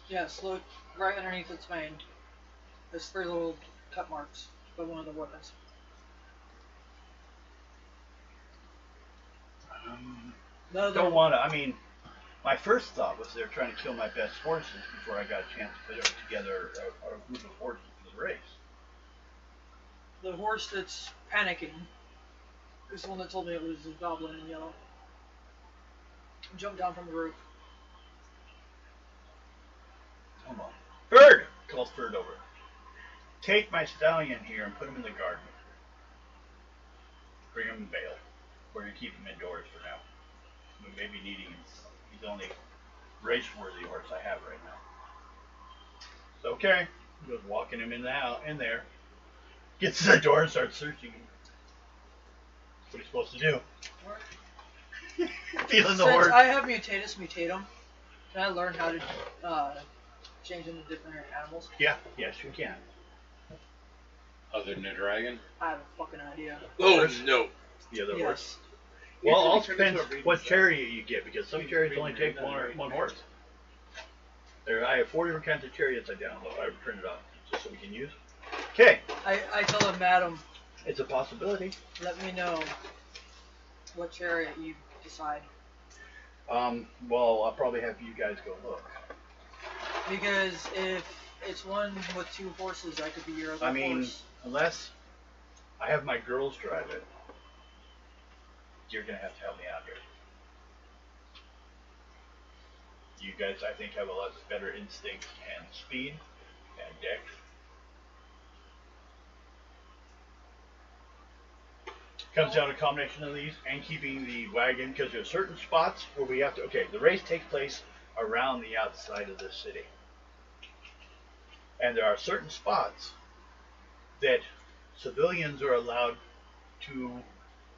Speaker 5: Yes, look right underneath its mane. There's 3 little cut marks by one of the weapons.
Speaker 1: Don't want to. I mean, my first thought was they're trying to kill my best horses before I got a chance to put together a group of horses for the race.
Speaker 5: The horse that's panicking is the one that told me it was a goblin in yellow. Jumped down from the roof.
Speaker 1: Hold on. Bird! Calls Bird over. Take my stallion here and put him in the garden. Bring him in bail. We're going to keep him indoors for now. We may be needing him. He's the only race-worthy horse I have right now. It's okay. He goes walking him in there. Gets to the door and starts searching him. That's what he's supposed to do. Feeling the horse.
Speaker 5: Since I have Mutatus Mutatum, can I learn how to change into different animals?
Speaker 1: Yeah, yes you can.
Speaker 4: Other than a dragon?
Speaker 5: I have a fucking idea.
Speaker 2: Oh, no.
Speaker 1: The other
Speaker 5: Yes.
Speaker 1: horse. Well, it all depends what chariot you get, because some chariots only take one horse. I have 4 different kinds of chariots I printed off, just so we can use. Okay.
Speaker 5: I tell him, Madam,
Speaker 1: It's a possibility.
Speaker 5: let me know what chariot you decide.
Speaker 1: Well, I'll probably have you guys go look.
Speaker 5: Because if it's one with 2 horses, that could be your other
Speaker 1: I mean,
Speaker 5: horse.
Speaker 1: unless I have my girls drive it, you're going to have to help me out here. You guys, I think, have a lot better instinct and speed and dex. Comes down to a combination of these and keeping the wagon, because there's certain spots where we have to. Okay, the race takes place around the outside of the city, and there are certain spots that civilians are allowed to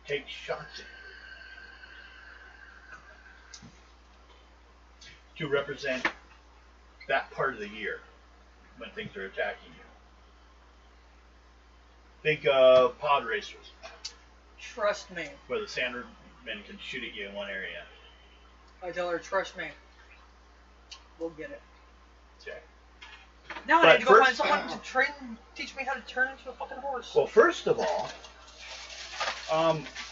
Speaker 1: take shots in to represent that part of the year when things are attacking you. Think pod racers,
Speaker 5: Trust me.
Speaker 1: where the Sandmen can shoot at you in one area.
Speaker 5: I tell her, trust me. We'll get it.
Speaker 1: Okay.
Speaker 5: Now
Speaker 1: But
Speaker 5: I need to go
Speaker 1: first-
Speaker 5: find someone to teach me how to turn into a fucking horse.
Speaker 1: Well, first of all,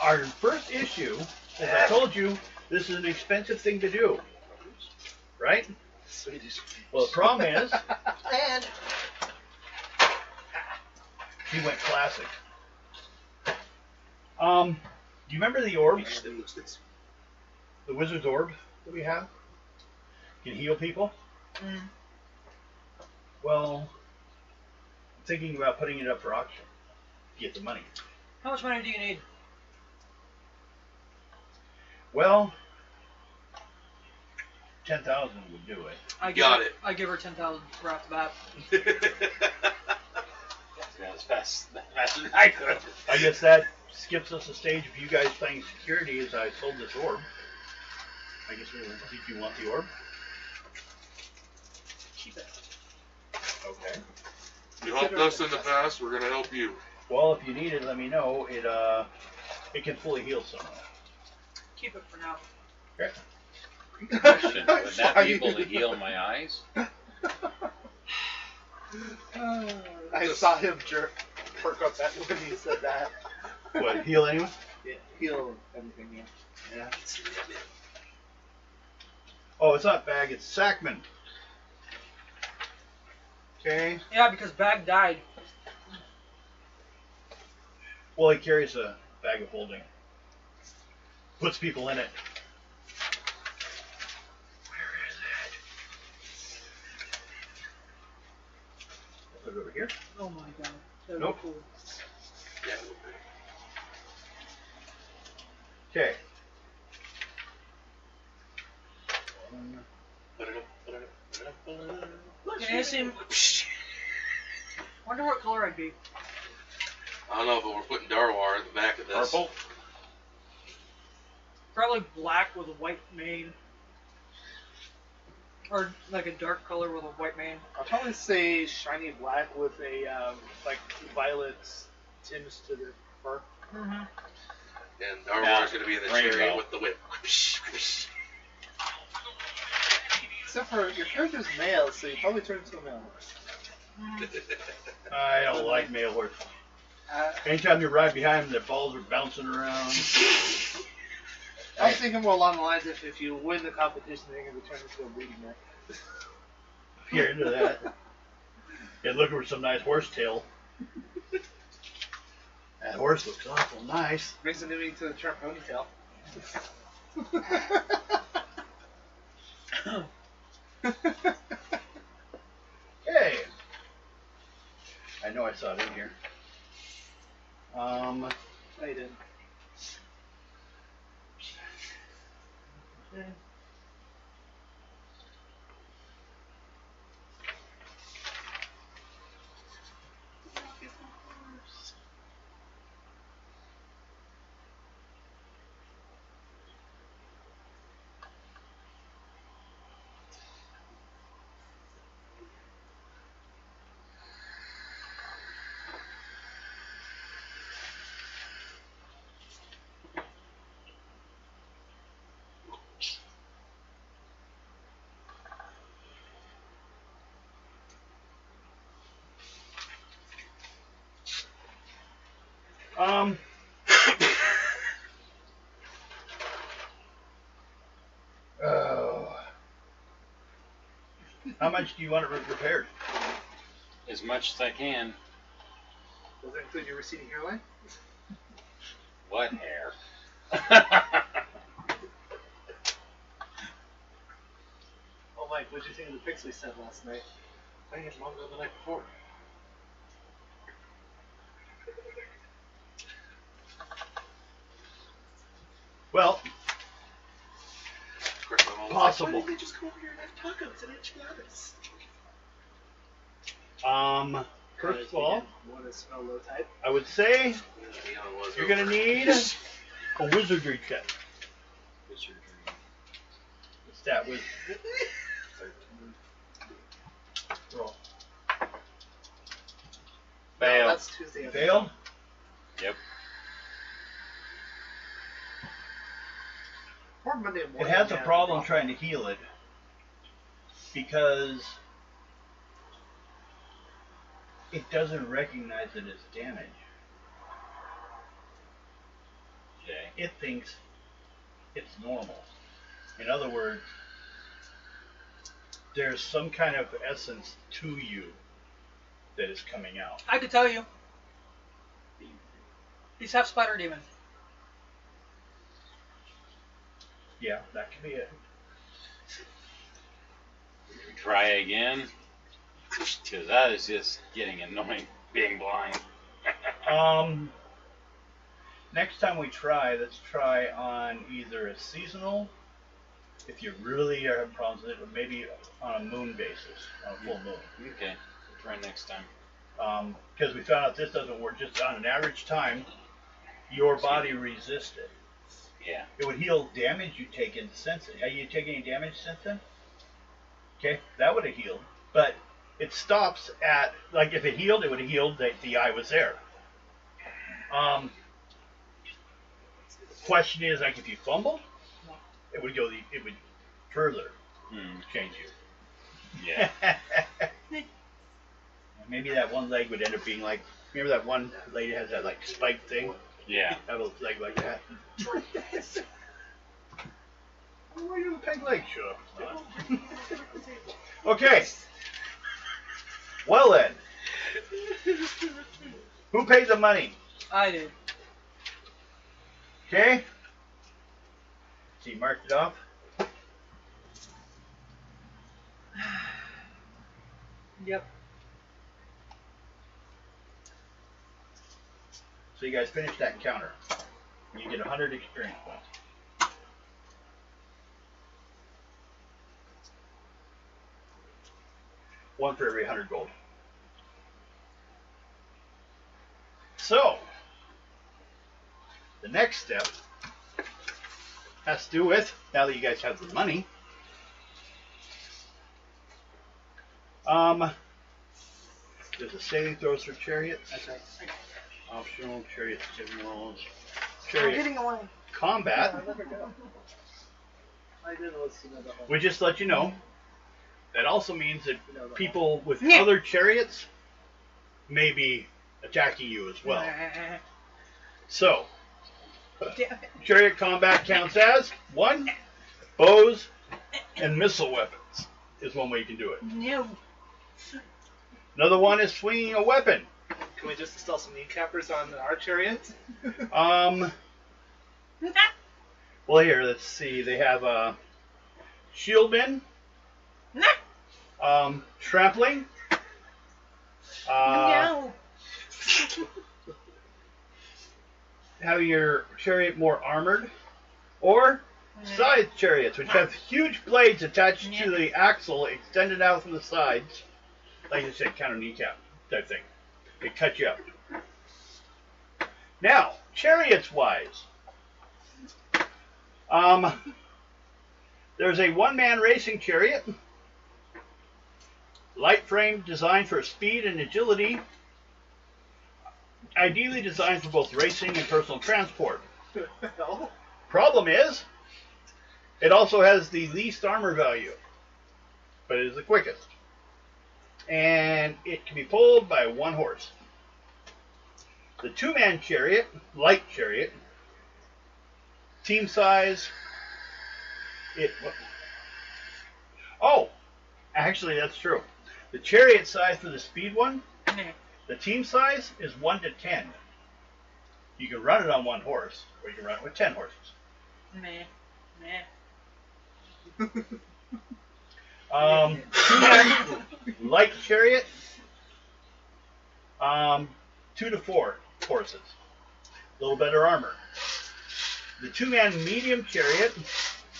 Speaker 1: our first issue, as I told you, this is an expensive thing to do, right? Well, the problem is,
Speaker 5: And
Speaker 1: he went classic. Do you remember the orb? The wizard's orb that we have? Can heal people? Well, I'm thinking about putting it up for auction to get the money.
Speaker 5: how much money do you need?
Speaker 1: Well, 10,000 would do it.
Speaker 5: I
Speaker 2: Got it.
Speaker 5: I give her 10,000 right off the bat.
Speaker 4: Yeah, as fast as I could.
Speaker 1: I guess that skips us a stage of you guys playing security as I sold this orb. I guess we will see if you want the orb.
Speaker 5: Keep it.
Speaker 1: Okay.
Speaker 2: You helped us in the past, we're going to help you.
Speaker 1: Well, if you need it, let me know. It can fully heal someone.
Speaker 5: Keep it for now.
Speaker 1: Okay.
Speaker 4: Question, would that be able to heal my eyes?
Speaker 6: I saw him perk up that when he said that.
Speaker 1: What, heal anyone?
Speaker 6: Yeah, heal everything, yeah.
Speaker 1: Yeah. Oh, it's not Bag, it's Sackman. Okay.
Speaker 5: Yeah, because Bag died.
Speaker 1: Well, he carries a bag of holding. Puts people in it. Where is it? Put it over here.
Speaker 5: Oh my god. That'd
Speaker 1: Nope.
Speaker 5: be cool.
Speaker 2: Yeah.
Speaker 1: Okay.
Speaker 5: Yeah, it seemed... Wonder what color I'd be.
Speaker 2: I don't know, but we're putting Darwar at the back of this.
Speaker 4: Purple?
Speaker 5: Probably black with a white mane. Or like a dark color with a white mane.
Speaker 6: I'll probably say shiny black with a like violet tinge to the fur.
Speaker 5: Mm-hmm.
Speaker 2: And Darwar's going to be in the
Speaker 4: Rainbow.
Speaker 2: chariot with the whip.
Speaker 6: Except for your character's male, so you probably turn into a male horse.
Speaker 1: I don't like male horse.
Speaker 6: Uh,
Speaker 1: Anytime you ride behind them, their balls are bouncing around.
Speaker 6: I was thinking more along the lines of if you win the competition, they're going to be turned into a breeding mare.
Speaker 1: If you're into that. Yeah, looking for some nice horsetail. That horse looks awful nice.
Speaker 6: Brings a newbie to the Trump ponytail.
Speaker 1: Okay. I know I saw it in here.
Speaker 6: I did.
Speaker 1: Oh. How much do you want it repaired?
Speaker 4: As much as I can.
Speaker 6: Does that include your receding hairline?
Speaker 4: What hair?
Speaker 6: Oh, Mike, what'd you think of the pics we sent last night? I think it's longer than the night before.
Speaker 1: Well,
Speaker 2: Of course, I'm all
Speaker 1: possible.
Speaker 6: Why didn't they just go over here and have tacos and enchiladas?
Speaker 1: First of all,
Speaker 6: Want to smell low tide?
Speaker 1: I would say
Speaker 2: Neon was
Speaker 1: you're going to
Speaker 2: over.
Speaker 1: need a wizardry check. What's that with? Roll.
Speaker 4: Fail.
Speaker 6: No, that's Tuesday.
Speaker 1: Failed?
Speaker 4: Yep.
Speaker 6: Or Monday
Speaker 1: It
Speaker 6: morning.
Speaker 1: has a
Speaker 6: yeah,
Speaker 1: problem
Speaker 6: the
Speaker 1: trying to heal it because it doesn't recognize it as damage.
Speaker 4: Okay.
Speaker 1: It thinks it's normal. In other words, there's some kind of essence to you that is coming out.
Speaker 5: I could tell you. He's half spider demon.
Speaker 1: Yeah, that could be it.
Speaker 4: Try again. Because that is just getting annoying, being blind.
Speaker 1: Next time we try, let's try on either a seasonal, if you really are having problems with it, or maybe on a moon basis, on a full moon.
Speaker 4: Okay. We'll try next time.
Speaker 1: Because we found out this doesn't work. Just on an average time, your body resists it.
Speaker 4: Yeah.
Speaker 1: It would heal damage you take in since. Have you taken any damage since then? Okay, that would have healed. But it stops at, like if it healed, it would have healed that the eye was there. Question is, like, if you fumble, it would further change you.
Speaker 4: Yeah.
Speaker 1: Maybe that one leg would end up being like, remember that one lady has that like spike thing?
Speaker 4: Yeah.
Speaker 1: Have a leg like that. Why you have a peg leg? Sure. Okay. Well then, who paid the money?
Speaker 5: I did.
Speaker 1: Okay. So you marked it off.
Speaker 5: Yep.
Speaker 1: So you guys finish that encounter. You get 100 experience points. One for every 100 gold. So, the next step has to do with, now that you guys have the money, there's a saving throws for chariots.
Speaker 5: That's right.
Speaker 1: Optional chariot signals.
Speaker 5: I'm
Speaker 1: Chariot
Speaker 5: getting away.
Speaker 1: combat.
Speaker 3: I didn't listen to the whole.
Speaker 1: We just let you know. That also means that
Speaker 3: You know the
Speaker 1: people with
Speaker 5: Yeah.
Speaker 1: other chariots may be attacking you as well. So,
Speaker 5: Damn it.
Speaker 1: chariot combat counts as one, bows and missile weapons is one way you can do it.
Speaker 5: No.
Speaker 1: Another one is swinging a weapon.
Speaker 3: Can we just install some kneecappers on our chariots?
Speaker 1: Well, here, let's see. They have shieldmen, trampling,
Speaker 5: No.
Speaker 1: having your chariot more armored, or side chariots, which have huge blades attached to the axle extended out from the sides. Like I said, kind of kneecap type thing. They cut you up. Now, chariots wise, there's a one-man racing chariot, light frame designed for speed and agility, ideally designed for both racing and personal transport.
Speaker 3: No.
Speaker 1: Problem is, it also has the least armor value, but it is the quickest. And it can be pulled by one horse. The two-man chariot, light chariot, team size, actually that's true. The chariot size for the speed one, the team size is 1 to 10. You can run it on one horse, or you can run it with 10 horses. Two-man light chariot, 2 to 4 horses. A little better armor. The two-man medium chariot,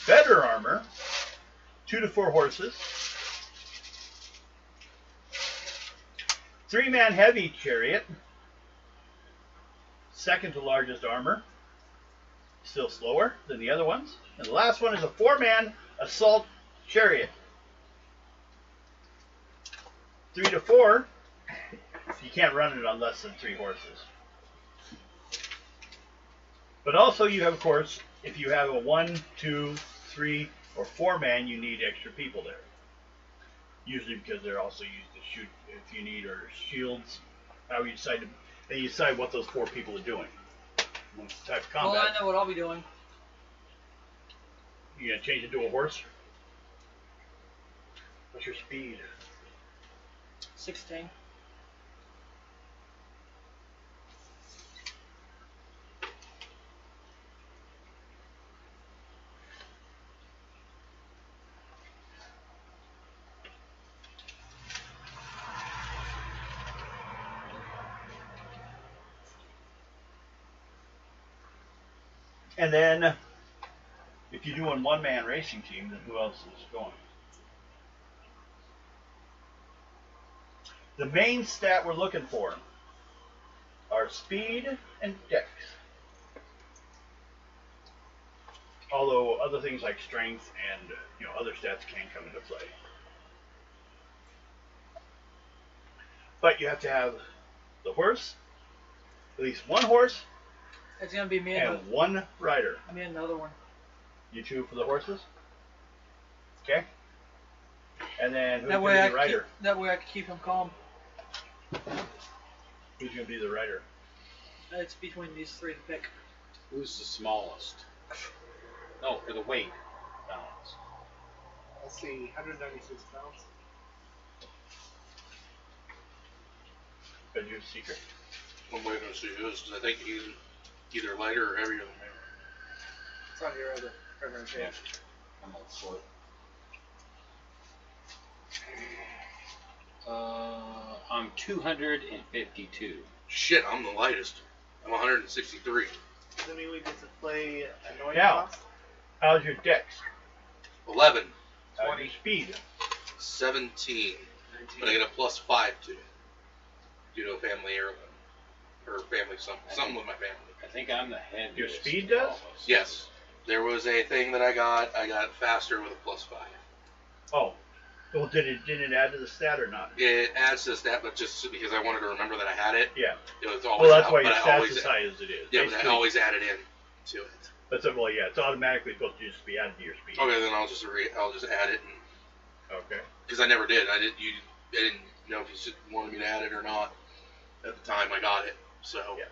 Speaker 1: better armor, 2 to 4 horses. Three-man heavy chariot, second to largest armor, still slower than the other ones. And the last one is a four-man assault chariot. 3 to 4, you can't run it on less than 3 horses. But also you have, of course, if you have a 1, 2, 3, or 4-man, you need extra people there. Usually because they're also used to shoot if you need, or shields. How you decide then you decide what those 4 people are doing. What type of combat.
Speaker 5: Well, I know what I'll be doing.
Speaker 1: You gonna change it to a horse? What's your speed?
Speaker 5: 16.
Speaker 1: And then, if you're doing one-man racing team, then who else is going? The main stat we're looking for are speed and dex. Although other things like strength and other stats can come into play. But you have to have the horse, at least one horse
Speaker 5: It's gonna be me
Speaker 1: and one rider.
Speaker 5: me and the other one.
Speaker 1: You two for the horses. Okay. And then who's
Speaker 5: That
Speaker 1: going
Speaker 5: way
Speaker 1: to
Speaker 5: I
Speaker 1: be the rider?
Speaker 5: that way I can keep him calm.
Speaker 1: Who's going to be the rider?
Speaker 5: It's between these three to pick.
Speaker 4: Who's the smallest? No, for the weight balance.
Speaker 6: Let's see, 196 pounds.
Speaker 1: Because you're a secret.
Speaker 2: I'm waiting to see who's, because I think he's either lighter or heavier than me.
Speaker 6: It's on your other page.
Speaker 4: I'm all short. I'm 252.
Speaker 2: Shit, I'm the lightest. I'm 163.
Speaker 6: Does that mean we get to play annoying
Speaker 1: Now.
Speaker 6: boss?
Speaker 1: How's your dex?
Speaker 2: 11.
Speaker 1: How's your speed?
Speaker 2: 17. But I get a +5 to it. Due to a family heirloom. Or family something with my family.
Speaker 4: I think I'm the heaviest.
Speaker 1: Your speed
Speaker 4: of
Speaker 1: does?
Speaker 4: all of us.
Speaker 2: Yes. There was a thing that I got faster with a +5.
Speaker 1: Oh. Well, did it add to the stat or not?
Speaker 2: It adds to the stat, but just because I wanted to remember that I had it.
Speaker 1: Yeah.
Speaker 2: It was always
Speaker 1: Well, that's
Speaker 2: out,
Speaker 1: why
Speaker 2: but
Speaker 1: your
Speaker 2: I
Speaker 1: stats
Speaker 2: always,
Speaker 1: as high as it is.
Speaker 2: yeah, but I
Speaker 1: Basically,
Speaker 2: always added in to it.
Speaker 1: That's it. Well, yeah, it's automatically supposed to just be added to your speed.
Speaker 2: Okay, then I'll just add it,
Speaker 1: Okay.
Speaker 2: because I never did. I didn't know if you wanted me to add it or not at the time I got it. So
Speaker 1: Yeah.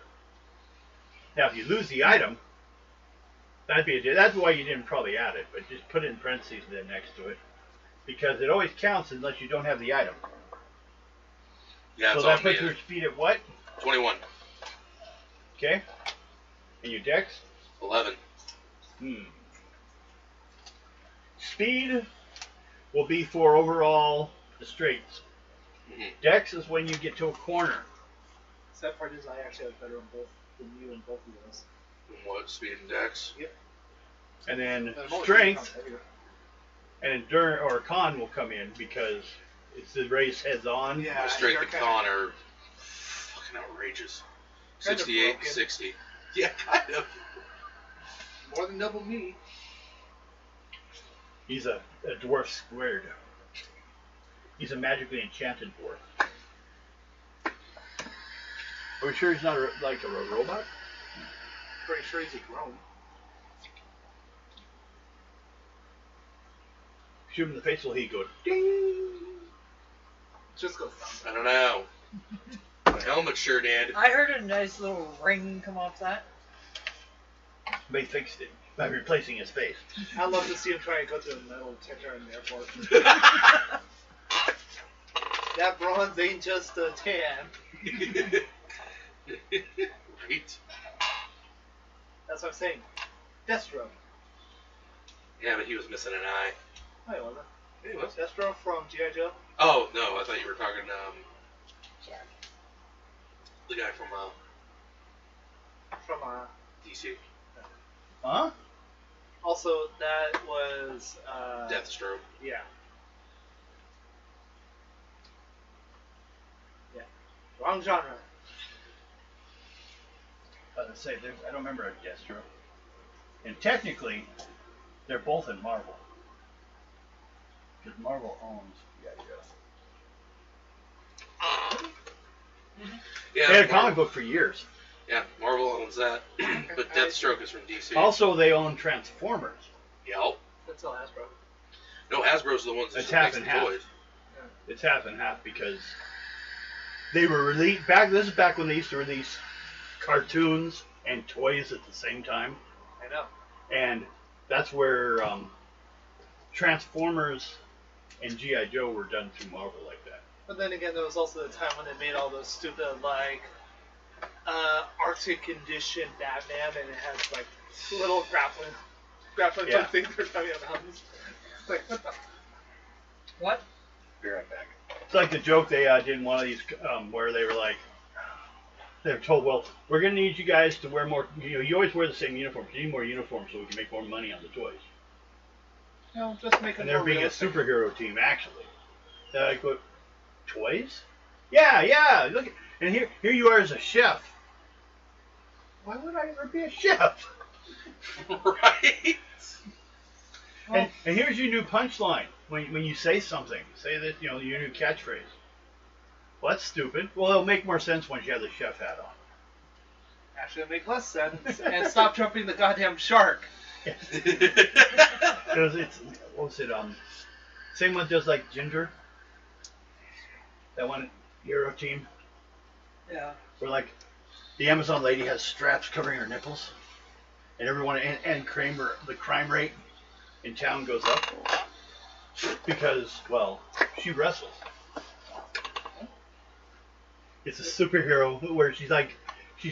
Speaker 1: Now, if you lose the item, that's why you didn't probably add it, but just put it in parentheses then next to it, because it always counts unless you don't have the item.
Speaker 2: yeah,
Speaker 1: So
Speaker 2: it's
Speaker 1: that
Speaker 2: on me.
Speaker 1: puts your speed at what?
Speaker 2: 21,
Speaker 1: Okay. And your dex?
Speaker 2: 11.
Speaker 1: Speed will be for overall the straights.
Speaker 2: Mhm.
Speaker 1: Dex is when you get to a corner.
Speaker 6: Sad part is I actually have better than you in both of those.
Speaker 2: And what speed and dex?
Speaker 1: And then
Speaker 6: And I'm always
Speaker 1: strength
Speaker 6: heavier.
Speaker 1: and endurance or con will come in because it's the race heads on.
Speaker 6: Yeah,
Speaker 2: My strength
Speaker 6: you're
Speaker 2: and
Speaker 6: kinda-
Speaker 2: con are fucking outrageous.
Speaker 6: Kind of
Speaker 2: 68,
Speaker 6: broken.
Speaker 2: 60. Yeah, kind of.
Speaker 6: More than double me.
Speaker 1: He's a dwarf squared. He's a magically enchanted dwarf. Are we sure he's not like a robot?
Speaker 6: Pretty sure he's a drone.
Speaker 1: Shoot him in the face, will he go ding?
Speaker 6: Just goes down.
Speaker 2: I don't know. My helmet sure did.
Speaker 5: I heard a nice little ring come off that.
Speaker 1: They fixed it by replacing his face.
Speaker 6: I'd love to see him try and go to a metal detector in the airport. That bronze ain't just a tan.
Speaker 2: Right.
Speaker 6: That's what I'm saying. Destro.
Speaker 2: Yeah, but he was missing an eye.
Speaker 6: Oh, he wasn't.
Speaker 2: He was.
Speaker 6: Destro from G.I. Joe.
Speaker 2: Oh, no, I thought you were talking, the guy from,
Speaker 6: From
Speaker 2: DC.
Speaker 1: Huh?
Speaker 6: Also, that was
Speaker 2: Deathstroke.
Speaker 6: Yeah. Yeah. Wrong genre.
Speaker 1: I was gonna say, I don't remember a Destro. And technically, they're both in Marvel. Because Marvel owns G.I. Joe.
Speaker 2: Yeah,
Speaker 1: They had a
Speaker 2: Marvel-
Speaker 1: comic book for years.
Speaker 2: Yeah, Marvel owns that. But Deathstroke is from DC.
Speaker 1: Also, they own Transformers.
Speaker 2: Yep.
Speaker 6: That's all Hasbro.
Speaker 2: No, Hasbro's the ones that
Speaker 1: It's
Speaker 2: just
Speaker 1: half
Speaker 2: makes
Speaker 1: and
Speaker 2: the
Speaker 1: half.
Speaker 2: toys.
Speaker 1: It's half and half because they were released back. This is back when they used to release cartoons and toys at the same time,
Speaker 6: I know.
Speaker 1: and that's where Transformers and G.I. Joe were done through Marvel like that.
Speaker 6: But then again, there was also the time when they made all those stupid, like, Arctic condition Batman, and it has, like, little grappling
Speaker 1: Yeah.
Speaker 6: hook things they're coming out of mountains. Like, what the?
Speaker 5: What?
Speaker 4: Be right back.
Speaker 1: It's like the joke they did in one of these where they were like, they were told, well, we're going to need you guys to wear more, you always wear the same uniforms. You need more uniforms so we can make more money on the toys.
Speaker 6: No, just make
Speaker 1: And
Speaker 6: it
Speaker 1: they're
Speaker 6: more
Speaker 1: being a
Speaker 6: realistic.
Speaker 1: superhero team, actually. They're like, what, toys? Yeah, look, and here you are as a chef. Why would I ever be a chef?
Speaker 2: Right?
Speaker 1: And here's your new punchline. When you say something, say that, your new catchphrase. Well, that's stupid. Well, it'll make more sense once you have the chef hat on.
Speaker 6: Actually, it'll make less sense. And stop jumping the goddamn shark.
Speaker 1: Because it's, what was it, same one does like Ginger. That one hero team.
Speaker 5: Yeah.
Speaker 1: Where like, the Amazon lady has straps covering her nipples. And everyone, and Kramer, the crime rate in town goes up. Because, well, she wrestles. It's a superhero where she's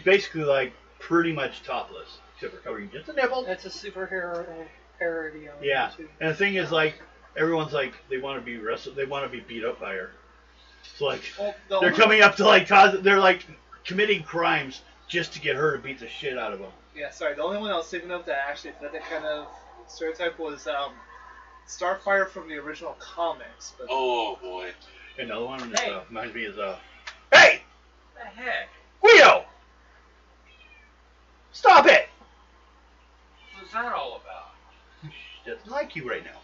Speaker 1: basically like pretty much topless, except for covering just a nipple.
Speaker 5: That's a superhero parody on
Speaker 1: Yeah,
Speaker 5: YouTube.
Speaker 1: and the thing is, like, everyone's like, they want to be wrestled, they want to be beat up by her. So like, they're coming up to like they're like committing crimes just to get her to beat the shit out of them.
Speaker 6: Yeah, sorry. The only one I was thinking of that actually fit that kind of stereotype was Starfire from the original comics. But
Speaker 2: Oh boy.
Speaker 1: Another one
Speaker 3: Hey.
Speaker 1: reminds me is hey,
Speaker 3: What the heck?
Speaker 1: Guido, stop it!
Speaker 4: What's that all about?
Speaker 1: She doesn't like you right now.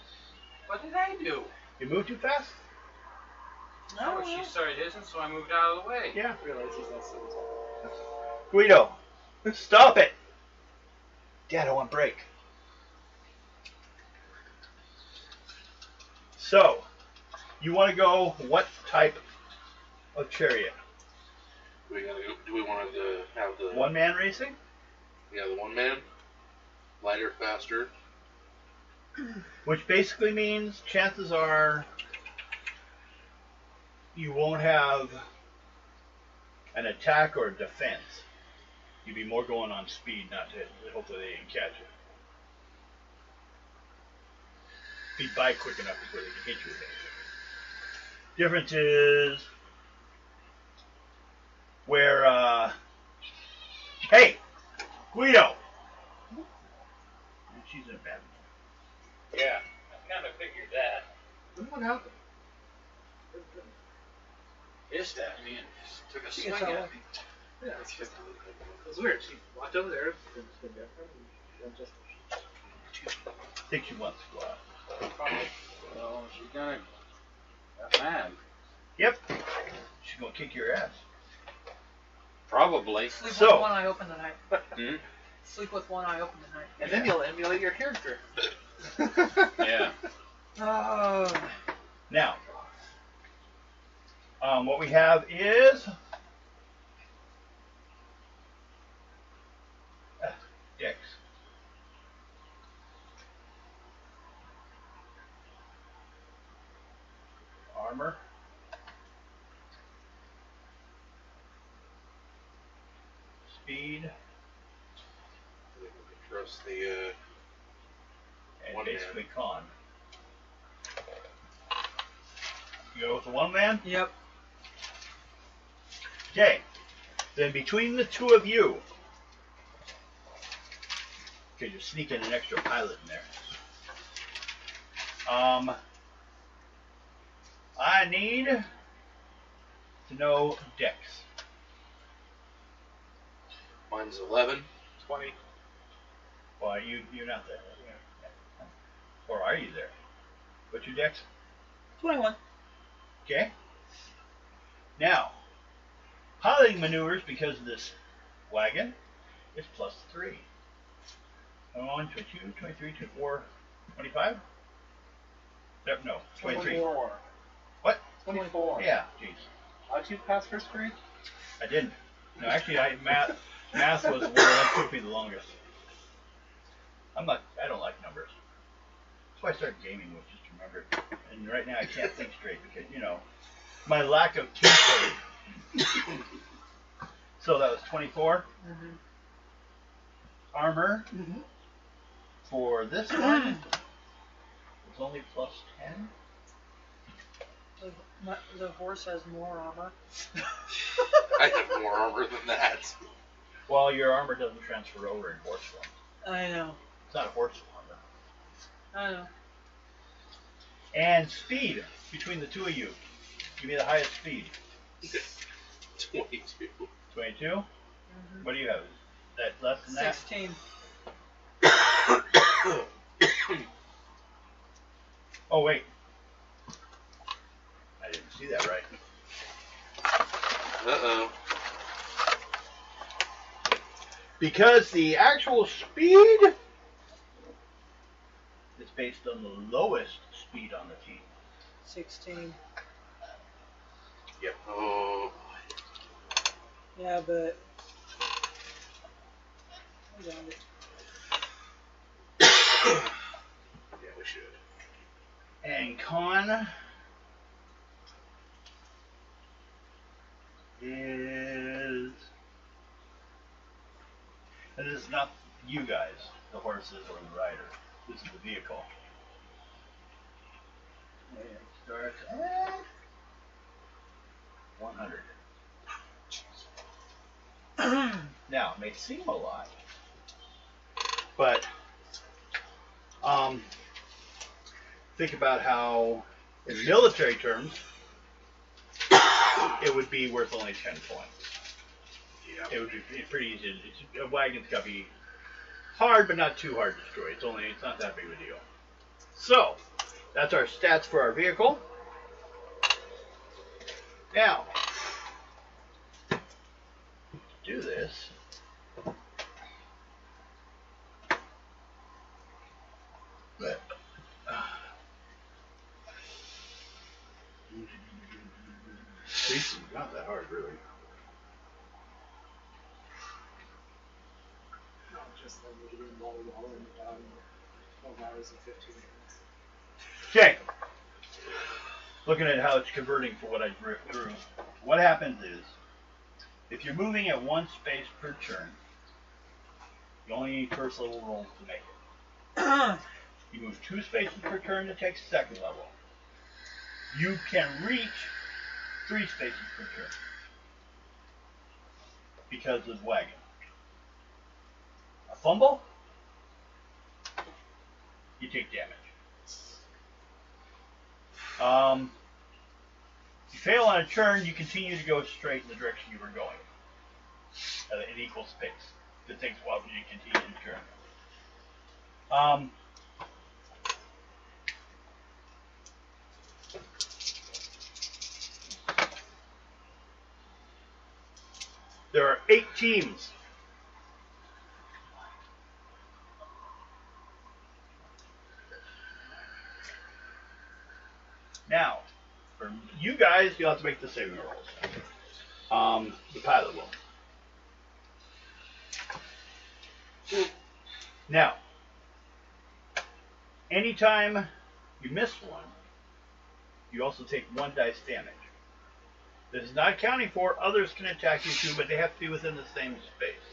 Speaker 4: What did I do?
Speaker 1: You move too fast.
Speaker 4: Oh, she started hissing, so I moved out of the way.
Speaker 1: Yeah,
Speaker 6: I realize he's not so
Speaker 1: Guido, stop it! Dad, I want break. So, you want to go what type of chariot?
Speaker 2: Do we want to have the
Speaker 1: One-man racing?
Speaker 2: Yeah, the one man, lighter, faster.
Speaker 1: Which basically means chances are you won't have an attack or a defense. You'd be more going on speed, not to hopefully they can catch you. Be by quick enough before they can hit you with anything. Difference is where, hey, Guido! And she's in bad mood.
Speaker 4: Yeah, I kind of figured that.
Speaker 6: What happened?
Speaker 4: Hissed at me and took a
Speaker 5: She
Speaker 4: swing
Speaker 5: gets
Speaker 4: at
Speaker 5: all-
Speaker 4: me.
Speaker 6: Yeah, it's just, it was weird. She walked over there, and just
Speaker 1: I think she wants to go out.
Speaker 4: Well, she's gonna get mad.
Speaker 1: Yep. She's gonna kick your ass.
Speaker 4: Probably.
Speaker 5: Sleep
Speaker 1: So-
Speaker 5: with one eye open tonight.
Speaker 4: Hmm?
Speaker 5: Sleep with one eye open tonight.
Speaker 6: and then you'll emulate your character.
Speaker 4: Yeah.
Speaker 5: Oh.
Speaker 1: Now, what we have is Dex. Armor. Speed.
Speaker 2: Trust the
Speaker 1: And
Speaker 2: One man.
Speaker 1: basically con. You go with the one man?
Speaker 5: Yep.
Speaker 1: Okay. Then between the two of you, because you're sneaking an extra pilot in there. I need to know Dex.
Speaker 2: mine's 11.
Speaker 6: 20.
Speaker 1: Well, you're not there. Or are you there? What's your Dex?
Speaker 5: 21.
Speaker 1: Okay. Now, piloting maneuvers because of this wagon is +3. 21, 22, 23, 24, 25? No, 23.
Speaker 6: 24.
Speaker 1: What?
Speaker 6: 24.
Speaker 1: Yeah, jeez.
Speaker 6: How'd you pass first grade?
Speaker 1: I didn't. No, actually, math was the one that took me the longest. I don't like numbers. That's why I started gaming, was just to remember it. And right now I can't think straight because, my lack of keyboard. So that was 24.
Speaker 5: Mm-hmm.
Speaker 1: Armor
Speaker 5: Mm-hmm.
Speaker 1: for this one was only +10.
Speaker 5: The horse has more armor.
Speaker 2: I have more armor than that.
Speaker 1: Well, your armor doesn't transfer over in horse form.
Speaker 5: I know.
Speaker 1: It's not a horse armor.
Speaker 5: I know.
Speaker 1: And speed between the two of you. Give me the highest speed.
Speaker 2: 22.
Speaker 1: 22?
Speaker 5: Mm-hmm.
Speaker 1: What do you have? Is that less than that?
Speaker 5: 16.
Speaker 1: Oh, wait. I didn't see that right. Because the actual speed is based on the lowest speed on the team.
Speaker 5: 16.
Speaker 2: Yep. Oh.
Speaker 5: Yeah, but. I got it.
Speaker 2: Yeah, we should.
Speaker 1: And con is. And this is not you guys, the horses or the rider. This is the vehicle. And it starts at 100. Now, it may seem a lot, but think about how, in military terms, it would be worth only 10 points.
Speaker 2: Yeah.
Speaker 1: It would be pretty easy. A wagon's got to be hard, but not too hard to destroy. It's not that big of a deal. So, that's our stats for our vehicle. Now, to do this, it's not that hard, really.
Speaker 3: Not just like we're doing blah blah blah in about 12 hours and 15 minutes.
Speaker 1: Okay. Looking at how it's converting for what I drew. What happens is, if you're moving at 1 space per turn, you only need first level rolls to make it. You move 2 spaces per turn to take second level. You can reach 3 spaces per turn because of wagon. A fumble, you take damage. If you fail on a turn, you continue to go straight in the direction you were going at an equal space. It takes a while for you to continue to turn. There are 8 teams. Now, for you guys, you'll have to make the saving rolls. The pilot will. Now, anytime you miss one, you also take 1 dice damage. This is not counting for others can attack you too, but they have to be within the same space.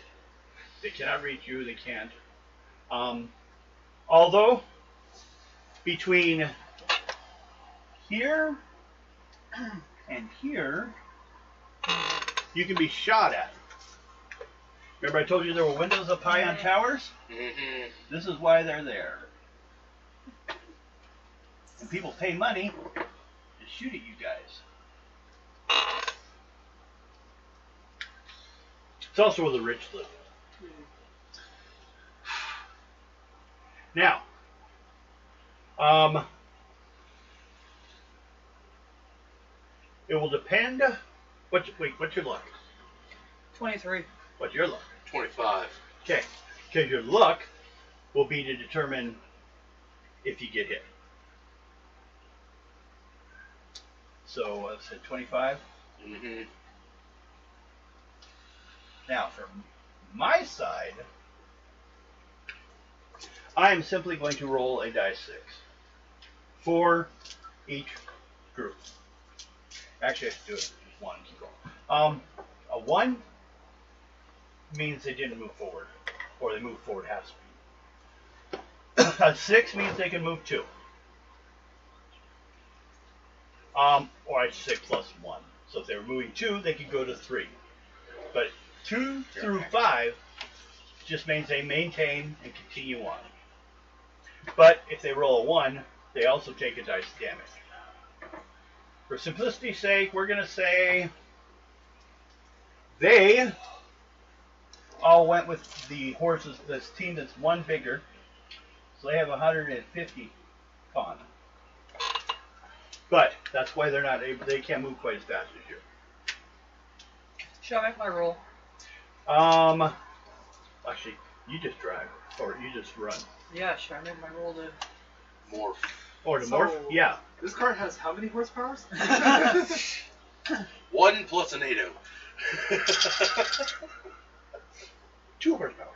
Speaker 1: They cannot reach you, they can't. Although, between here and here, you can be shot at. Remember I told you there were windows up high on towers?
Speaker 2: Mm-hmm.
Speaker 1: This is why they're there. And people pay money to shoot at you guys. It's also where the rich live. Now, it will depend. What's your luck?
Speaker 5: 23.
Speaker 1: What's your luck?
Speaker 2: 25.
Speaker 1: Okay, because your luck will be to determine if you get hit. So I said 25.
Speaker 2: Mm-hmm.
Speaker 1: Now, from my side, I am simply going to roll a die 6 for each group. Actually, I should do it just one. A 1 means they didn't move forward, or they moved forward half speed. A 6 means they can move 2. Or I should say plus 1. So if they were moving 2, they could go to 3. But 2 through 5 just means they maintain and continue on. But if they roll a 1, they also take a dice damage. For simplicity's sake, we're going to say they all went with the horses, this team that's 1 bigger. So they have 150 con. But that's why they're not able, they can't move quite as fast as you.
Speaker 5: Should I make my roll?
Speaker 1: Actually, you just drive, or you just run.
Speaker 5: Yeah, should I make my roll to...
Speaker 2: Morph.
Speaker 1: Or to
Speaker 6: So-
Speaker 1: morph? Yeah.
Speaker 6: This car has how many horsepowers?
Speaker 2: 1 plus a NATO.
Speaker 1: 2 horsepower.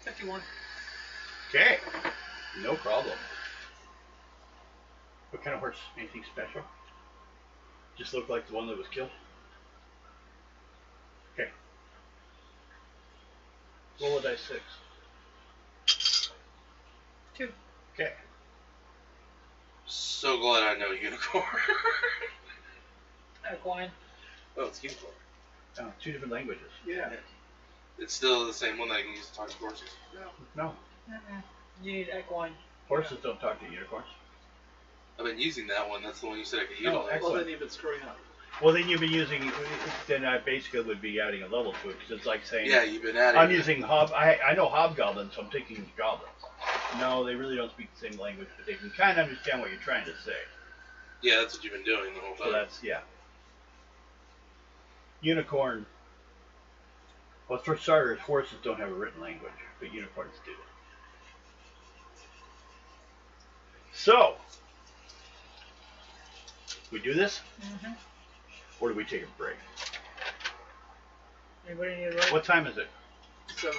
Speaker 5: $51.
Speaker 1: Okay. No problem. What kind of horse? Anything special? Just look like the one that was killed? Okay. Roll a dice 6.
Speaker 5: 2.
Speaker 1: Okay.
Speaker 2: So glad I know unicorn.
Speaker 5: Equine.
Speaker 2: Oh, it's unicorn.
Speaker 1: 2 different languages.
Speaker 6: Yeah.
Speaker 2: It's still the same one that I can use to talk to horses.
Speaker 1: No.
Speaker 5: You need equine.
Speaker 1: Horses don't talk to unicorns.
Speaker 2: I've been using that one. That's the one you said I could
Speaker 1: No,
Speaker 2: utilize.
Speaker 1: excellent.
Speaker 6: Well, then you've been screwing up.
Speaker 1: Well, then you've been using. Then I basically would be adding a level to it because it's like saying.
Speaker 2: Yeah, you've been adding.
Speaker 1: I'm using I know hobgoblins, so I'm thinking goblins. No, they really don't speak the same language, but they can kind of understand what you're trying to say.
Speaker 2: Yeah, that's what you've been doing the whole time.
Speaker 1: So that's Unicorn. Well, for starters, horses don't have a written language, but unicorns do. So, we do this, or do we take a break?
Speaker 5: Anybody need a roll?
Speaker 1: What time is it?
Speaker 6: 7:20.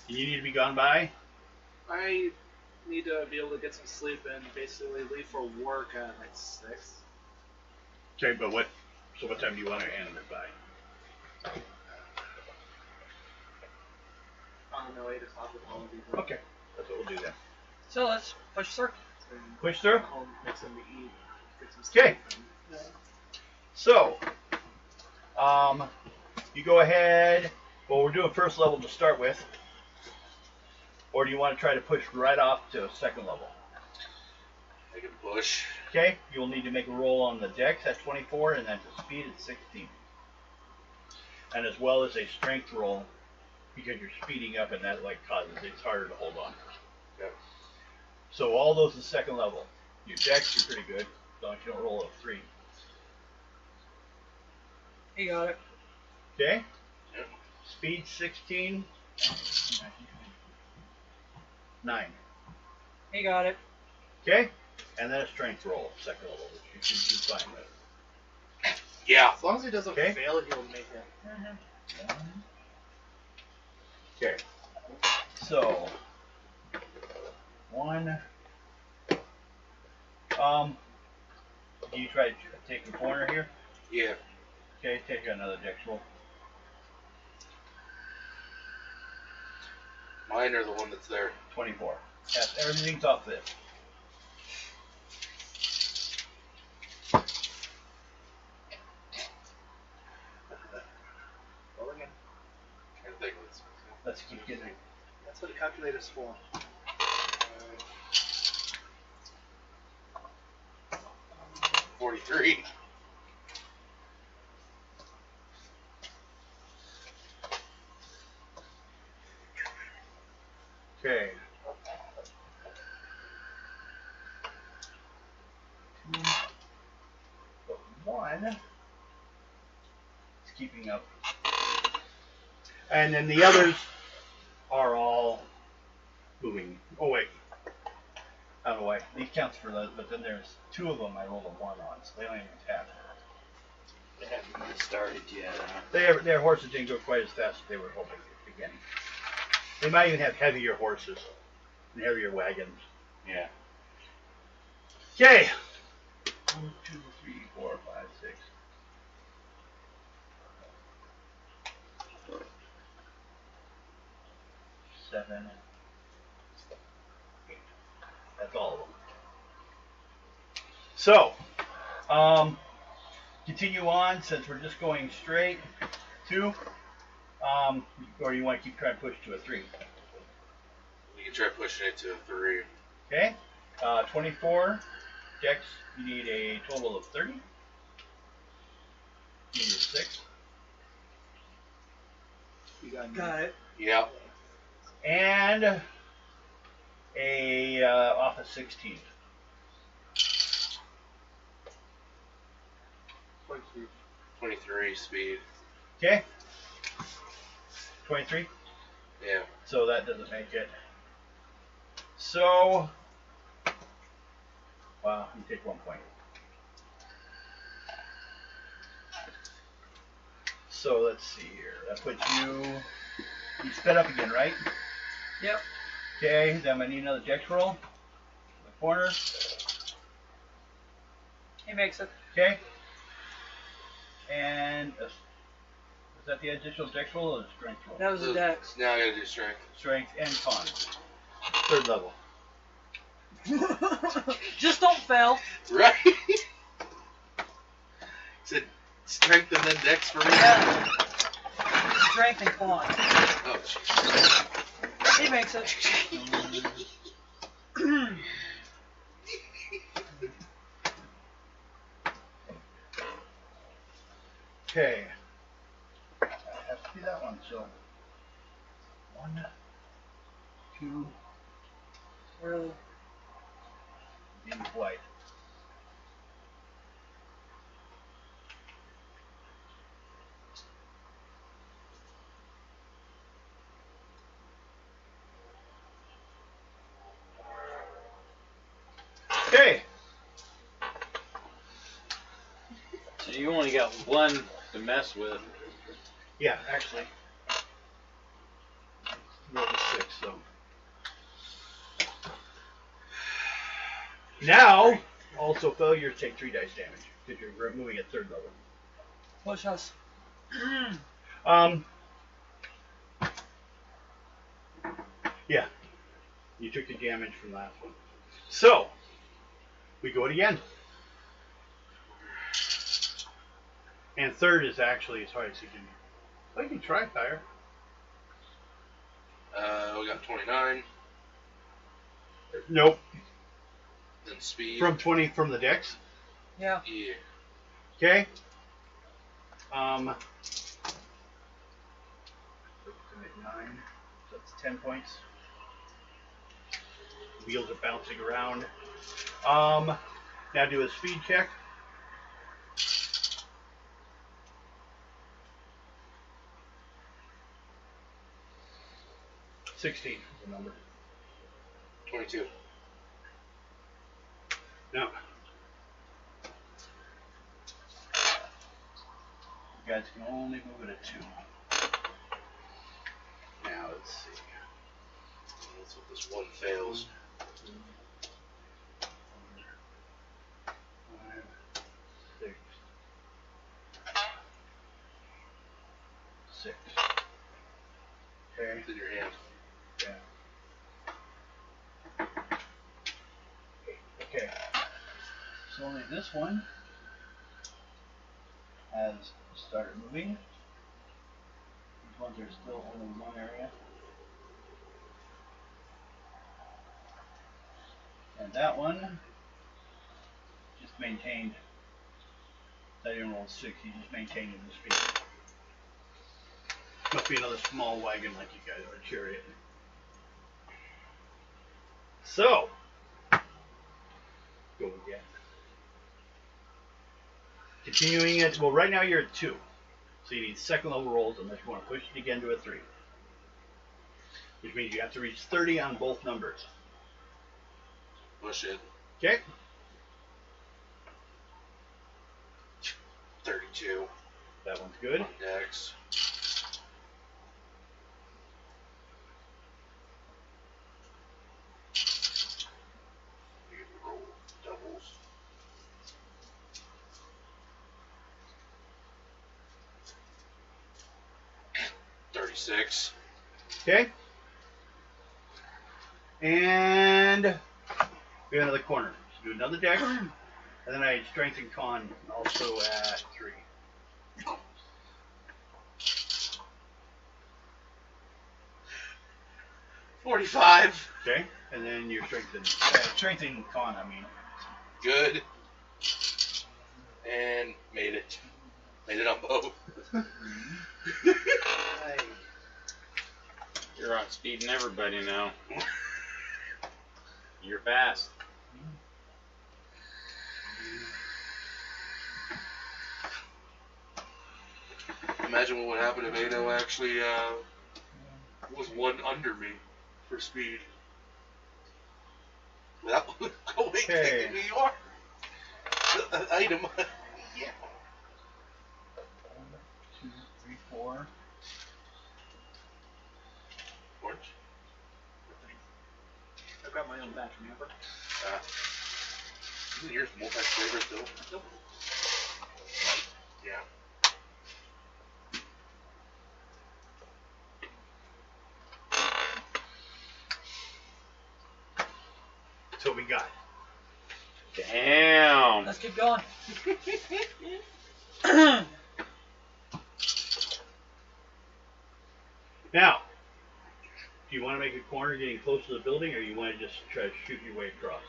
Speaker 1: You need to be gone by?
Speaker 6: I need to be able to get some sleep and basically leave for work at like 6.
Speaker 1: Okay, but what? So what time do you want to end it by?
Speaker 6: I don't know, 8 o'clock would probably be good.
Speaker 1: Okay, that's what we'll do then.
Speaker 5: So let's push through.
Speaker 6: And
Speaker 1: Push through.
Speaker 6: home, make something to eat, get some sleep.
Speaker 1: Okay. So, you go ahead. Well, we're doing first level to start with. Or do you want to try to push right off to second level?
Speaker 2: I can push.
Speaker 1: Okay, you'll need to make a roll on the dex at 24 and then to speed at 16. And as well as a strength roll because you're speeding up and that causes it's harder to hold on.
Speaker 2: Yep.
Speaker 1: So all those in second level. Your dex, you're pretty good. As long as you don't roll a 3.
Speaker 5: You got it.
Speaker 1: Okay?
Speaker 2: Yep.
Speaker 1: Speed 16. 9.
Speaker 5: You got it.
Speaker 1: Okay? And then a strength roll, second level, which you should do fine with.
Speaker 2: Yeah.
Speaker 6: As long as he doesn't
Speaker 1: Okay.
Speaker 6: fail, he'll make it.
Speaker 1: Okay. So, 1. Do you try to take the corner here?
Speaker 2: Yeah.
Speaker 1: Okay, take another dex roll.
Speaker 2: Mine are the one that's there.
Speaker 1: 24. Yes, everything's off this.
Speaker 6: Roll again.
Speaker 2: Trying to think of this.
Speaker 1: Let's keep getting.
Speaker 6: That's what a calculator's for.
Speaker 2: 43.
Speaker 1: Okay. 2. But 1. It's keeping up. And then the others are all moving. Oh, wait. I don't know why. These counts for those, but then there's 2 of them I rolled a 1 on, so they don't even tap.
Speaker 4: They haven't even started yet.
Speaker 1: Their horses didn't go quite as fast as they were hoping at the beginning. They might even have heavier horses and heavier wagons.
Speaker 4: Yeah.
Speaker 1: Okay. 1, 2, 3, 4, 5, 6. 7. 8. That's all of them. So, continue on since we're just going straight. 2. Or you want to keep trying to push to a 3.
Speaker 2: We can try pushing it to a 3.
Speaker 1: Okay. 24. Dex, you need a total of 30. You need a 6.
Speaker 6: You got
Speaker 5: Got it.
Speaker 2: Yeah.
Speaker 1: And a off of 16.
Speaker 6: 43.
Speaker 2: 23 speed.
Speaker 1: Okay. 23.
Speaker 2: Yeah.
Speaker 1: So that doesn't make it. So, wow, you take 1 point. So let's see here. That puts you sped up again, right?
Speaker 5: Yep.
Speaker 1: Okay, then I need another dex roll. The corner.
Speaker 5: He makes it.
Speaker 1: Okay. And is that the additional dex roll or the strength roll?
Speaker 5: That was the dex.
Speaker 2: Now I gotta do strength.
Speaker 1: Strength and con. 3rd level.
Speaker 5: Just don't fail.
Speaker 2: Right? Said strength and then dex for me?
Speaker 5: Yeah. Strength and con.
Speaker 2: Oh, jeez.
Speaker 5: He makes it.
Speaker 1: Okay. That has to be that one, so 1, 2,
Speaker 5: Really?
Speaker 1: in white. Okay.
Speaker 4: So you only got one to mess with.
Speaker 1: Yeah, actually. Roll a 6, so. Now, also failures take 3 dice damage because you're moving at 3rd level.
Speaker 5: Push us.
Speaker 1: Yeah, you took the damage from last one. So, we go it again. And 3rd is actually as hard as you can. Well, you can try higher.
Speaker 2: We got 29.
Speaker 1: Nope.
Speaker 2: Then speed.
Speaker 1: From 20 from the dex.
Speaker 5: Yeah.
Speaker 2: Yeah.
Speaker 1: Okay. 9. So that's 10 points. Wheels are bouncing around. Now do a speed check. 16 is the number.
Speaker 2: 22.
Speaker 1: No. You guys can only move it at 2. Now let's see.
Speaker 2: That's what this one fails.
Speaker 1: 5, 6, 6. Okay.
Speaker 2: It's in your hand.
Speaker 1: Yeah. Okay. So only this one has started moving. These ones are still only in one area. And that one just maintained. That didn't roll 6, he just maintained the speed. Must be another small wagon like you guys are, a chariot. So, go again. Continuing it, well right now you're at 2. So you need 2nd level rolls unless you want to push it again to a 3. Which means you have to reach 30 on both numbers.
Speaker 2: Push it.
Speaker 1: Okay?
Speaker 2: 32.
Speaker 1: That one's good.
Speaker 2: On dex. You can roll doubles. 36.
Speaker 1: Okay? And we have another corner. So do another dex. And then I strength and con also at 3.
Speaker 2: 45.
Speaker 1: Okay? And then your strength and con, I mean.
Speaker 2: Good. And made it. Made it on both.
Speaker 4: You're outspeeding everybody now. You're fast.
Speaker 2: Imagine what would happen if Ado actually was one under me for speed. Without going
Speaker 1: Okay.
Speaker 2: New York. Item. Yeah.
Speaker 1: 1, 2, 3, 4.
Speaker 2: Orange.
Speaker 3: I've got my own batch, remember?
Speaker 2: Isn't yours multi-flavor still?
Speaker 3: Nope.
Speaker 2: Yeah.
Speaker 1: That's what we got.
Speaker 4: Damn.
Speaker 5: Let's keep going.
Speaker 1: Now, do you want to make a corner getting close to the building, or you want to just try to shoot your way across?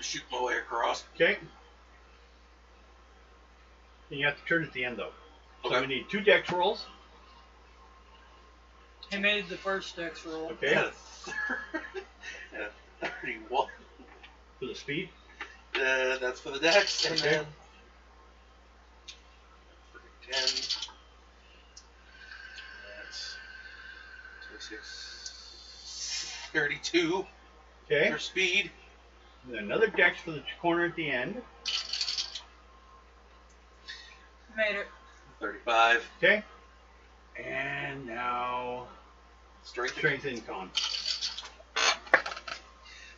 Speaker 2: Shoot my way across.
Speaker 1: Okay. And you have to turn at the end, though. So
Speaker 2: Okay.
Speaker 1: we need 2 dex rolls.
Speaker 5: He made the first dex roll.
Speaker 1: Okay.
Speaker 2: And a 31.
Speaker 1: For the speed.
Speaker 2: That's for the dex. And
Speaker 1: Okay.
Speaker 2: then 10. That's 26. 32
Speaker 1: Okay.
Speaker 2: for speed.
Speaker 1: And another dex for the corner at the end.
Speaker 5: Made it.
Speaker 2: 35.
Speaker 1: Okay. And now
Speaker 2: Strength.
Speaker 1: strength and con.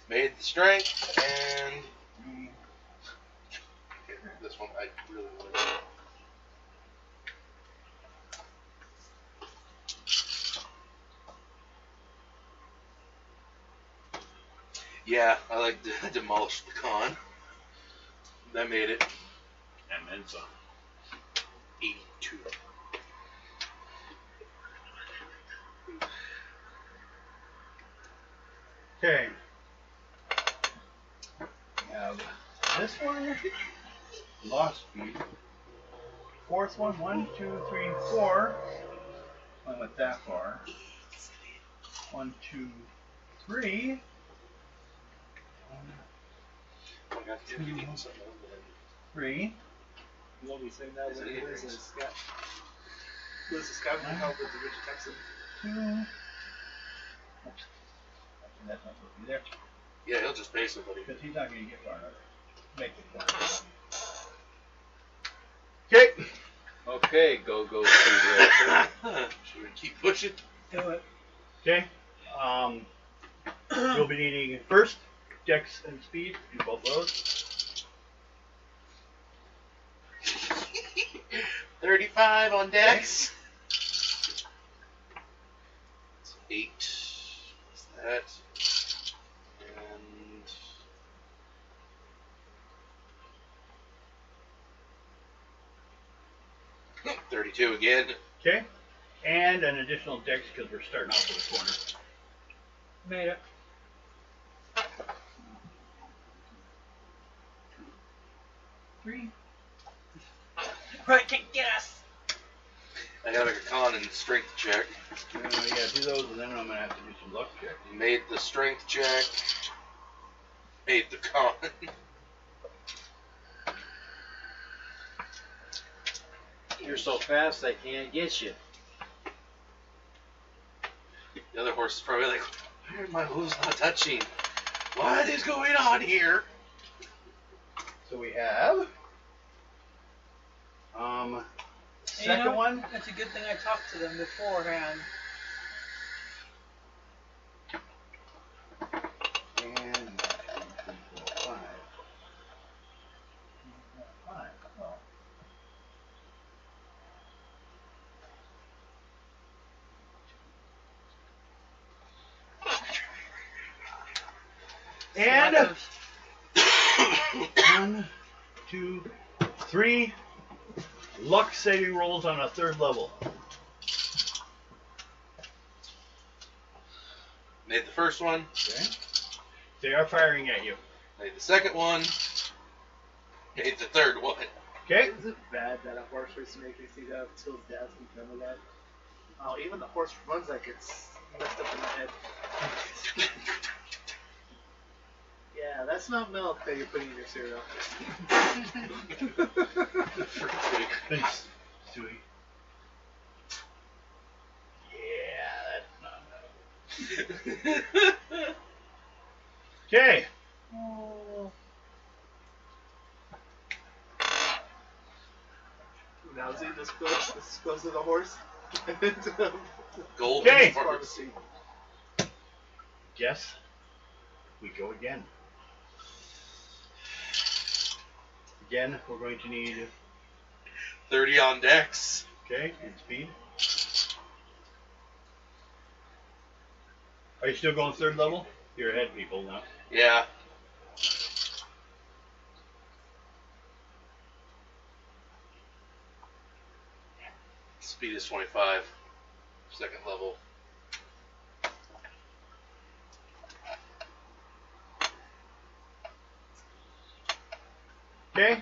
Speaker 2: Made the strength and this one I really want to do. Yeah, I like to demolish the con. That made it
Speaker 4: And then some.
Speaker 2: 82.
Speaker 1: Okay. Now this one lost speed. Fourth one, 1, 2, 3, 4. I went that far. 1, 2, 3.
Speaker 2: Oh my God, you need something else.
Speaker 1: 3.
Speaker 3: You won't be saying that
Speaker 2: Is
Speaker 3: when
Speaker 2: it
Speaker 3: he
Speaker 2: either
Speaker 3: loses
Speaker 2: race?
Speaker 3: his scout. Loses his scout and help with the Ridge Texan.
Speaker 1: 2. Oops. That's not supposed to be there.
Speaker 2: Yeah, he'll just pay somebody.
Speaker 1: Because he's not going to get far enough. Make the corner. Okay.
Speaker 4: Okay, go Speed Racer.
Speaker 2: Should we keep pushing?
Speaker 5: Do it.
Speaker 1: Okay. You'll be needing first dex and speed. Do both those.
Speaker 2: 35 on dex. It's 8. What's that? And 32 again.
Speaker 1: Okay. And an additional dex because we're starting off with a corner.
Speaker 5: Made it.
Speaker 1: 3.
Speaker 5: Right, can't get us.
Speaker 2: I gotta make a con and strength check.
Speaker 1: Yeah, do those, and then I'm going to have to do some luck check.
Speaker 2: Made the strength check. Made the con.
Speaker 4: You're so fast I can't get you.
Speaker 2: The other horse is probably like, why are my hooves not touching? What is going on here?
Speaker 1: So we have second
Speaker 5: You know,
Speaker 1: one.
Speaker 5: It's a good thing I talked to them beforehand.
Speaker 1: And 1, 2, 3, 4, 5. 5. Oh. And
Speaker 5: Slackers.
Speaker 1: 1, 2, 3 luck saving rolls on a 3rd level.
Speaker 2: Made the first one.
Speaker 1: Okay. They are firing at you.
Speaker 2: Made the second one. Made the third one.
Speaker 1: Okay.
Speaker 3: Is it bad that a horse race make me see that till his dad's become that? Oh, even the horse runs like it's messed up in the head. Yeah, that's not milk that you're putting in your cereal.
Speaker 1: Thanks, Stewie. Okay.
Speaker 6: Now see, this goes to the horse.
Speaker 2: Golden
Speaker 1: Okay.
Speaker 2: pharmacy.
Speaker 1: Yes. We go again. Again, we're going to need
Speaker 2: 30 on decks.
Speaker 1: okay and speed. Are you still going third level? You're ahead, people now.
Speaker 2: Yeah. Speed is 25. Second level.
Speaker 1: Okay.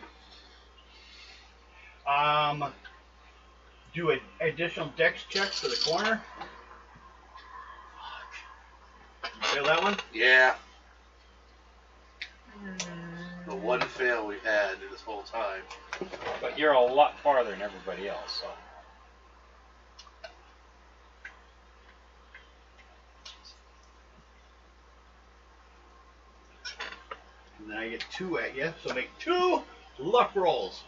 Speaker 1: Do an additional dex check for the corner. Fail that one.
Speaker 2: Yeah. The one fail we've had this whole time.
Speaker 4: But you're a lot farther than everybody else, so.
Speaker 1: And then I get 2 at you, so make 2 luck rolls.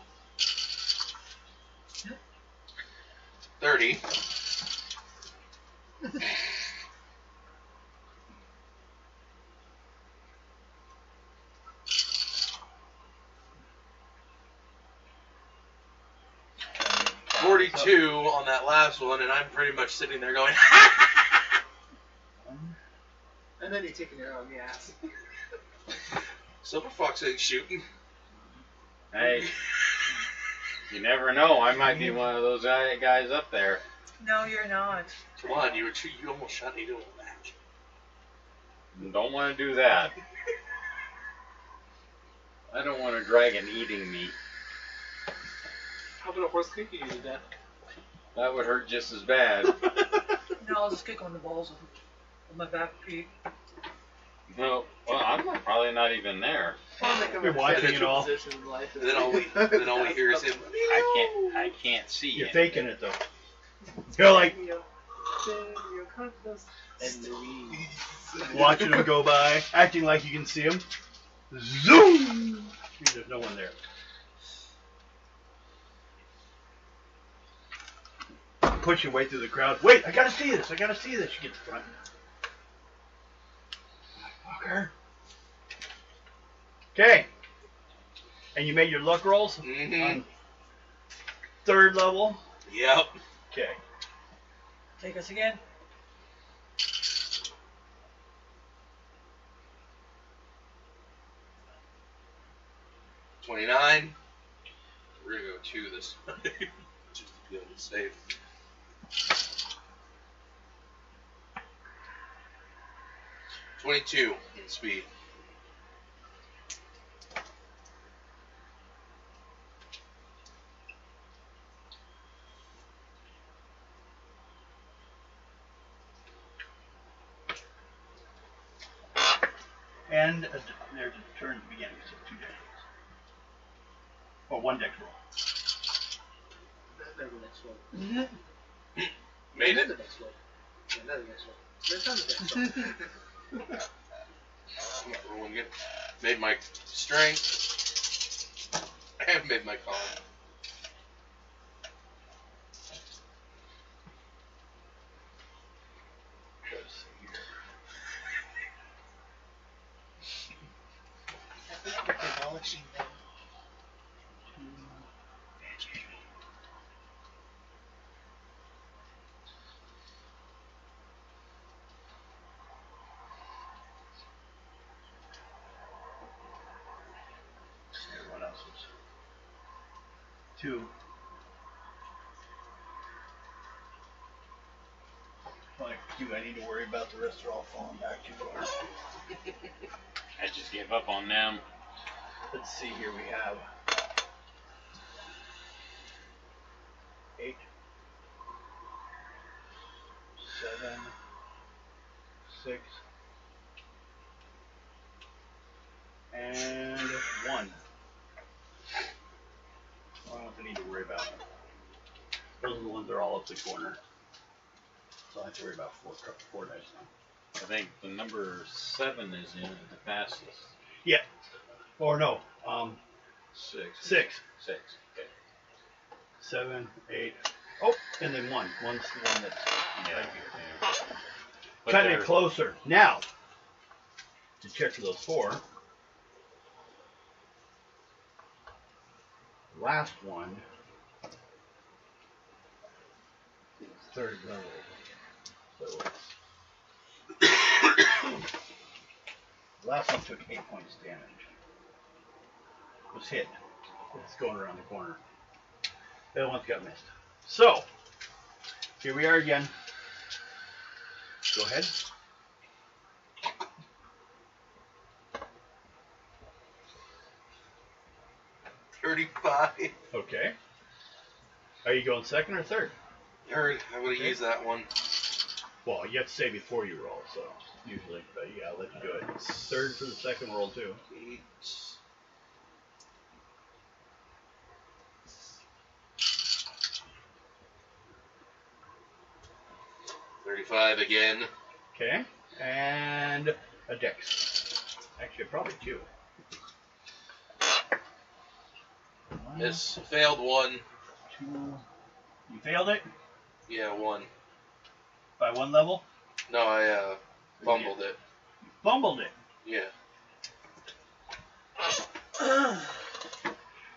Speaker 2: 30. $42 on that last one, and I'm pretty much sitting there going,
Speaker 6: And then you're taking your own ass.
Speaker 2: Silver Fox ain't shooting.
Speaker 4: Hey, you never know. I might be one of those guys up there.
Speaker 7: No, you're not.
Speaker 2: Come on, you almost shot me to a match.
Speaker 4: Don't want to do that. I don't want a dragon eating me.
Speaker 6: How about a horse kicking you to death?
Speaker 4: That would hurt just as bad.
Speaker 5: No, I'll just kick on the balls with my back feet.
Speaker 4: No, well, I'm probably not even there.
Speaker 1: You're watching it all.
Speaker 2: Then all we hear is him.
Speaker 4: I can't see
Speaker 1: You're
Speaker 4: it.
Speaker 1: faking it though. You're like watching him go by, acting like you can see him. Zoom! There's no one there. Push your way through the crowd. Wait, I gotta see this. I gotta see this. You get to front. Fucker. Okay. And you made your luck rolls on third level.
Speaker 2: Yep.
Speaker 1: Okay.
Speaker 5: Take us again.
Speaker 2: $29. We're gonna go 2 this time, just to be able to save. $22 in speed.
Speaker 1: And there's a turn at the beginning, so 2 dex rolls. Or 1 dex roll.
Speaker 6: Never next one.
Speaker 2: Made it.
Speaker 6: Another next one. Another next one. There's another next one.
Speaker 2: I'm not rolling it. Made my strength. I have made my con.
Speaker 6: I think we're demolishing them.
Speaker 1: Everyone else is 2. Like you, I need to worry about the rest are all falling back too far.
Speaker 4: I just gave up on them.
Speaker 1: Let's see here, we have 8, 7, 6, and 1. I don't need to worry about them. Those are the ones that are all up the corner. So I have to worry about 4 dice now.
Speaker 4: I think the number 7 is in the fastest.
Speaker 1: Yeah. Or no.
Speaker 4: 6.
Speaker 1: 6.
Speaker 4: 6. Okay.
Speaker 1: 7, 8. Oh, and then 1. One's the one that's
Speaker 4: Yeah.
Speaker 1: right here.
Speaker 4: But
Speaker 1: Cutting
Speaker 4: there-
Speaker 1: it closer. Now, to check for those 4. Last one. Is 3rd level. So last one took 8 points damage. Was hit. It's going around the corner. The other one's got missed. So, here we are again. Go ahead.
Speaker 2: $35.
Speaker 1: Okay. Are you going 2nd or 3rd?
Speaker 2: Heard. I'm gonna use that one.
Speaker 1: Well, you have to say before you roll, so usually, but yeah, I'll let you do it. 3rd for the 2nd roll too.
Speaker 2: 8. 35 again.
Speaker 1: Okay. And a dex. Actually, probably 2.
Speaker 2: Miss. Failed 1.
Speaker 1: 2. You failed it
Speaker 2: Yeah, 1.
Speaker 1: by 1 level?
Speaker 2: No, I fumbled it.
Speaker 1: You fumbled it.
Speaker 2: Yeah.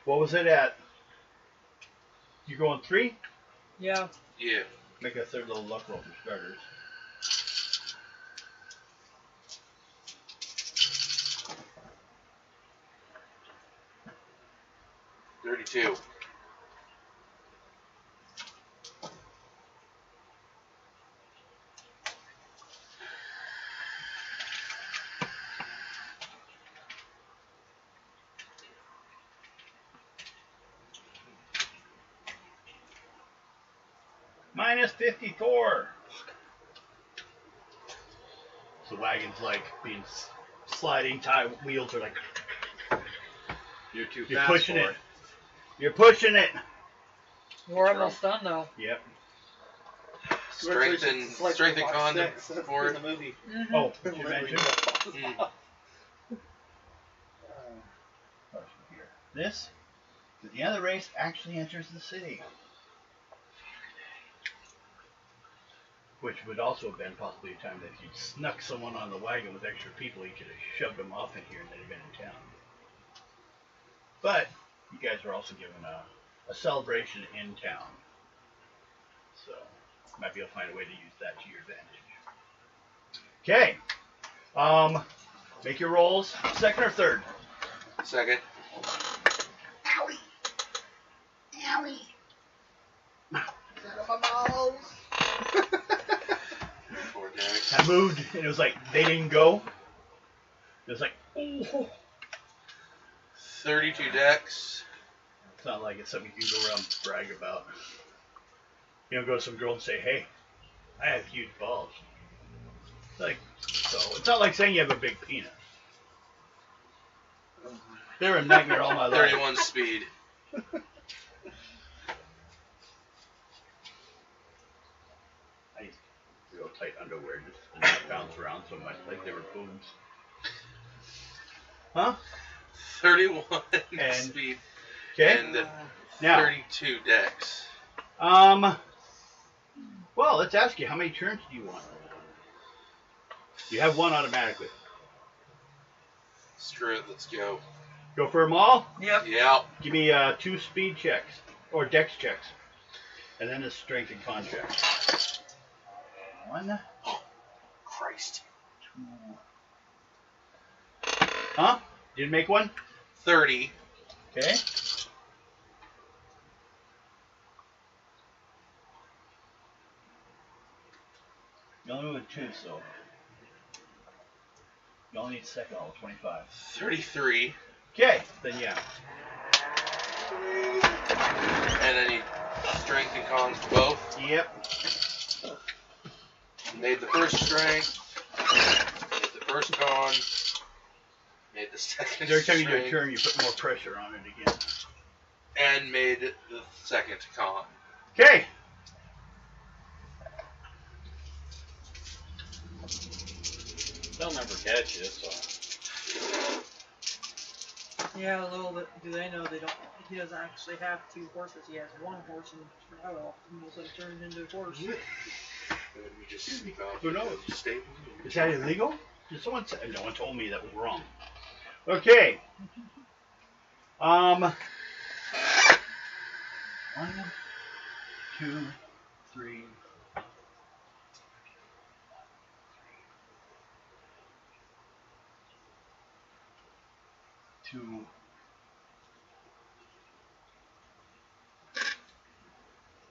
Speaker 1: What was it at? You going 3?
Speaker 5: Yeah.
Speaker 2: Yeah.
Speaker 1: Make a 3rd level luck roll for starters.
Speaker 2: $32.
Speaker 1: Minus 54. The wagon's like being sliding, wheels are like,
Speaker 4: You're too
Speaker 1: you're
Speaker 4: fast
Speaker 1: pushing
Speaker 4: for
Speaker 1: it. You're pushing it.
Speaker 5: We're almost done though.
Speaker 1: Yep.
Speaker 2: Strength and con for
Speaker 6: in
Speaker 2: it.
Speaker 6: the movie.
Speaker 5: Mm-hmm.
Speaker 1: Oh, did you mention? This, the other race actually enters the city. Which would also have been possibly a time that if you'd snuck someone on the wagon with extra people, you could have shoved them off in here and they'd have been in town. But you guys are also given a celebration in town. So, might be able to find a way to use that to your advantage. Okay. Make your rolls. 2nd or 3rd?
Speaker 2: 2nd.
Speaker 1: Owie! Owie! Is that on my balls?
Speaker 2: 4 dex.
Speaker 1: I moved, and it was like, they didn't go. It was like, oh.
Speaker 2: 32 dex.
Speaker 1: It's not like it's something you can go around and brag about. You don't go to some girl and say, hey, I have huge balls. Like, so it's not like saying you have a big penis. They're a nightmare all my life.
Speaker 2: 31 speed.
Speaker 1: I used real tight underwear just to not bounce around so much like they were boobs. Huh?
Speaker 2: 31
Speaker 1: And-
Speaker 2: speed.
Speaker 1: Okay.
Speaker 2: And
Speaker 1: Now,
Speaker 2: 32 dex.
Speaker 1: well, let's ask you, how many turns do you want? You have 1 automatically.
Speaker 2: Screw it, let's go.
Speaker 1: Go for them all?
Speaker 5: Yep.
Speaker 2: Yeah.
Speaker 1: Give me 2 speed checks, or dex checks, and then a strength and con check. 1,
Speaker 2: Christ.
Speaker 1: 2. Huh? Didn't make 1?
Speaker 2: 30.
Speaker 1: Okay. You only moved 2, so you only need 2nd level, 25.
Speaker 2: 33.
Speaker 1: Okay, then yeah.
Speaker 2: And I need strength and cons for both.
Speaker 1: Yep.
Speaker 2: Made the first strength. Made the first con. Made the second
Speaker 1: Every time you do a
Speaker 2: strength.
Speaker 1: turn, you put more pressure on it again.
Speaker 2: And made the second con.
Speaker 1: Okay.
Speaker 4: They'll never catch you, so.
Speaker 5: Yeah, a little bit. Do they know they don't? He doesn't actually have 2 horses. He has 1 horse, and how often will they turn into a horse?
Speaker 2: And then you just sneak off.
Speaker 1: Who knows?
Speaker 2: to the stable.
Speaker 1: Is that illegal? Did someone say? No one told me that was wrong. Okay. 1, 2, 3. 2.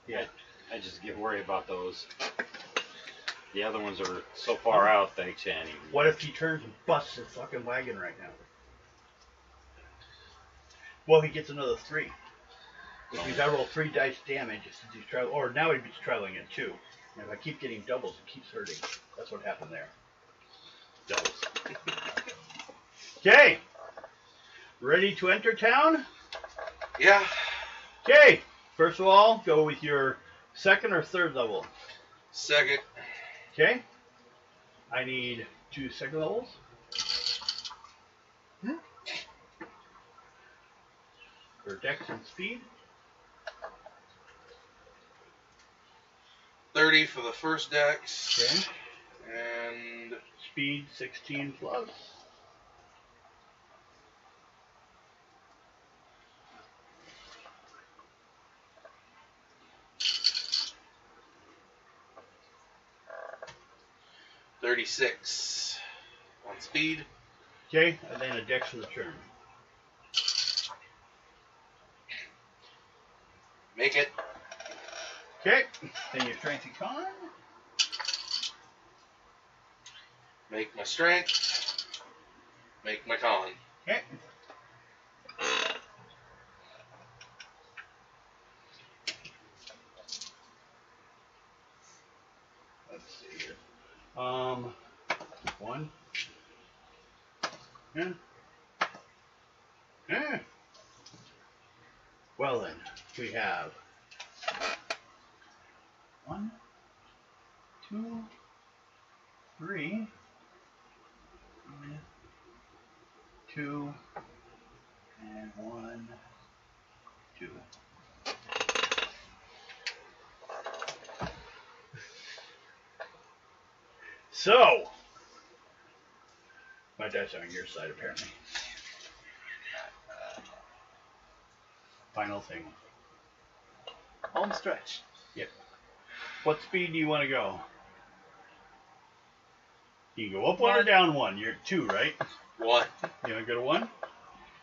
Speaker 4: Yeah, I just get worried about those. The other ones are so far out they can't even.
Speaker 1: What if he turns and busts his fucking wagon right now? Well, he gets another 3. Which means I roll 3 dice damage since he's traveling. Or now he'd be traveling at 2. And if I keep getting doubles, it keeps hurting. That's what happened there. Doubles. Okay. Ready to enter town?
Speaker 2: Yeah.
Speaker 1: Okay. First of all, go with your 2nd or 3rd level.
Speaker 2: 2nd.
Speaker 1: Okay. I need 2 2nd levels. For dex and speed.
Speaker 2: 30 for the first dex.
Speaker 1: Okay.
Speaker 2: And
Speaker 1: Speed 16 plus.
Speaker 2: $36 on speed.
Speaker 1: Okay, and then a dex for the turn.
Speaker 2: Make it.
Speaker 1: Okay, then your strength and con.
Speaker 2: Make my strength. Make my con.
Speaker 1: Okay. Let's see here. 1. Yeah. Yeah. Well then, we have 1, 2, 3, 2, and 1, 2. So, my dice are on your side apparently. Final thing.
Speaker 6: Home stretch.
Speaker 1: Yep. What speed do you want to go? You can go up 1 or down 1. You're at 2, right?
Speaker 2: 1.
Speaker 1: You want to go to 1?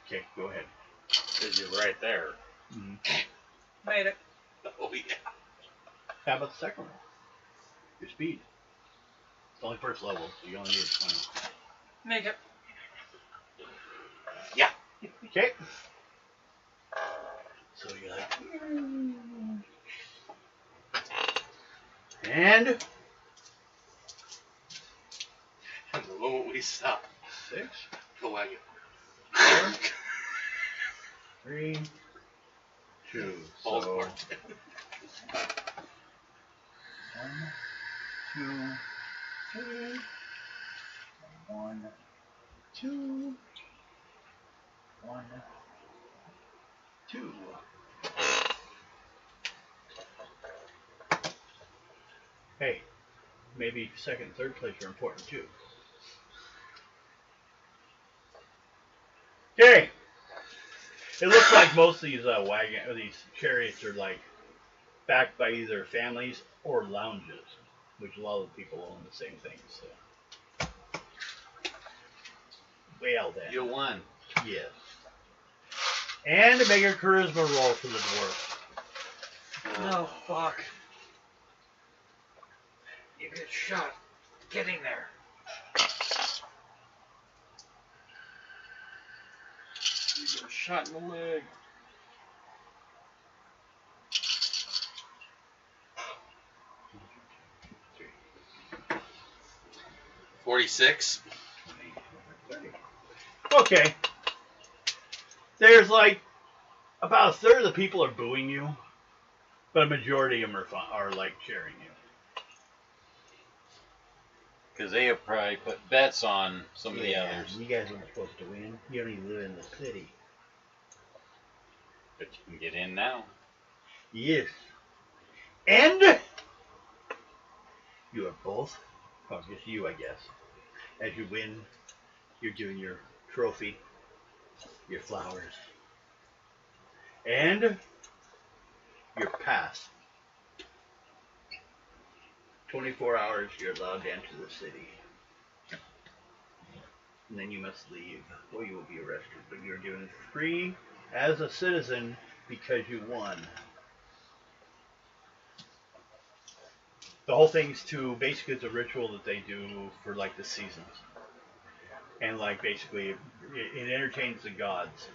Speaker 1: Okay, go ahead.
Speaker 4: Because you're right there.
Speaker 1: Mm-hmm.
Speaker 5: Made it.
Speaker 2: Oh, yeah.
Speaker 1: How about the 2nd one? Your speed. It's only 1st level, so you only need 20.
Speaker 5: Make it.
Speaker 2: Yeah.
Speaker 1: Okay. So you're like... And...
Speaker 2: And the moment we stop,
Speaker 1: 6,
Speaker 2: the wagon.
Speaker 1: 4, 3, 2.
Speaker 2: Falls
Speaker 1: So...
Speaker 2: apart.
Speaker 1: 1, 2, 3, 1, 2, 1, 2. Hey, maybe 2nd, 3rd place are important too. Okay. It looks like most of these these chariots are like backed by either families or lounges, which a lot of people own the same thing. So, well then,
Speaker 4: You won.
Speaker 1: yes. And to make a charisma roll for the dwarf.
Speaker 5: No, fuck. You get shot getting there. You get shot in the leg.
Speaker 2: 46.
Speaker 1: Okay. There's like about a third of the people are booing you, but a majority of them are like cheering you.
Speaker 4: Because they have probably put bets on some of the others.
Speaker 1: You guys weren't supposed to win. You don't even live in the city.
Speaker 4: But you can get in now.
Speaker 1: Yes. And you are both, well, just you, I guess. As you win, you're given your trophy, your flowers, and your pass. 24 hours you're allowed to enter the city. And then you must leave, or you will be arrested. But you're given free as a citizen because you won. The whole thing's to, basically it's a ritual that they do for like the seasons. And like basically it entertains the gods.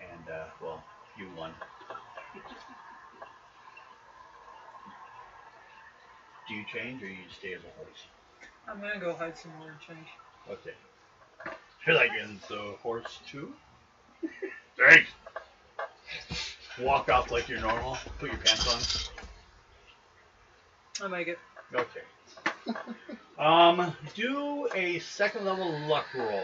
Speaker 1: And well, you won. Do you change or you stay as a horse?
Speaker 5: I'm gonna go hide some more and change.
Speaker 1: Okay. You're like in the horse too? Thanks. Walk off like you're normal. Put your pants on.
Speaker 5: I make it.
Speaker 1: Okay. Do a second level luck roll.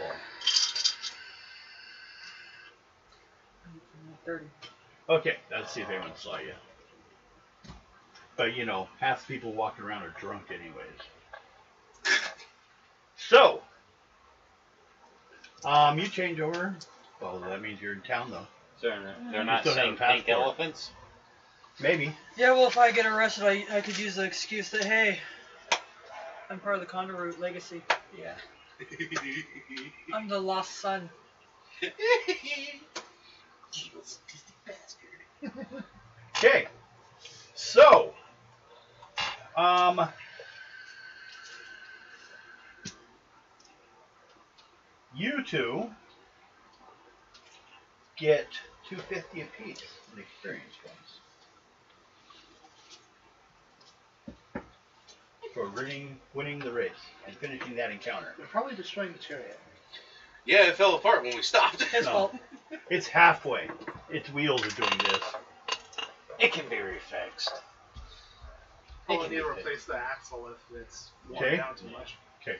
Speaker 5: 30.
Speaker 1: Okay, let's see if anyone saw you. But you know, half the people walking around are drunk anyways. So, you change over. Well, that means you're in town though.
Speaker 4: So they're not
Speaker 1: still have
Speaker 4: saying
Speaker 1: a
Speaker 4: pink
Speaker 1: passport.
Speaker 4: elephants?
Speaker 1: Maybe.
Speaker 5: Yeah, well, if I get arrested, I could use the excuse that, hey, I'm part of the Condor Route legacy.
Speaker 1: Yeah.
Speaker 5: I'm the lost son.
Speaker 1: Okay. So, you two get 250 apiece in experience points for winning the race and finishing that encounter.
Speaker 6: They're probably destroying the chariot.
Speaker 2: Yeah, it fell apart when we stopped.
Speaker 5: His fault.
Speaker 1: It's halfway. Its wheels are doing this.
Speaker 4: It can be refixed.
Speaker 6: I'll need to replace the axle if it's worn
Speaker 1: Okay.
Speaker 6: down too much.
Speaker 1: Okay.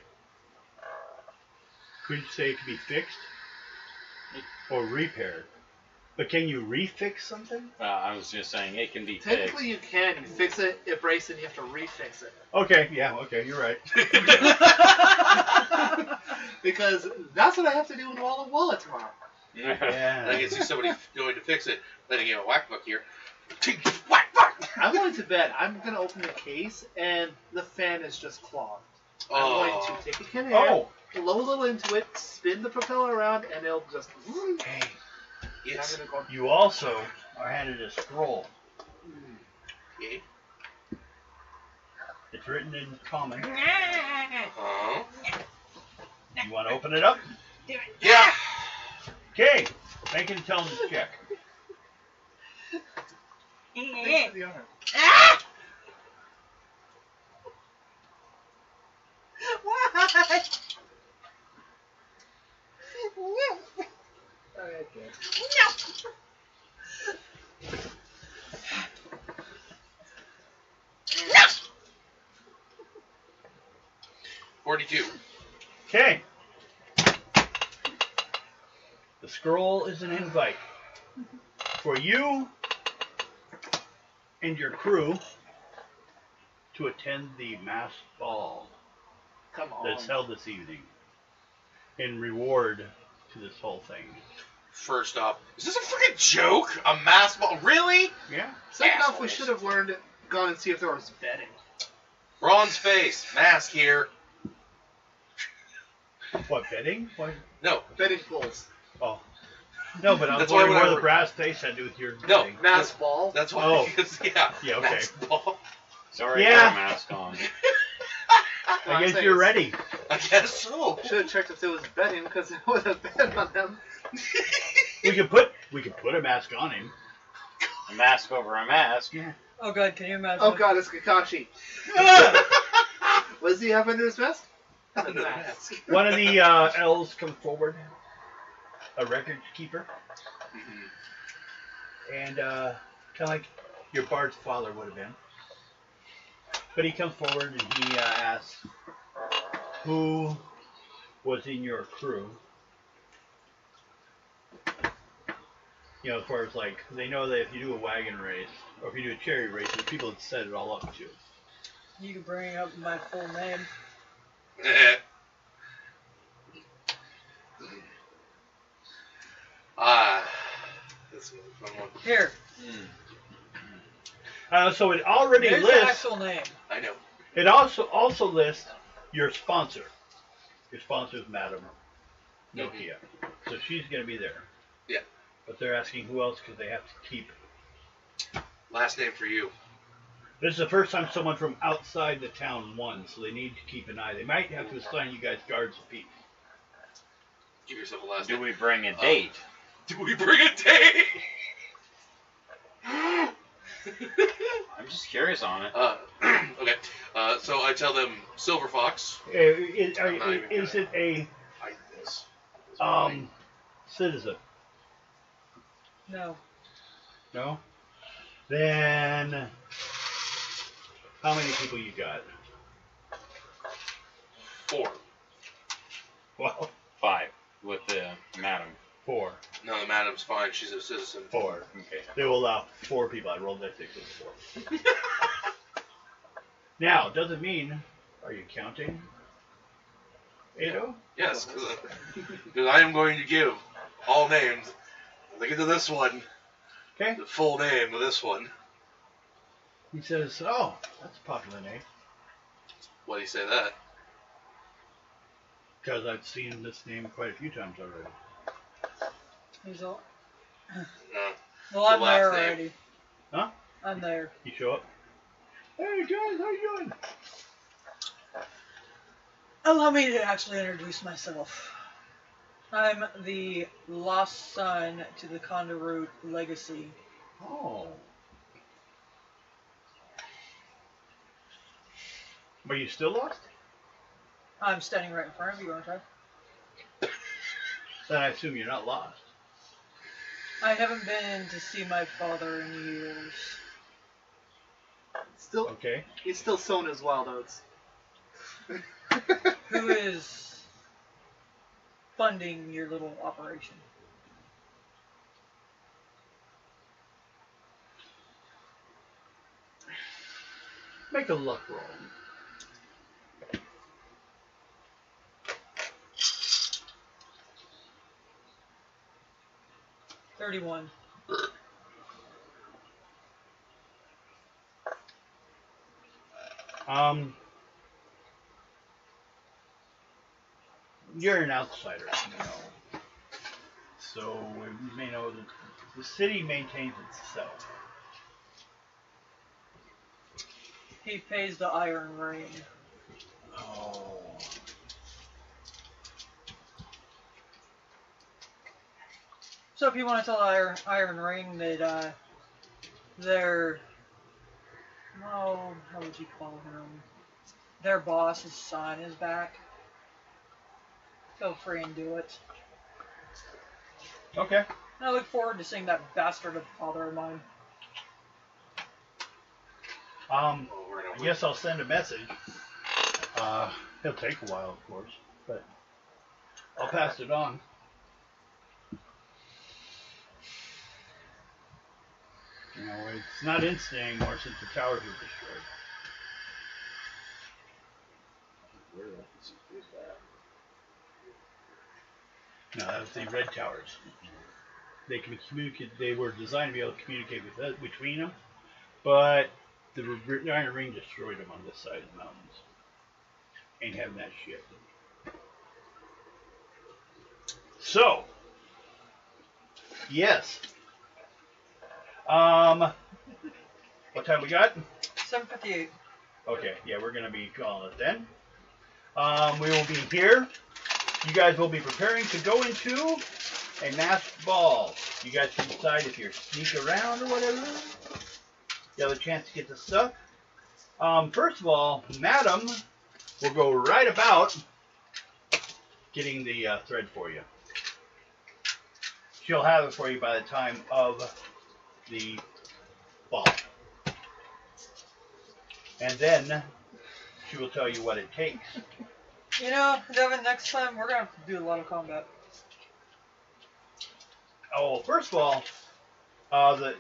Speaker 1: Could you say it could be fixed or repaired? But can you refix something?
Speaker 4: I was just saying it can be
Speaker 6: Technically,
Speaker 4: fixed.
Speaker 6: you can. You fix it, it breaks, and you have to refix it.
Speaker 1: Okay, yeah, okay, you're right.
Speaker 6: Because that's what I have to do in Walla Walla tomorrow.
Speaker 1: Yeah.
Speaker 2: I can see somebody going to fix it. Then I get a whack book here. Whack, whack.
Speaker 6: I'm going to bed. I'm going to open the case, and the fan is just clogged. I'm going to take a can of air, blow a little into it, spin the propeller around, and it'll just...
Speaker 1: Hey,
Speaker 2: Yes.
Speaker 6: I'm gonna go...
Speaker 1: you also are handed a scroll.
Speaker 2: Okay.
Speaker 1: It's written in common.
Speaker 2: Uh-huh.
Speaker 1: You want to open it up?
Speaker 2: Yeah.
Speaker 1: Okay, make an intelligence check.
Speaker 6: Thanks for the honor. Okay.
Speaker 2: 42.
Speaker 1: Okay. The scroll is an invite for you and your crew to attend the masked ball
Speaker 6: Come on.
Speaker 1: that's held this evening in reward to this whole thing.
Speaker 2: First off, is this a freaking joke? A mass ball? Really?
Speaker 1: Yeah?
Speaker 6: Second off, we
Speaker 2: Assholes.
Speaker 6: should have gone and see if there was betting.
Speaker 2: Bronze face. Mask here.
Speaker 1: What, betting? What?
Speaker 2: No.
Speaker 6: Betting pools.
Speaker 1: Oh. No, but I was
Speaker 2: That's why
Speaker 1: wondering
Speaker 2: when
Speaker 1: what
Speaker 2: I
Speaker 1: the
Speaker 2: were-
Speaker 1: brass face had to do with your
Speaker 2: No.
Speaker 1: betting.
Speaker 6: Mass ball.
Speaker 2: That's why.
Speaker 1: Oh.
Speaker 2: Because, yeah.
Speaker 1: Yeah, okay.
Speaker 2: Mask ball.
Speaker 4: Sorry,
Speaker 1: Yeah.
Speaker 4: got a mask on.
Speaker 1: I guess you're ready.
Speaker 2: I guess so.
Speaker 6: Should have checked if there was betting because it would have bet on them.
Speaker 1: We could put a mask on him.
Speaker 4: A mask over a mask.
Speaker 5: Oh god, can you imagine?
Speaker 6: Oh god, it's Kakashi. What does he have under his vest? A
Speaker 2: Under the
Speaker 6: mask.
Speaker 2: mask.
Speaker 1: One of the elves come forward, a record keeper, and kind of like your bard's father would have been. But he comes forward and he asks, who was in your crew. You know, as far as like, they know that if you do a wagon race, or if you do a chariot race, there's people that set it all up too.
Speaker 5: You can bring up my full name.
Speaker 2: That's a fun one.
Speaker 5: Here.
Speaker 1: So it already
Speaker 5: There's
Speaker 1: lists.
Speaker 5: the actual name.
Speaker 2: I know.
Speaker 1: It also lists your sponsor. Your sponsor is Madam Nokia, so she's going to be there.
Speaker 2: Yeah.
Speaker 1: But they're asking who else because they have to keep.
Speaker 2: Last name for you.
Speaker 1: This is the first time someone from outside the town won, so they need to keep an eye. They might have to assign you guys guards of peace.
Speaker 2: Give yourself a last
Speaker 4: Do
Speaker 2: name.
Speaker 4: we bring a date?
Speaker 2: Do we bring a date?
Speaker 4: I'm just curious on it.
Speaker 2: Okay. So I tell them Silver Fox.
Speaker 1: Is it a
Speaker 2: Hide this.
Speaker 1: citizen?
Speaker 5: No.
Speaker 1: No? Then how many people you got?
Speaker 2: 4.
Speaker 1: Well,
Speaker 4: 5 with the madam.
Speaker 1: 4.
Speaker 2: No, the madam's fine. She's a citizen.
Speaker 1: 4.
Speaker 4: Okay.
Speaker 1: They will allow 4 people. I rolled that 6 with 4. Now, doesn't mean, are you counting, Ado?
Speaker 2: Yes, because I am going to give all names. Look into this one.
Speaker 1: Okay.
Speaker 2: The full name of this one.
Speaker 1: He says, oh, that's a popular name.
Speaker 2: Why do you say that?
Speaker 1: Because I've seen this name quite a few times already.
Speaker 5: He's all.
Speaker 2: No.
Speaker 5: Well, I'm
Speaker 2: The last
Speaker 5: there
Speaker 2: name.
Speaker 5: already.
Speaker 1: Huh?
Speaker 5: I'm there.
Speaker 1: You show up. Hey guys, how you doing?
Speaker 5: Allow me to actually introduce myself. I'm the lost son to the Condaroot legacy.
Speaker 1: Oh. Are you still lost?
Speaker 5: I'm standing right in front of you, aren't I?
Speaker 1: Then I assume you're not lost.
Speaker 5: I haven't been to see my father in years.
Speaker 6: Still,
Speaker 1: Okay.
Speaker 6: he's still sown as wild oats.
Speaker 5: Who is funding your little operation?
Speaker 1: Make a luck roll.
Speaker 5: $31.
Speaker 1: You're an outsider, you know. So you may know that the city maintains itself.
Speaker 5: He pays the Iron Ring.
Speaker 1: Oh.
Speaker 5: So if you want to tell Iron Ring that their, how would you call him? Their boss's son is back. Feel free and do it.
Speaker 1: Okay.
Speaker 5: And I look forward to seeing that bastard of a father of mine.
Speaker 1: I guess I'll send a message. It'll take a while, of course, but I'll pass it on. You know, it's not instant anymore since the towers were destroyed. No, that was the red towers. They can communicate. They were designed to be able to communicate with us, between them, but the Iron Ring destroyed them on this side of the mountains. Ain't having that shit. So, yes. What time we got?
Speaker 5: 7:58.
Speaker 1: Okay, yeah, we're gonna be calling it then. We will be here. You guys will be preparing to go into a masked ball. You guys can decide if you're sneak around or whatever. You have a chance to get the stuff. First of all, Madam will go right about getting the thread for you. She'll have it for you by the time of the ball. And then she will tell you what it takes
Speaker 5: You know, Devin, next time we're gonna have to do a lot of combat.
Speaker 1: Oh, first of all, the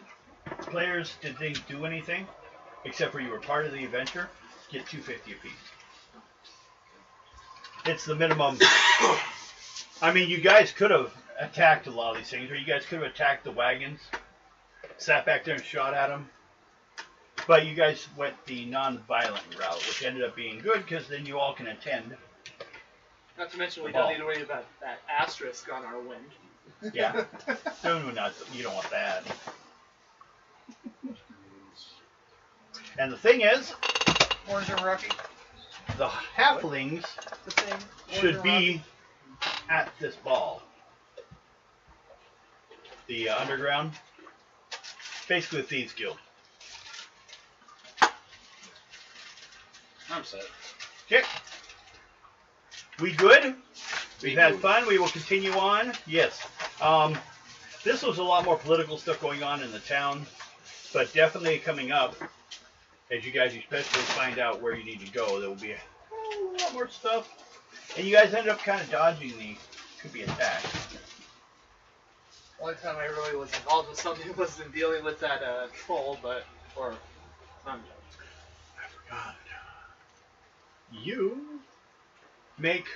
Speaker 1: players didn't do anything, except for you were part of the adventure. Get $250 apiece. It's the minimum. I mean, you guys could have attacked a lot of these things, or you guys could have attacked the wagons, sat back there and shot at them. But you guys went the non-violent route, which ended up being good because then you all can attend.
Speaker 3: Not to mention we don't need to worry about that asterisk on our wind.
Speaker 1: Yeah. No, you don't want that. And the thing is,
Speaker 5: Orange and Rocky.
Speaker 1: the halflings
Speaker 5: The same.
Speaker 1: should be at this ball. The underground. Basically the Thieves Guild.
Speaker 4: I'm set.
Speaker 1: Okay. We good? We've had fun. We will continue on. Yes. This was a lot more political stuff going on in the town, but definitely coming up, as you guys especially find out where you need to go, there will be a lot more stuff. And you guys ended up kind of dodging the could be attacked.
Speaker 3: Only time I really was involved with something was in dealing with that troll, or
Speaker 1: I forgot. You make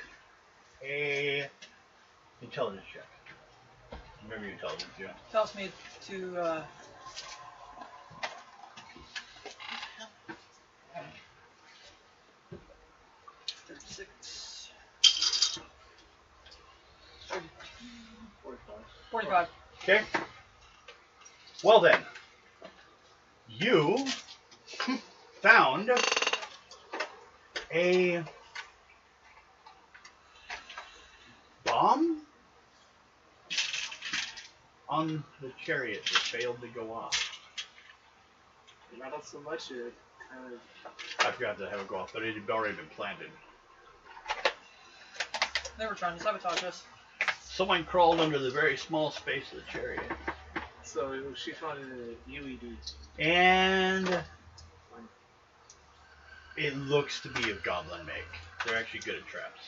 Speaker 1: a intelligence check. Remember your intelligence, yeah.
Speaker 5: Tells me to, 36. 45.
Speaker 1: Okay. Well then, you found a bomb on the chariot that failed to go off.
Speaker 3: not so much. It kind of.
Speaker 1: I forgot to have it go off, but it had already been planted.
Speaker 5: They were trying to sabotage us.
Speaker 1: Someone crawled under the very small space of the chariot.
Speaker 3: So she found a UED.
Speaker 1: And it looks to be a goblin make. They're actually good at traps.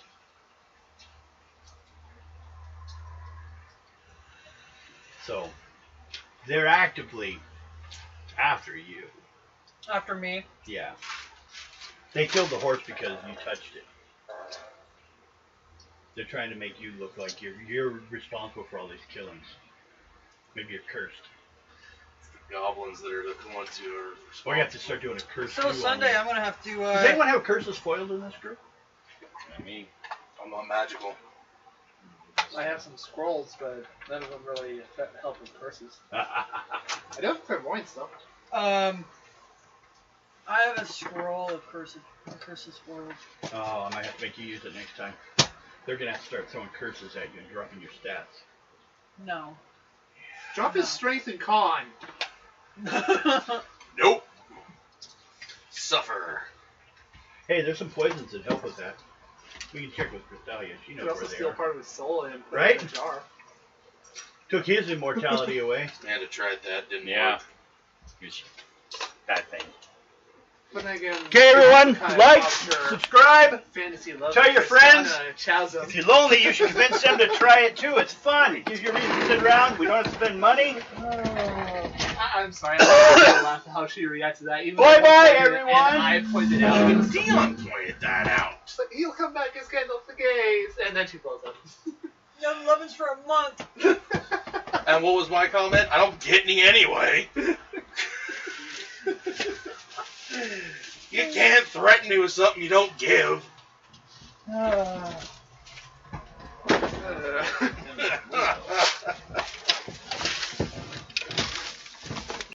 Speaker 1: So, they're actively after you.
Speaker 5: After me.
Speaker 1: Yeah. They killed the horse because you touched it. They're trying to make you look like you're responsible for all these killings. Maybe you're cursed.
Speaker 2: It's the goblins that are the ones who are responsible.
Speaker 1: Or you have to start doing a curse.
Speaker 5: So Sunday I'm gonna have to.
Speaker 1: Does anyone have curses foiled in this group?
Speaker 4: Not me.
Speaker 2: I'm not magical.
Speaker 3: I have some scrolls, but none of them really help with curses.
Speaker 6: I do have clairvoyance though.
Speaker 5: I have a scroll of curses foiled.
Speaker 1: Oh, I might have to make you use it next time. They're gonna have to start throwing curses at you and dropping your stats.
Speaker 5: No.
Speaker 6: Drop his strength and con.
Speaker 2: Nope. Suffer.
Speaker 1: Hey, there's some poisons that help with that. We can check with Crystalia. She knows
Speaker 3: You also
Speaker 1: where they
Speaker 3: steal
Speaker 1: are.
Speaker 3: part of his soul and put
Speaker 1: Right?
Speaker 3: it in a jar.
Speaker 1: Took his immortality away.
Speaker 2: And I tried that, didn't
Speaker 4: Yeah.
Speaker 2: work.
Speaker 4: Bad thing.
Speaker 6: But then again.
Speaker 1: Okay, everyone,
Speaker 6: kind of
Speaker 1: like,
Speaker 6: popular
Speaker 1: subscribe.
Speaker 6: Fantasy love.
Speaker 1: Tell your friends.
Speaker 3: Chowsum.
Speaker 1: If you're lonely, you should convince them to try it too. It's fun. It gives you a reason to sit around. We don't have to spend money.
Speaker 3: I'm sorry. I laughed at how she reacted to that. Even
Speaker 1: Bye
Speaker 3: though
Speaker 1: bye,
Speaker 3: I pointed it
Speaker 1: everyone.
Speaker 3: And I pointed out.
Speaker 2: Even Dion pointed that out.
Speaker 6: She's like, he'll come back as Gandalf the Gaze.
Speaker 3: And then she blows up.
Speaker 5: No lemons for a month.
Speaker 2: And what was my comment? I don't get any anyway. You can't threaten me with something you don't give.